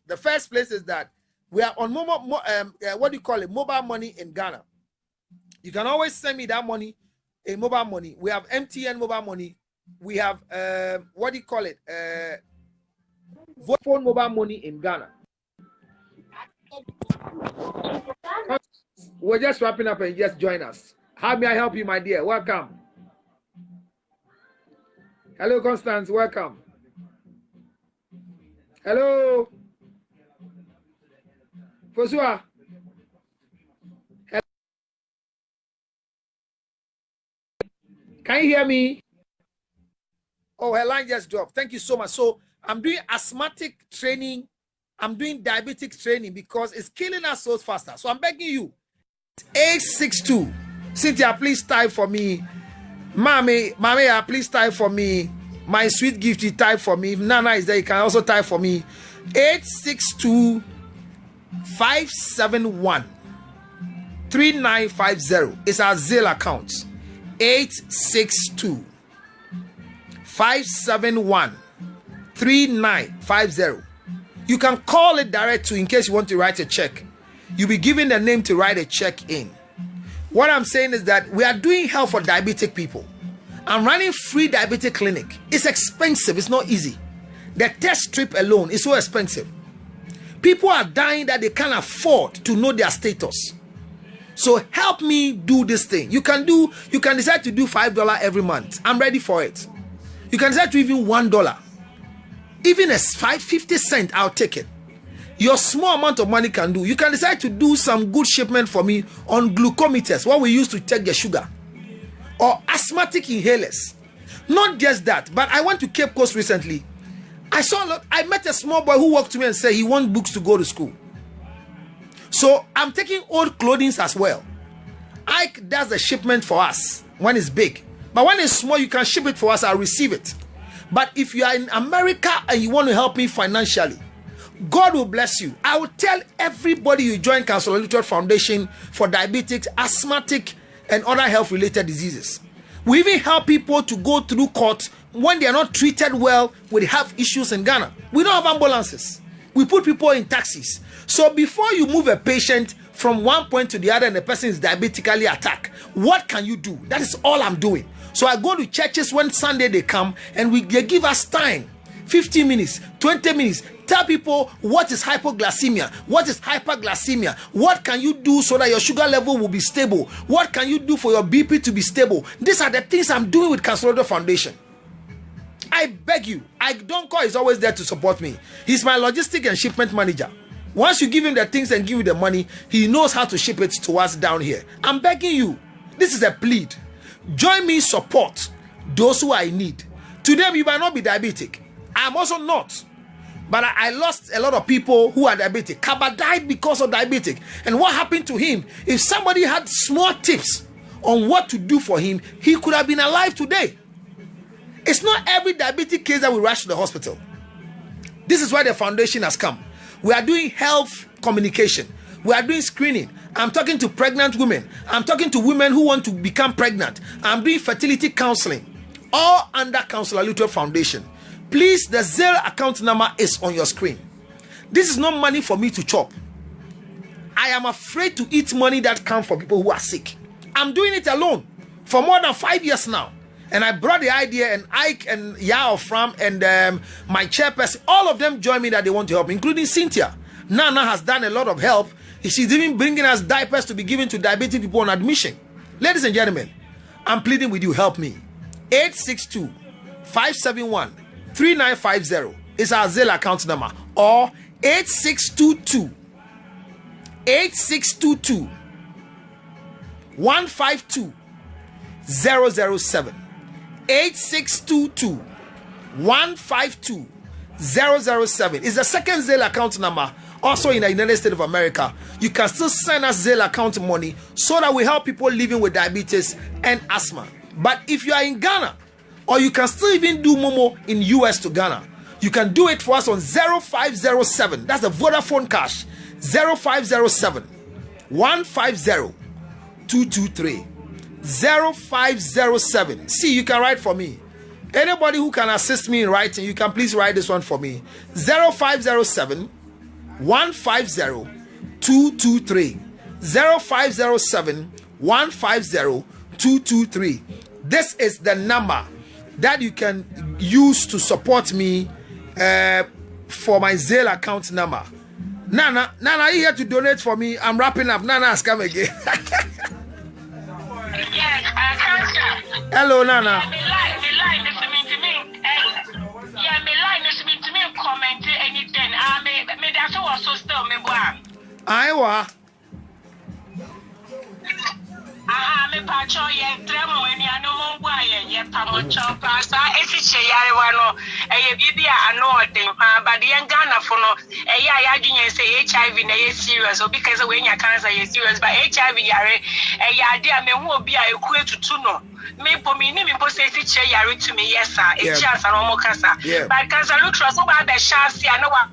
The first place is that we are on mobile money in Ghana. You can always send me that money in mobile money. We have MTN mobile money. We have Vodafone mobile money in Ghana. We're just wrapping up and just join us. How may I help you, my dear? Welcome. Hello, Constance. Welcome. Hello. Fosua. Hello. Can you hear me? Oh, her line just dropped. Thank you so much. So I'm doing asthmatic training. I'm doing diabetic training because it's killing us so faster. So I'm begging you. 862. Cynthia, please type for me. Mami, please type for me. My sweet gift, you type for me. If Nana is there, you can also type for me. 862-571-3950. It's our Zelle account. 862-571-3950. You can call it direct to in case you want to write a check. You'll be given the name to write a check in. What I'm saying is that we are doing help for diabetic people. I'm running free diabetic clinic. It's expensive. It's not easy. The test strip alone is so expensive. People are dying that they can't afford to know their status. So help me do this thing. You can decide to do $5 every month. I'm ready for it. You can decide to even $1. Even a 50 cents, I'll take it. Your small amount of money can do. You can decide to do some good shipment for me on glucometers, what we use to check the sugar, or asthmatic inhalers. Not just that, but I went to Cape Coast recently. I met a small boy who walked to me and said he wants books to go to school. So I'm taking old clothing as well. Ike does the shipment for us when it's big, but when it's small, you can ship it for us. I'll receive it. But if you are in America and you want to help me financially, God will bless you. I will tell everybody you join Counsel Lutterodt Foundation for diabetics, asthmatic, and other health-related diseases. We even help people to go through court when they are not treated well with health issues in Ghana. We don't have ambulances. We put people in taxis. So before you move a patient from one point to the other and the person is diabetically attacked, what can you do? That is all I'm doing. So I go to churches when Sunday they come and they give us time, 15 minutes, 20 minutes. Tell people what is hypoglycemia, what is hyperglycemia, what can you do so that your sugar level will be stable, what can you do for your BP to be stable. These are the things I'm doing with Counsel Lutterodt Foundation. I beg you, Donko is always there to support me. He's my logistic and shipment manager. Once you give him the things and give him the money, he knows how to ship it to us down here. I'm begging you, this is a plead. Join me, support those who I need. Today, you might not be diabetic. I'm also not. But I lost a lot of people who are diabetic. Kaba died because of diabetic. And what happened to him? If somebody had small tips on what to do for him, he could have been alive today. It's not every diabetic case that we rush to the hospital. This is why the foundation has come. We are doing health communication. We are doing screening. I'm talking to pregnant women. I'm talking to women who want to become pregnant. I'm doing fertility counseling. All under Counsel Lutterodt Foundation. Please, the Zelle account number is on your screen. This is not money for me to chop. I am afraid to eat money that comes for people who are sick. I'm doing it alone for more than 5 years now. And I brought the idea, and Ike and Yao Fram and my chairperson, all of them joined me that they want to help, including Cynthia. Nana has done a lot of help. She's even bringing us diapers to be given to diabetic people on admission. Ladies and gentlemen, I'm pleading with you, help me. 862-571-3950 is our Zelle account number, or 8622-152-007. 8622-152-007 is the second Zelle account number, also in the United States of America. You can still send us Zelle account money so that we help people living with diabetes and asthma. But if you are in Ghana, or you can still even do Momo in US to Ghana, you can do it for us on 0507. That's the Vodafone cash. 0507 150 223. 0507. See, you can write for me. Anybody who can assist me in writing, you can please write this one for me. 0507 150 223. 0507 150 223. This is the number that you can use to support me for my Zelle account number. Nana, are you here to donate for me? I'm wrapping up. Nana has come again. Yes, hello, Nana. Iowa. Me pacho ye tremo eni anomo gwa ye pamocho pasa esiche yare wano bibia ano odin but the Ghana for no ya adwunya say HIV na ye serious obi kaze we nya cancer ye serious but HIV yare ya de me hu obi a eku etutu no me po mi ni me po say esiche yare to me yes sir echi asa no mo kasa but Counsel Lutterodt so ba be chance ya no wa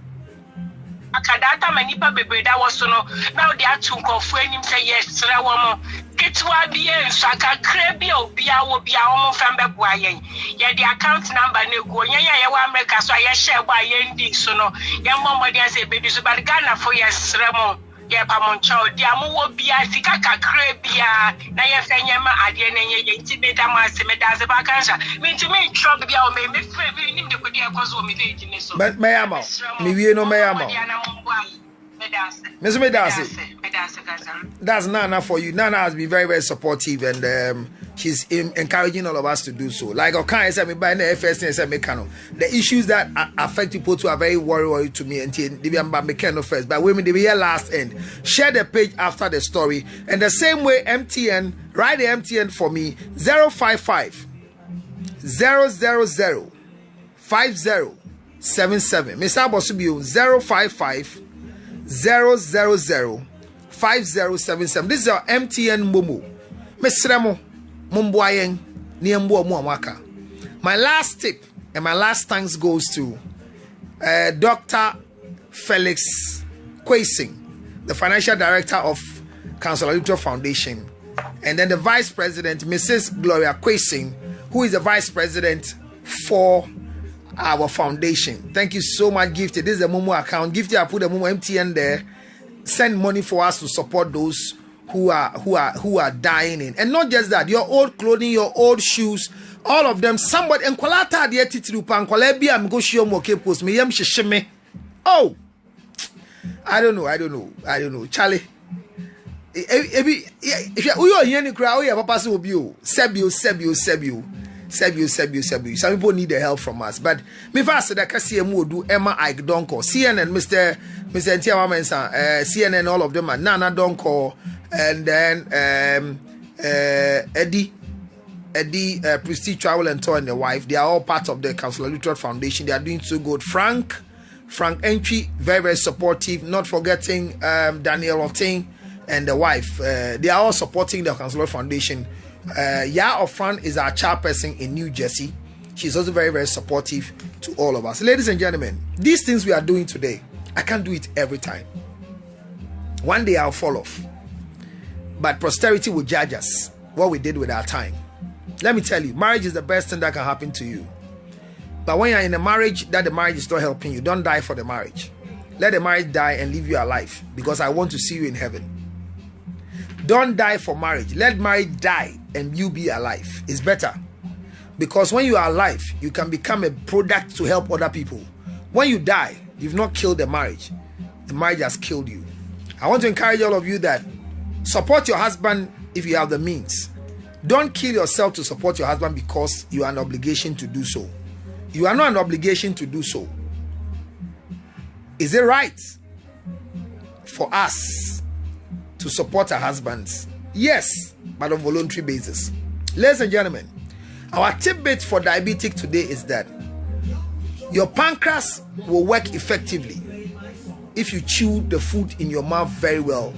akadata manipa bebreda woso no now they are to nkofu enim say yes sere wo mo ketwa bia nsaka krabia obia wo bia wo fambe boa yen ye the account number na go yen ye wa America so ye share boa yen di so no ye momodi say bedu so but Ghana for yes sere mo ye pamoncho di amu wo bia sika krabia na ye fenyema ade na ye nti beta ma se me da se ba kansa me nti me trouble bia o me free me nim de ko di ekozo o me page ni so but me ama me wie no me ama that's Nana for you. Nana has been very, very supportive, and she's encouraging all of us to do so. Like I said, the issues that affect people who are very worried to me, and they first, but women they be here last end. Share the page after the story, and the same way MTN, write the MTN for me 055 000 5077. Mr. Bosubiu 055 000 5077. This is our MTN Momo. Mesremo Mumbuayen Niambo Muamaka. My last tip and my last thanks goes to Dr. Felix Kwesing, the financial director of Counsel Lutterodt Foundation, and then the vice president, Mrs. Gloria Kwesing, who is the vice president for our foundation. Thank you so much, Gifty. This is the Momo account. Gifty, I put the Momo MTN there. Send money for us to support those who are dying in, and not just that, your old clothing, your old shoes, all of them. Somebody and kwalata the titru pan kwalebi am go show mo post me yam shishime. Oh, I don't know, Charlie. If you are here in the crowd, you have a person will be Sebio. Some people need the help from us, but me first that can see more do Emma Ike don't call CNN, Mr. Ntiawa Mensah, CNN, all of them are Nana don't call, and then Eddie Prestige Travel and Tour and the wife. They are all part of the Counsel Lutterodt Foundation. They are doing so good. Frank Entry, very, very supportive. Not forgetting Daniel Oting and the wife. They are all supporting the Counsel Lutterodt Foundation. Ofran is our chairperson in New Jersey. She's also very, very supportive to all of us. Ladies and gentlemen, these things we are doing today, I can't do it every time. One day I'll fall off. But posterity will judge us what we did with our time. Let me tell you, marriage is the best thing that can happen to you. But when you're in a marriage that the marriage is not helping you, don't die for the marriage. Let the marriage die and leave you alive, because I want to see you in heaven. Don't die for marriage. Let marriage die and you be alive. It's better. Because when you are alive, you can become a product to help other people. When you die, you've not killed the marriage. The marriage has killed you. I want to encourage all of you that support your husband if you have the means. Don't kill yourself to support your husband because you are an obligation to do so. You are not an obligation to do so. Is it right for us to support our husbands? Yes, but on voluntary basis. Ladies and gentlemen, our tidbit for diabetic today is that your pancreas will work effectively if you chew the food in your mouth very well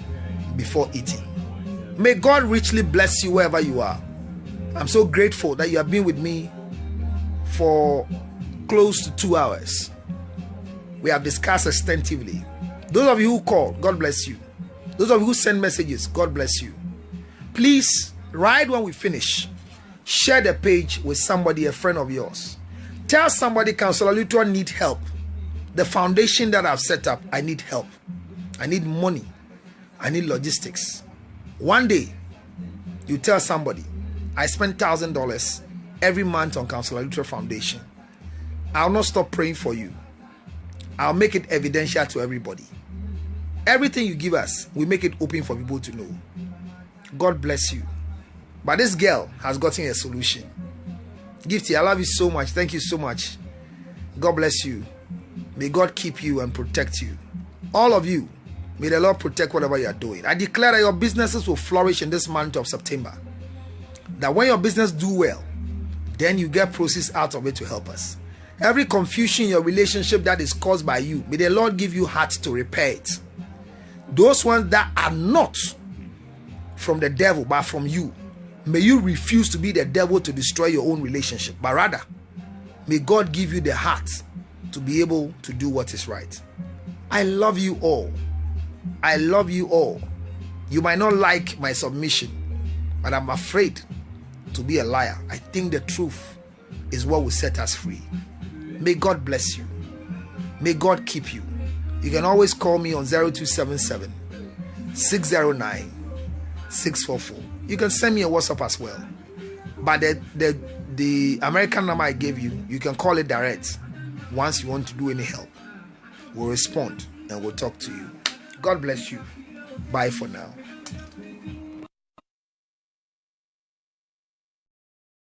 before eating. May God richly bless you wherever you are. I'm so grateful that you have been with me for close to 2 hours. We have discussed extensively. Those of you who call, God bless you. Those of you who send messages, God bless you. Please, right when we finish, share the page with somebody, a friend of yours. Tell somebody, Counselor Lutterodt need help. The foundation that I've set up, I need help. I need money. I need logistics. One day, you tell somebody, I spend $1,000 every month on Counselor Lutterodt Foundation. I'll not stop praying for you. I'll make it evidential to everybody. Everything you give us, we make it open for people to know. God bless you. But this girl has gotten a solution. Gifty, I love you so much. Thank you so much. God bless you. May God keep you and protect you. All of you, may the Lord protect whatever you are doing. I declare that your businesses will flourish in this month of September. That when your business do well, then you get proceeds out of it to help us. Every confusion in your relationship that is caused by you, may the Lord give you heart to repair it. Those ones that are not from the devil but from you, may you refuse to be the devil to destroy your own relationship, but rather may God give you the heart to be able to do what is right. I love you all. I love you all. You might not like my submission, but I'm afraid to be a liar. I think the truth is what will set us free. May God bless you. May God keep you. You can always call me on 0277 609 644. You can send me a WhatsApp as well. But the American number I gave you, you can call it direct. Once you want to do any help, we'll respond and we'll talk to you. God bless you. Bye for now.